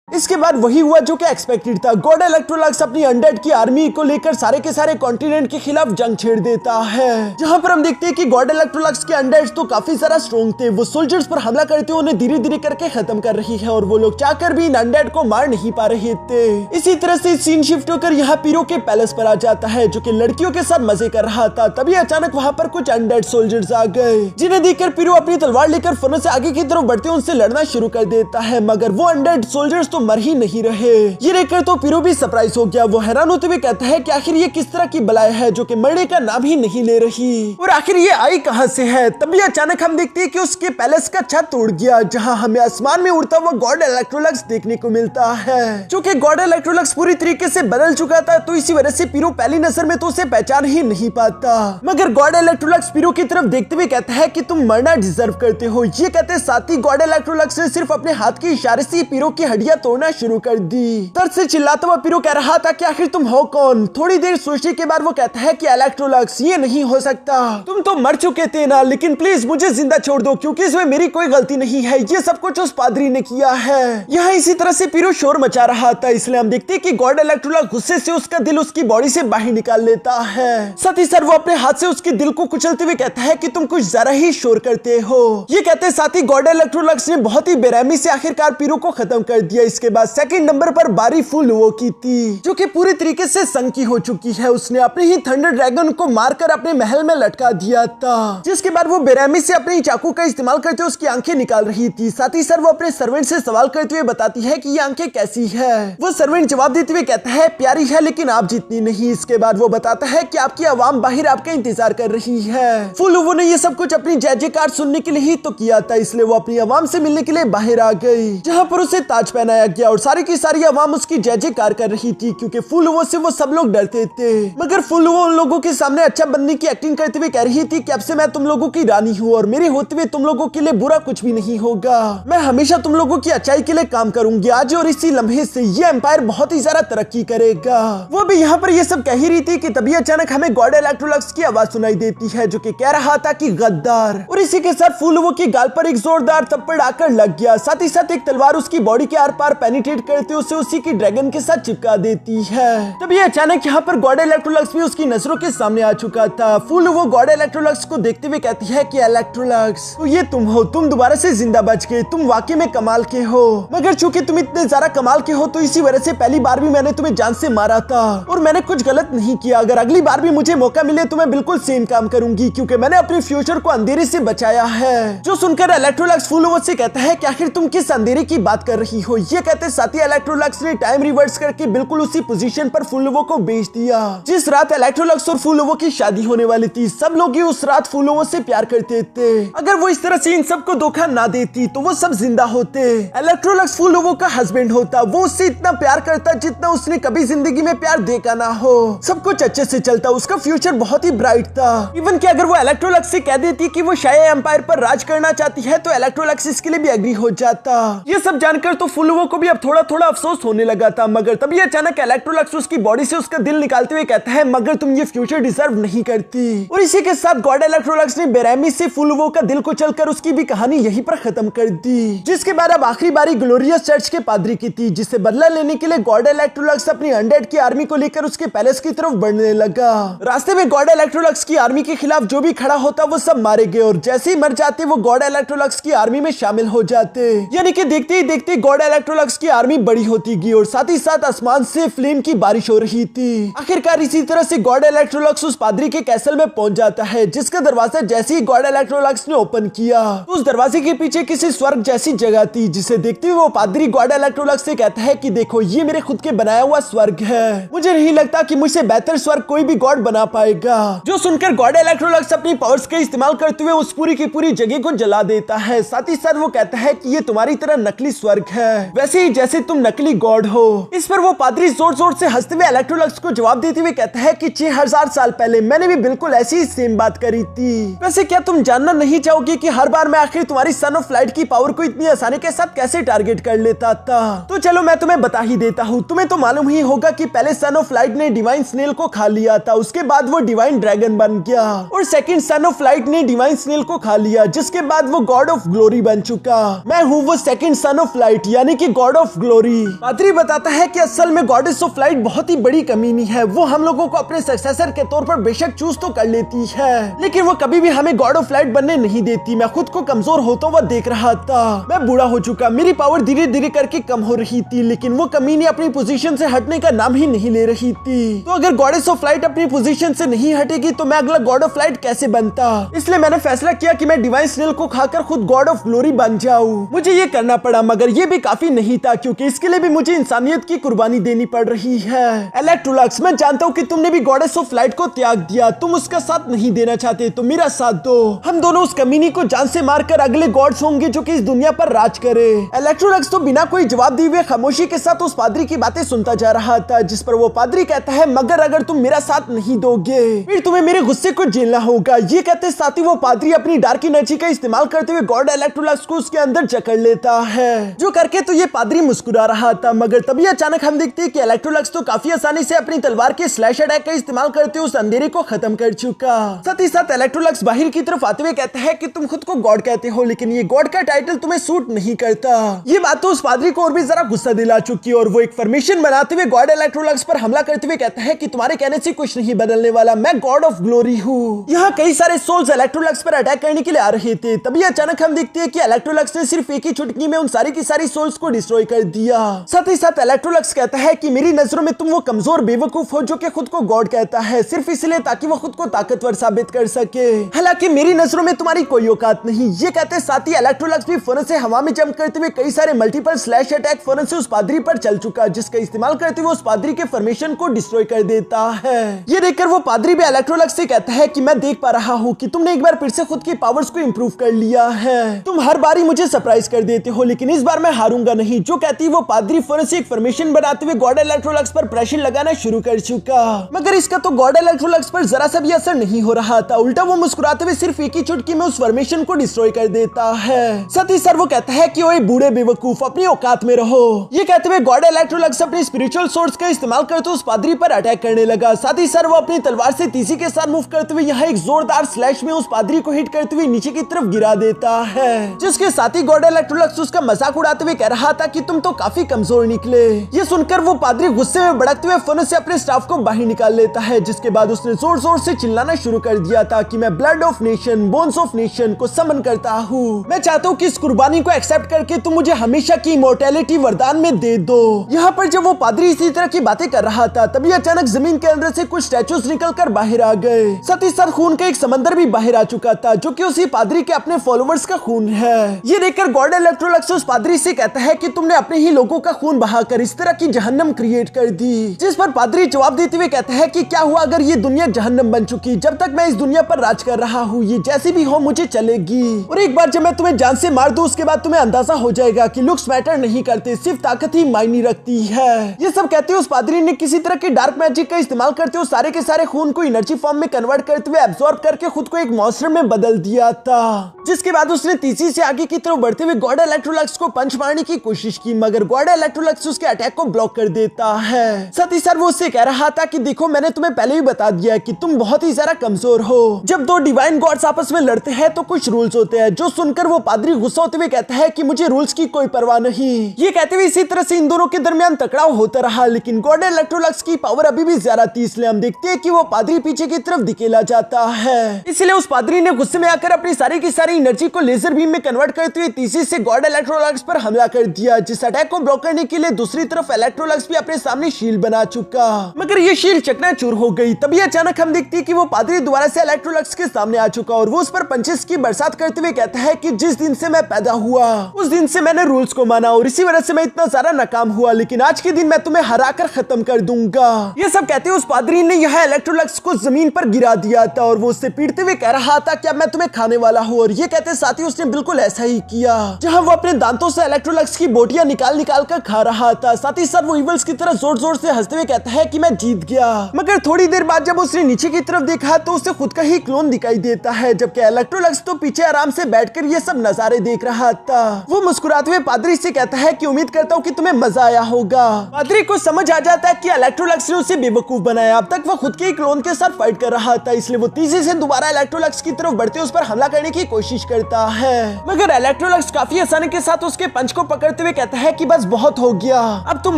इसके बाद वही हुआ जो कि एक्सपेक्टेड था। गॉड इलेक्ट्रोलक्स अपनी अनडेड की आर्मी को लेकर सारे के सारे कॉन्टिनेंट के खिलाफ जंग छेड़ देता है, जहां पर हम देखते हैं कि गॉड इलेक्ट्रोलक्स के अनडेड तो काफी सारा स्ट्रॉन्ग थे। वो सोल्जर्स पर हमला करते हुए उन्हें धीरे धीरे करके खत्म कर रही है और वो लोग चाहकर भी इन अनडेड को मार नहीं पा रहे थे। इसी तरह से सीन शिफ्ट होकर यहाँ पीरो के पैलेस पर आ जाता है, जो कि लड़कियों के साथ मजे कर रहा था। तभी अचानक वहाँ पर कुछ अनडेड सोल्जर्स आ गए, जिन्हें देखकर पीरो अपनी तलवार लेकर फनों से आगे की तरफ बढ़ते उनसे लड़ना शुरू कर देता है, मगर वो अनडेड सोल्जर्स तो मर ही नहीं रहे। ये देखकर तो पीरू भी सरप्राइज हो गया। वो हैरान होते हुए कहता है कि आखिर ये किस तरह की बलाय है जो कि मरने का नाम ही नहीं ले रही और आखिर ये आई कहां से है। तभी अचानक हम देखते हैं कि उसके पैलेस का छत टूट गया, जहां हमें आसमान में उड़ता हुआ गॉड इलेक्ट्रोलक्स देखने को मिलता है। चूंकि गॉड इलेक्ट्रोलक्स पूरी तरीके से बदल चुका था, तो इसी वजह से पीरू पहली नजर में तो उसे पहचान ही नहीं पाता। मगर गॉड इलेक्ट्रोलक्स पीरू की तरफ देखते हुए कहता है कि तुम मरना डिजर्व करते हो। ये कहते साथ ही गॉड इलेक्ट्रोलक्स ने सिर्फ अपने हाथ के इशारे से पीरू की हड्डियां तोड़ना शुरू कर दी। दर्द से चिल्लाता हुआ पीरू कह रहा था कि आखिर तुम हो कौन। थोड़ी देर सोचने के बाद वो कहता है कि इलेक्ट्रोलक्स ये नहीं हो सकता, तुम तो मर चुके थे ना, लेकिन प्लीज मुझे जिंदा छोड़ दो क्योंकि इसमें मेरी कोई गलती नहीं है। ये सब कुछ उस पादरी ने किया है। यहाँ इसी तरह से पीरू शोर मचा रहा था, इसलिए हम देखते हैं कि गॉड इलेक्ट्रोलक्स गुस्से से उसका दिल उसकी बॉडी से बाहर निकाल लेता है। साथ ही सर वो अपने हाथ से उसके दिल को कुचलते हुए कहता है कि तुम कुछ जरा ही शोर करते हो। ये कहते साथ ही गॉड इलेक्ट्रोलक्स ने बहुत ही बेरहमी से आखिरकार पीरू को खत्म कर दिया। इसके बाद सेकंड नंबर पर बारी फुलवो की थी, जो कि पूरी तरीके से संकी हो चुकी है। उसने अपने ही थंडर ड्रैगन को मारकर अपने महल में लटका दिया था, जिसके बाद वो बेरहमी से अपने चाकू का इस्तेमाल करते हुए उसकी आंखें निकाल रही थी। साथ ही सर वो अपने सर्वेंट से सवाल करते हुए बताती है कि ये आंखें कैसी है। वो सर्वेंट जवाब देते हुए कहता है प्यारी है लेकिन आप जितनी नहीं। इसके बाद वो बताता है कि आपकी आवाम बाहर आपका इंतजार कर रही है। फुलवो ने ये सब कुछ अपनी जय जयकार सुनने के लिए ही तो किया था, इसलिए वो अपनी आवाम से मिलने के लिए बाहर आ गई, जहाँ पर उसे ताज पहनाया गया और सारी की सारी आवाम उसकी जय जयकार कर रही थी क्योंकि फुलवो से वो सब लोग डरते थे। मगर फुलवो उन लोगों के सामने अच्छा बनने की एक्टिंग करते हुए कह रही थी कि अब से मैं तुम लोगों की रानी हूँ और मेरे होते हुए तुम लोगों के लिए बुरा कुछ भी नहीं होगा। मैं हमेशा तुम लोगों की अच्छाई के लिए काम करूंगी। आज और इसी लम्हे से ये एम्पायर बहुत ही ज्यादा तरक्की करेगा। वो भी यहाँ पर ये सब कह ही रही थी कि तभी अचानक हमें गॉड इलेक्ट्रोलक्स की आवाज सुनाई देती है, जो कि कह रहा था कि गद्दार। और इसी के साथ फुलवो की गाल पर एक जोरदार थप्पड़ आकर लग गया। साथ ही साथ एक तलवार उसकी बॉडी के आर पार पेनिट्रेट करते उसे उसी की ड्रैगन के साथ चिपका देती है। तभी अचानक यहाँ पर गॉड इलेक्ट्रोलक्स भी उसकी नजरों के सामने आ चुका था। फुलवो गॉड इलेक्ट्रोलक्स को देखते हुए कहती है कि इलेक्ट्रोलक्स तो ये तुम हो, तुम दोबारा से जिंदा बच गए, तुम वाकई में कमाल के हो। मगर चूंकि तुम इतने ज्यादा कमाल के हो तो इसी वजह से पहली बार भी मैंने तुम्हें जान से मारा था और मैंने कुछ गलत नहीं किया। अगर अगली बार भी मुझे मौका मिले तो मैं बिल्कुल सेम काम करूंगी क्योंकि मैंने अपने फ्यूचर को अंधेरे से बचाया है। जो सुनकर इलेक्ट्रोलक्स फुलवो से कहता है कि आखिर तुम किस अंधेरे की बात कर रही हो। ये कहते साथ ही इलेक्ट्रोलक्स ने टाइम रिवर्स करके बिल्कुल उसी पोजीशन पर फुलवो को भेज दिया जिस रात इलेक्ट्रोलक्स और फुलवो की शादी होने वाली थी। सब लोग ही उस रात फुलवो से प्यार करते थे। अगर वो इस तरह से इन सबको धोखा ना देती तो वो सब जिंदा होते। इलेक्ट्रोलक्स फुलवो का हस्बैंड होता, वो उससे इतना प्यार करता जितना उसने कभी जिंदगी में प्यार देखा ना हो। सब कुछ अच्छे से चलता, उसका फ्यूचर बहुत ही ब्राइट था। इवन कि अगर वो इलेक्ट्रोलक्स से कह देती कि वो शाया एम्पायर पर राज करना चाहती है तो इलेक्ट्रोलक्स इसके लिए भी एग्री हो जाता। ये सब जानकर तो फुलवो को भी अब थोड़ा थोड़ा अफसोस होने लगा था। मगर तभी अचानक इलेक्ट्रोलक्स उसकी बॉडी से उसका दिल निकालते हुए कहता है मगर तुम ये फ्यूचर डिजर्व नहीं करती। और इसी के साथ गॉड इलेक्ट्रोलक्स ने बेरहमी से फुलवो का दिल को चलकर उसकी भी कहानी यहीं पर खत्म कर दी। जिसके बाद अब आखिरी बारी ग्लोरियस चर्च के पादरी की थी, जिससे बदला लेने के लिए गॉड इलेक्ट्रोलक्स अपनी अनडेड की आर्मी को लेकर उसके पैलेस की तरफ बढ़ने लगा। रास्ते में गॉड इलेक्ट्रोलक्स की आर्मी के खिलाफ जो भी खड़ा होता वो सब मारे गए और जैसे ही मर जाते वो गॉड इलेक्ट्रोलक्स की आर्मी में शामिल हो जाते। यानी कि देखते ही देखते गॉड इलेक्ट्रोलक्स की आर्मी बड़ी होती गई और साथ ही साथ आसमान से फ्लेम की बारिश हो रही थी। आखिरकार इसी तरह से गॉड इलेक्ट्रोलक्स उस पादरी के कैसल में पहुंच जाता है, जिसका दरवाजा जैसे ही गॉड इलेक्ट्रोलक्स ने ओपन किया तो उस दरवाजे के पीछे किसी स्वर्ग जैसी जगह थी, जिसे देखते हुए वो पादरी गॉड इलेक्ट्रोलक्स से कहता है कि देखो ये मेरे खुद के बनाया हुआ स्वर्ग है, मुझे नहीं लगता कि मुझसे बेहतर स्वर्ग कोई भी गॉड बना पाएगा। जो सुनकर गॉड इलेक्ट्रोलक्स अपनी पावर्स का इस्तेमाल करते हुए उस पूरी की पूरी जगह को जला देता है। साथ ही साथ वो कहता है कि ये तुम्हारी तरह नकली स्वर्ग है, वैसे ही जैसे तुम नकली गॉड हो। इस पर वो पादरी जोर जोर से हंसते हुए इलेक्ट्रोलक्स को जवाब देते हुए कहता है कि 6000 साल पहले मैंने भी बिल्कुल ऐसी ही सेम बात करी थी। वैसे क्या तुम जानना नहीं चाहोगे कि हर बार मैं आखिर तुम्हारी सन ऑफ लाइट की पावर को इतनी आसानी के साथ कैसे टारगेट कर लेता था? तो चलो मैं तुम्हें बता ही देता हूँ। तुम्हें तो मालूम ही होगा कि पहले सन ऑफ लाइट ने डिवाइन स्नेल को खा लिया था, उसके बाद वो डिवाइन ड्रैगन बन गया और सेकंड सन ऑफ लाइट ने डिवाइन स्नेल को खा लिया, जिसके बाद वो गॉड ऑफ ग्लोरी बन चुका। मैं हूँ वो सेकंड सन ऑफ लाइट यानी कि गॉड ऑफ ग्लोरी। पादरी बताता है कि असल में गॉडेस ऑफ लाइट बहुत ही बड़ी कमीनी है। वो हम लोगों को अपने सक्सेसर के तौर पर बेशक चूज तो कर लेती है, लेकिन वो कभी भी हमें गॉड ऑफ लाइट बनने नहीं देती। मैं खुद को कमजोर होता हुआ देख रहा था, मैं बूढ़ा हो चुका, मेरी पावर धीरे धीरे करके कम हो रही थी, लेकिन वो कमीनी अपनी पोजीशन से हटने का नाम ही नहीं ले रही थी। तो अगर गॉडेस ऑफ लाइट अपनी पोजीशन से नहीं हटेगी तो मैं अगला गॉड ऑफ लाइट कैसे बनता? इसलिए मैंने फैसला किया कि मैं डिवाइन स्नेल को खाकर खुद गॉड ऑफ ग्लोरी बन जाऊं। मुझे ये करना पड़ा, मगर ये भी काफी नहीं नहीं था, क्योंकि इसके लिए भी मुझे इंसानियत की कुर्बानी देनी पड़ रही है। इलेक्ट्रोलक्स, मैं जानता हूँ कि तुमने भी गॉडेस ऑफ लाइट को त्याग दिया, तुम उसका साथ नहीं देना चाहते, तो मेरा साथ दो। हम दोनों उस कमीनी को जान से मारकर अगले गॉड्स होंगे जो कि इस दुनिया पर राज करे। इलेक्ट्रोलक्स तो बिना कोई जवाब दिए हुए खामोशी के साथ उस पादरी की बातें सुनता जा रहा था, जिस पर वो पादरी कहता है, मगर अगर तुम मेरा साथ नहीं दोगे फिर तुम्हें मेरे गुस्से को झेलना होगा। ये कहते साथ ही वो पादरी अपनी डार्क एनर्जी का इस्तेमाल करते हुए गॉड इलेक्ट्रोलक्स को उसके अंदर जकड़ लेता है। जो करके तो ये पादरी मुस्कुरा रहा था, मगर तभी अचानक हम देखते हैं कि इलेक्ट्रोलक्स तो काफी आसानी से अपनी तलवार के स्लैश अटैक का इस्तेमाल करते हुए उस अंधेरे को खत्म कर चुका। साथ ही साथ इलेक्ट्रोलक्स बाहर की तरफ आते हुए कहता है कि तुम खुद को गॉड कहते हो, लेकिन ये गॉड का टाइटल तुम्हें सूट नहीं करता। ये बात तो उस पादरी को और भी जरा गुस्सा दिला चुकी है और वो एक फॉर्मेशन बनाते हुए गॉड इलेक्ट्रोलक्स पर हमला करते हुए कहता है कि तुम्हारे कहने से कुछ नहीं बदलने वाला, मैं गॉड ऑफ ग्लोरी हूँ। यहाँ कई सारे सोल्स इलेक्ट्रोलक्स पर अटैक करने के लिए आ रहे थे, तभी अचानक हम देखते हैं कि इलेक्ट्रोलक्स ने सिर्फ एक ही चुटकी में उन सारी की सारी सोल्स को डिस्ट्रॉय कर दिया। साथ ही साथ इलेक्ट्रोलक्स कहता है कि मेरी नजरों में तुम वो कमजोर बेवकूफ हो जो कि खुद को गॉड कहता है सिर्फ इसलिए ताकि वो खुद को ताकतवर साबित कर सके। हालांकि मेरी नजरों में तुम्हारी कोई औकात नहीं। ये कहते साथ ही इलेक्ट्रोलक्स भी फौरन से हवा में जंप करते हुए कई सारे मल्टीपल स्लैश अटैक फौरन से उस पादरी पर चल चुका, जिसका इस्तेमाल करते हुए उस पादरी के फॉर्मेशन को डिस्ट्रॉय कर देता है। ये देखकर वो पादरी भी इलेक्ट्रोलक्स से कहता है कि मैं देख पा रहा हूँ कि तुमने एक बार फिर से खुद की पावर्स को इंप्रूव कर लिया है। तुम हर बार ही मुझे सरप्राइज कर देते हो, लेकिन इस बार मैं हारूंगा नहीं। जो कहती वो पादरी फौरन से एक फॉर्मेशन बनाते हुए गॉड इलेक्ट्रोलक्स पर प्रेशर लगाना शुरू कर चुका, मगर इसका तो गॉड इलेक्ट्रोलक्स पर जरा सा भी असर नहीं हो रहा था। उल्टा वो मुस्कुराते हुए सिर्फ एक ही चुटकी में उस फॉर्मेशन को डिस्ट्रॉय कर देता है। साथ ही सर वो कहता है कि ओए बूढ़े बेवकूफ, अपनी औकात में रहो। ये कहते हुए गॉड इलेक्ट्रोलक्स अपने स्पिरिचुअल सोर्स का इस्तेमाल करते उस पादरी पर अटैक करने लगा। साथ ही सर वो अपनी तलवार से तेजी के साथ मूव करते हुए यहाँ एक जोरदार स्लैश में उस पादरी को हिट करते हुए नीचे की तरफ गिरा देता है, जिसके साथ ही गॉड इलेक्ट्रोलक्स उसका मजाक उड़ाते हुए कह रहा था कि तुम तो काफी कमजोर निकले। ये सुनकर वो पादरी गुस्से में भड़कते हुए फौरन से अपने स्टाफ को बाहर निकाल लेता है, जिसके बाद उसने जोर जोर से चिल्लाना शुरू कर दिया था कि मैं blood of nation, bones of nation को समन करता हूँ। मैं चाहता हूँ कि इस कुर्बानी को एक्सेप्ट करके तुम मुझे हमेशा की इमॉर्टैलिटी वरदान में दे दो। यहाँ पर जब वो पादरी इसी तरह की बातें कर रहा था, तभी अचानक जमीन के अंदर से कुछ स्टैचूज निकलकर बाहर आ गए। साथ ही साथ खून का एक समंदर भी बाहर आ चुका था, जो कि उसी पादरी के अपने फॉलोअर्स का खून है। ये देखकर गॉड इलेक्ट्रोलक्स उस पादरी से कहता है कि तुमने अपने ही लोगों का खून बहाकर इस तरह की जहन्नम क्रिएट कर दी। जिस पर पादरी जवाब देते हुए कहता है कि क्या हुआ अगर ये दुनिया जहन्नम बन चुकी, जब तक मैं इस दुनिया पर राज कर रहा हूँ ये जैसी भी हो मुझे चलेगी। और एक बार जब मैं तुम्हें जान से मार दूं उसके बाद तुम्हें अंदाजा हो जाएगा कि लुक्स मैटर नहीं करते, सिर्फ ताकत ही मायने रखती है। ये सब कहते हुए उस पादरी ने किसी तरह की डार्क मैजिक का इस्तेमाल करते हुए सारे के सारे खून को एनर्जी फॉर्म में कन्वर्ट करते हुए एब्जॉर्ब करके खुद को एक मॉन्स्टर में बदल दिया था। जिसके बाद उसने तेजी से आगे की तरफ बढ़ते हुए गॉड इलेक्ट्रोलक्स को पंच मारने की कोशिश की, मगर गॉड इलेक्ट्रोलक्स उसके अटैक को ब्लॉक कर देता है। साथ ही सर वो उससे कह रहा था कि देखो मैंने तुम्हें पहले ही बता दिया कि तुम बहुत ही ज्यादा कमजोर हो। जब दो डिवाइन गॉड्स आपस में लड़ते हैं तो कुछ रूल्स होते हैं। जो सुनकर वो पादरी गुस्सा होते हुए कहता है कि मुझे रूल्स की कोई परवाह नहीं। ये कहते हुए इसी तरह से इन दोनों के दरमियान टकराव होता रहा, लेकिन गॉड इलेक्ट्रोलक्स की पावर अभी भी ज्यादा थी, इसलिए हम देखते हैं कि वो पादरी पीछे की तरफ धकेला जाता है। इसलिए उस पादरी ने गुस्से में आकर अपनी सारी की सारी एनर्जी को लेजर बीम में कन्वर्ट करते हुए तेजी से गॉड इलेक्ट्रोलक्स पर हमला कर दिया, जिस अटैक को ब्लॉक करने के लिए दूसरी तरफ इलेक्ट्रोलक्स भी अपने सामने शील्ड बना चुका, मगर ये शील्ड चकनाचूर हो गई। तभी अचानक हम देखते हैं कि वो पादरी दोबारा से इलेक्ट्रोलक्स के सामने आ चुका और वो उस पर पंचेस की बरसात करते हुए कहता है कि जिस दिन से मैं पैदा हुआ उस दिन से मैंने रूल्स को माना और इसी वजह से मैं इतना सारा नाकाम हुआ, लेकिन आज के दिन मैं तुम्हें हरा कर खत्म कर दूंगा। ये सब कहते हुए उस पादरी ने यहाँ इलेक्ट्रोलक्स को जमीन पर गिरा दिया था और वो उससे पीटते हुए कह रहा था कि अब मैं तुम्हें खाने वाला हूँ। और ये कहते साथ ही उसने बिल्कुल ऐसा ही किया, जहाँ वो अपने दांतों से इलेक्ट्रोलक्स की बोटियां निकाल निकाल कर खा रहा था। साथ ही साथ वो इवल्स की तरह जोर जोर से हंसते हुए कहता है कि मैं जीत गया, मगर थोड़ी देर बाद जब उसने नीचे की तरफ देखा तो उसे खुद का ही क्लोन दिखाई देता है, जबकि इलेक्ट्रोलक्स तो पीछे आराम से बैठकर ये सब नजारे देख रहा था। वो मुस्कुराते हुए पादरी से कहता है कि उम्मीद करता हूँ कि तुम्हें मजा आया होगा। पादरी को समझ आ जाता है कि इलेक्ट्रोलक्स ने उसे बेवकूफ बनाया। अब तक वो खुद के क्लोन के साथ फाइट कर रहा था, इसलिए वो तेजी से दोबारा इलेक्ट्रोलक्स की तरफ बढ़ते उस पर हमला करने की कोशिश करता है, मगर इलेक्ट्रोलक्स काफी आसानी के साथ उसके पंच को पकड़ते हुए कहता है कि बस बहुत हो गया, अब तुम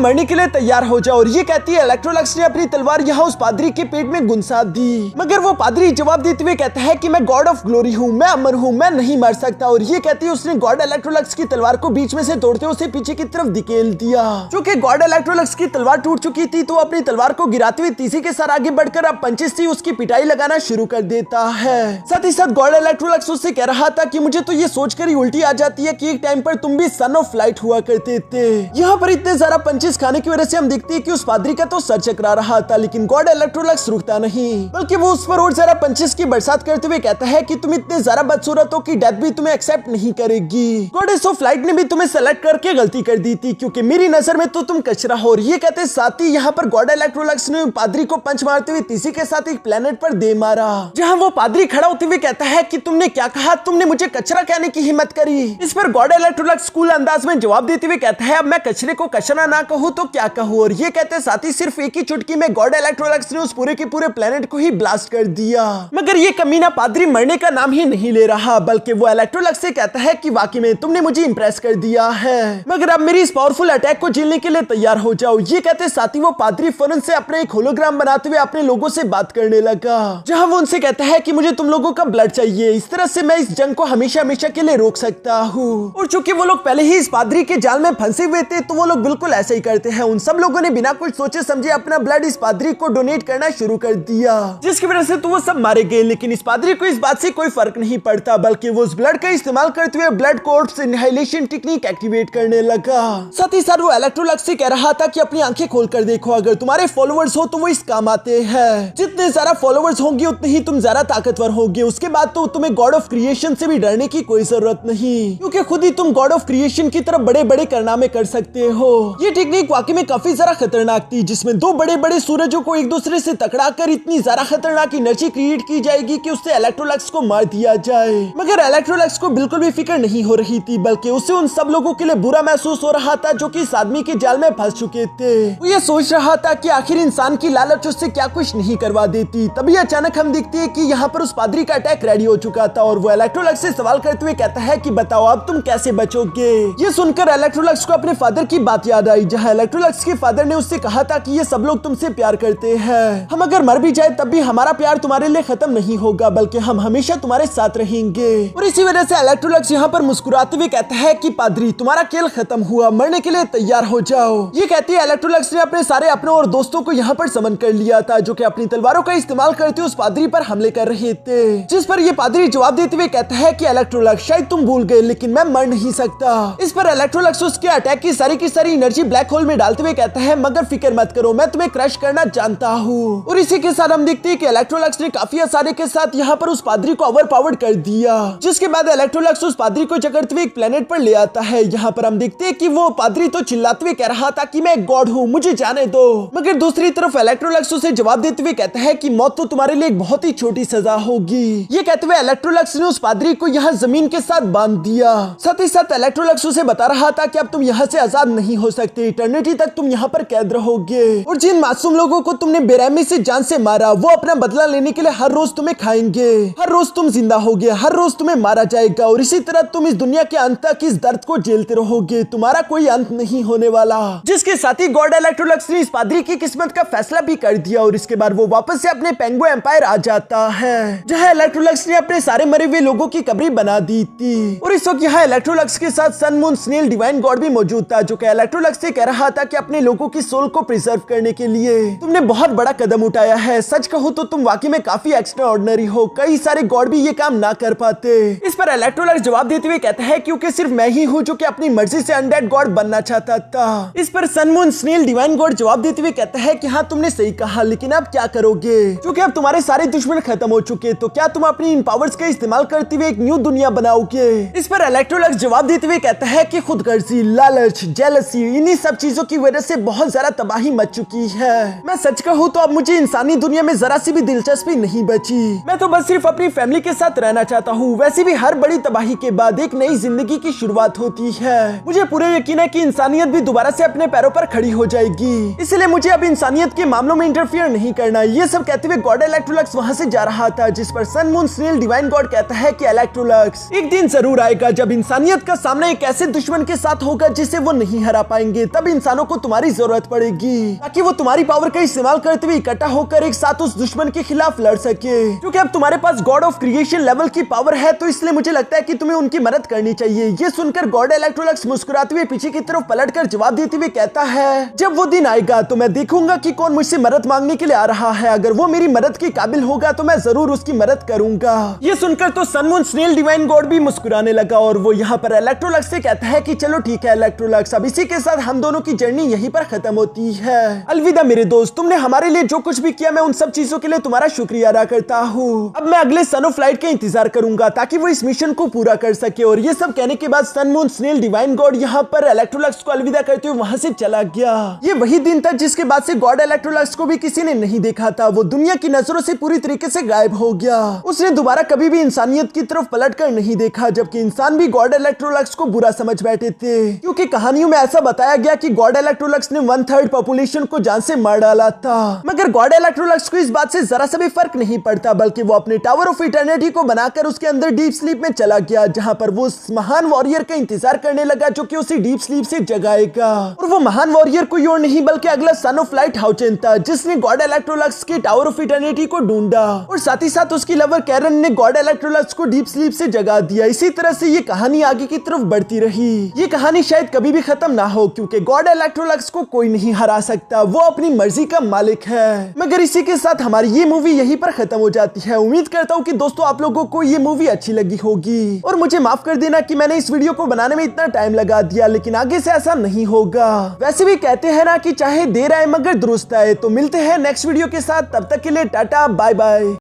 मरने के लिए तैयार हो जाओ। और ये कहती है इलेक्ट्रोलक्स ने अपनी तलवार यहाँ उस पादरी के पेट में गुनसा दी, मगर वो पादरी जवाब देते हुए कहता है कि मैं गॉड ऑफ ग्लोरी हूँ, मैं अमर हूँ, मैं नहीं मर सकता। और ये कहती है उसने गॉड इलेक्ट्रोलक्स की तलवार को बीच में से तोड़ते उसे पीछे की तरफ धकेल दिया। चूंकि गॉड इलेक्ट्रोलक्स की तलवार टूट चुकी थी तो अपनी तलवार को गिराते हुए तेजी के साथ आगे बढ़कर अब पंचेस से उसकी पिटाई लगाना शुरू कर देता है। साथ ही साथ गॉड इलेक्ट्रोलक्स उससे कह रहा था कि मुझे तो ये सोचकर ही उल्टी आ जाती है कि एक टाइम पर तुम भी सन ऑफ लाइट हुआ हुआ करते थे। यहाँ पर इतने ज्यादा पंचेस खाने की वजह से हम देखते हैं कि उस पादरी का तो सर चकरा रहा था, लेकिन गॉड इलेक्ट्रोलक्स रुकता नहीं, बल्कि वो उस पर और ज्यादा पंचेस की बरसात करते हुए कहता है कि तुम इतने ज्यादा बदसूरत हो कि डेथ भी तुम्हें एक्सेप्ट नहीं करेगी। गॉडेस ऑफ लाइट ने भी तुम्हें सेलेक्ट करके गलती कर दी थी, क्योंकि मेरी नजर में तो तुम कचरा हो। और ये कहते साथ ही यहाँ पर गॉड इलेक्ट्रोलक्स ने पादरी को पंच मारते हुए तीसरी के साथ एक प्लेनेट पर दे मारा, जहाँ वो पादरी खड़ा होते हुए कहता है कि तुमने क्या कहा, तुमने मुझे कचरा कहने की हिम्मत करी। इस पर गॉड इलेक्ट्रोलक्स कूल अंदाज में जवाब देते हुए कहता है अब मैं कचरे को कचरा ना कहूँ तो क्या कहूँ। और ये कहते साथ ही सिर्फ एक ही चुटकी में गॉड इलेक्ट्रोलक्स ने उस पूरे के पूरे प्लेनेट को ही ब्लास्ट कर दिया। मगर ये कमीना पादरी मरने का नाम ही नहीं ले रहा, बल्कि वो इलेक्ट्रोलक्स से कहता है कि वाकई में तुमने मुझे इंप्रेस कर दिया है, मगर अब मेरी इस पावरफुल अटैक को झेलने के लिए तैयार हो जाओ। ये कहते साथ ही वो पादरी फौरन से अपने एक होलोग्राम बनाते हुए अपने लोगों से बात करने लगा, जहां वो उनसे कहता है कि मुझे तुम लोगों का ब्लड चाहिए, इस तरह से मैं इस जंग को हमेशा हमेशा के लिए रोक सकता हूँ। और चूंकि वो लोग पहले ही इस पादरी के जाल में फंसे हुए थे, तो वो लोग बिल्कुल ऐसे ही करते हैं। उन सब लोगों ने बिना कुछ सोचे समझे अपना ब्लड इस पादरी को डोनेट करना शुरू कर दिया, जिसकी वजह से तो वो सब मारे गए। लेकिन इस पादरी को इस बात से कोई फर्क नहीं पड़ता, बल्कि वो उस ब्लड का इस्तेमाल करते हुए blood course inhalation technique activate करने लगा। साथ ही साथ वो इलेक्ट्रोलक्स से कह रहा था कि अपनी आंखें खोलकर देखो, अगर तुम्हारे फॉलोअर्स हो तो वो इस काम आते हैं, जितने ज्यादा फॉलोअर्स होंगे उतने ही तुम ज्यादा ताकतवर होगे। उसके बाद तो तुम्हें गॉड ऑफ क्रिएशन से भी डरने की कोई जरूरत नहीं, क्योंकि खुद ही तुम गॉड ऑफ क्रिएशन की तरफ बड़े बड़े कारनामे कर सकते हो। ये टेक्निक वाकई में काफी ज्यादा खतरनाक थी, जिसमें दो बड़े बड़े सूरजों को एक दूसरे से टकराकर इतनी ज्यादा खतरनाक एनर्जी क्रिएट की जाएगी कि उससे इलेक्ट्रोलक्स को मार दिया जाए। मगर इलेक्ट्रोलक्स को बिल्कुल भी फिक्र नहीं हो रही थी, बल्कि उसे उन सब लोगों के लिए बुरा महसूस हो रहा था जो कि इस आदमी के जाल में फंस चुके थे। वो ये सोच रहा था कि आखिर इंसान की लालच उससे क्या कुछ नहीं करवा देती। तभी अचानक हम देखते हैं कि यहाँ पर उस पादरी का अटैक रेडी हो चुका था, और वो इलेक्ट्रोलक्स से सवाल करते हुए कहता है कि बताओ अब तुम कैसे बचोगे। ये सुनकर इलेक्ट्रोलक्स को अपने फादर की बात याद आई, जहाँ इलेक्ट्रोलक्स के फादर ने उससे कहा था कि ये सब लोग तुमसे प्यार करते हैं, हम अगर मर भी जाए तब भी हमारा प्यार तुम्हारे लिए खत्म नहीं होगा, बल्कि हम हमेशा तुम्हारे साथ रहेंगे। और इसी वजह से इलेक्ट्रोलक्स यहाँ पर मुस्कुराते हुए कहता है कि पादरी तुम्हारा खेल खत्म हुआ, मरने के लिए तैयार हो जाओ। ये कहती है इलेक्ट्रोलक्स ने अपने सारे अपनों और दोस्तों को यहाँ पर समन कर लिया था, जो कि अपनी तलवारों का इस्तेमाल करते उस पादरी पर हमले कर रहे थे, जिस पर ये पादरी जवाब देते हुए कहता है कि इलेक्ट्रोलक्स शायद तुम भूल गए, लेकिन मैं मर नहीं सकता। इस पर इलेक्ट्रोलक्स उसके अटैक की सारी एनर्जी ब्लैक होल में डालते हुए कहता है मगर फिक्र मत करो, मैं तुम्हें क्रश करना जानता हूँ। और इसी के साथ हम देखते हैं कि इलेक्ट्रोलक्स ने काफी आसानी के साथ यहाँ पर उस पादरी को ओवरपावर्ड कर दिया, जिसके बाद इलेक्ट्रोलक्स उस पादरी को जकड़ते हुए एक प्लेनेट पर ले आता है। यहाँ पर हम देखते हैं कि वो पादरी तो चिल्लाते हुए कह रहा था कि मैं गॉड हूँ, मुझे जाने दो, मगर दूसरी तरफ इलेक्ट्रोलक्स उसे जवाब देते हुए कहता है कि मौत तो तुम्हारे लिए एक बहुत ही छोटी सजा होगी। ये कहते हुए इलेक्ट्रोलक्स ने उस पादरी को यहाँ जमीन के साथ बांध दिया। साथ ही साथ इलेक्ट्रोलक्स उसे बता रहा था कि अब तुम यहाँ से आजाद नहीं हो सकते, इटर्निटी तक तुम यहाँ पर कैद रहोगे, और जिन मासूम लोगों को तुमने बेरहमी से जान से मारा वो अपना बदला लेने के लिए हर रोज तुम्हें खाएंगे, हर रोज तुम जिंदा होगे, हर रोज तुम्हें मारा जाएगा, और इसी तरह तुम इस दुनिया के अंत तक इस दर्द को झेलते रहोगे, तुम्हारा कोई अंत नहीं होने वाला। जिसके साथ ही गॉड इलेक्ट्रोलक्स ने इस पादरी की किस्मत का फैसला भी कर दिया, और इसके बाद वो वापस से अपने पेंगो एम्पायर आ जाता है, जहाँ इलेक्ट्रोलक्स ने अपने सारे मरे हुए लोगों की कब्रें बना दी थी। और इस वक्त यहाँ इलेक्ट्रोलक्स के साथ sun moon snail divine god भी मौजूद था, जो कि इलेक्ट्रोलक्स से कह रहा था कि अपने लोगों की सोल को प्रिजर्व करने के लिए तुमने बहुत बड़ा कदम उठाया है, सच कहूँ तो तुम वाकई में काफी एक्स्ट्रा ऑर्डिनरी हो, कई सारे गॉड भी ये काम ना कर पाते। इस पर इलेक्ट्रोलक्स जवाब देते हुए कहता है क्योंकि सिर्फ मैं ही हूँ जो कि अपनी मर्जी से अनडेड गॉड बनना चाहता था। इस पर sun moon snail divine god जवाब देते हुए कहता है कि हाँ तुमने सही कहा, लेकिन अब क्या करोगे, क्योंकि अब तुम्हारे सारे दुश्मन खत्म हो चुके, तो क्या तुम अपनी इन पावर्स का इस्तेमाल करते हुए एक न्यू दुनिया बनाओगे। इस पर इलेक्ट्रोलक्स जवाब देते हुए कहता है कि खुदगर्जी, लालच, जेलसी, इन्हीं सब चीजों की वजह से बहुत ज्यादा तबाही मच चुकी है। मैं सच कहूँ तो अब मुझे इंसानी दुनिया में जरा सी भी दिलचस्पी नहीं बची, मैं तो बस सिर्फ अपनी फैमिली के साथ रहना चाहता हूँ। वैसे भी हर बड़ी तबाही के बाद एक नई जिंदगी की शुरुआत होती है, मुझे पूरा यकीन है कि इंसानियत भी दोबारा से अपने पैरों पर खड़ी हो जाएगी, इसलिए मुझे अब इंसानियत के मामलों में इंटरफियर नहीं करना। ये सब कहते हुए गॉड इलेक्ट्रोलक्स वहाँ से जा रहा था, जिस पर sun moon snail divine god कहता है कि इलेक्ट्रोलक्स एक दिन जरूर आएगा जब इंसानियत का सामना एक ऐसे दुश्मन के साथ होगा जिसे वो नहीं हरा पाएंगे, तब इंसानों को तुम्हारी जरूरत पड़ेगी ताकि वो तुम्हारी पावर का इस्तेमाल करते हुए इकट्ठा होकर एक साथ उस दुश्मन के खिलाफ लड़ सके। क्योंकि अब तुम्हारे पास गॉड ऑफ क्रिएशन लेवल की पावर है, तो इसलिए मुझे लगता है कि तुम्हें उनकी मदद करनी चाहिए। ये सुनकर गॉड इलेक्ट्रोलक्स मुस्कुराते हुए पीछे की तरफ पलटकर जवाब देते हुए कहता है जब वो दिन आएगा तो मैं देखूंगा कि कौन मुझसे मदद मांगने के लिए आ रहा है, अगर वो मेरी मदद के काबिल होगा तो मैं जरूर उसकी मदद करूंगा। ये सुनकर तो sun moon snail divine god भी मुस्कुराने लगा, और वो यहाँ पर इलेक्ट्रोलक्स से कहता है कि चलो ठीक है इलेक्ट्रोलक्स, अब इसी के साथ हम दोनों की जर्नी यहीं पर खत्म होती है। अलविदा मेरे दोस्त, तुमने हमारे लिए जो कुछ भी किया मैं उन सब चीजों के लिए तुम्हारा शुक्रिया अदा करता हूँ। अब मैं अगले सन ऑफ फ्लाइट का इंतजार करूंगा ताकि वो इस मिशन को पूरा कर सके। और ये सब कहने के बाद सन, मून, स्नेल, डिवाइन गॉड यहाँ पर इलेक्ट्रोलक्स को अलविदा करते हुए वहां से चला गया। ये वही दिन था जिसके बाद से गॉड इलेक्ट्रोलक्स को भी किसी ने नहीं देखा था। वो दुनिया की नजरों से पूरी तरीके से गायब हो गया। उसने दोबारा कभी भी इंसानियत की तरफ पलट कर नहीं देखा, जबकि इंसान भी गॉड इलेक्ट्रोलक्स को बुरा समझ बैठे थे, क्योंकि कहानियों में ऐसा बताया गया कि गॉड इलेक्ट्रोलक्स ने 1/3 पॉपुलेशन को जान से मार डाला था। मगर गॉड इलेक्ट्रोलक्स को इस बात से जरा सा भी फर्क नहीं पड़ता, बल्कि वो अपने टावर ऑफ इटर्निटी को बनाकर उसके अंदर डीप स्लीप में चला गया, जहां पर वो उस महान वॉरियर का इंतजार करने लगा जो कि उसे डीप स्लीप से जगाएगा। और वो महान वॉरियर कोई और नहीं बल्कि अगला सन ऑफ लाइट हाउचेन था, जिसने गॉड इलेक्ट्रोलक्स के टावर ऑफ इटर्निटी को ढूंढा और साथ ही साथ उसकी लवर कैरन ने गॉड इलेक्ट्रोलक्स को डीप स्लीप से जगा दिया। इसी तरह से ये कहानी आगे की तरफ बढ़ती रही। ये कहानी शायद कभी भी खत्म ना हो, क्योंकि गॉड इलेक्ट्रोलक्स को कोई नहीं हरा सकता, वो अपनी मर्जी का मालिक है। मगर इसी के साथ हमारी ये मूवी यहीं पर खत्म हो जाती है। उम्मीद करता हूँ कि दोस्तों आप लोगों को ये मूवी अच्छी लगी होगी, और मुझे माफ कर देना कि मैंने इस वीडियो को बनाने में इतना टाइम लगा दिया, लेकिन आगे से ऐसा नहीं होगा। वैसे भी कहते हैं ना कि चाहे देर आए मगर दुरुस्त आए। तो मिलते हैं नेक्स्ट वीडियो के साथ, तब तक के लिए टाटा बाय बाय।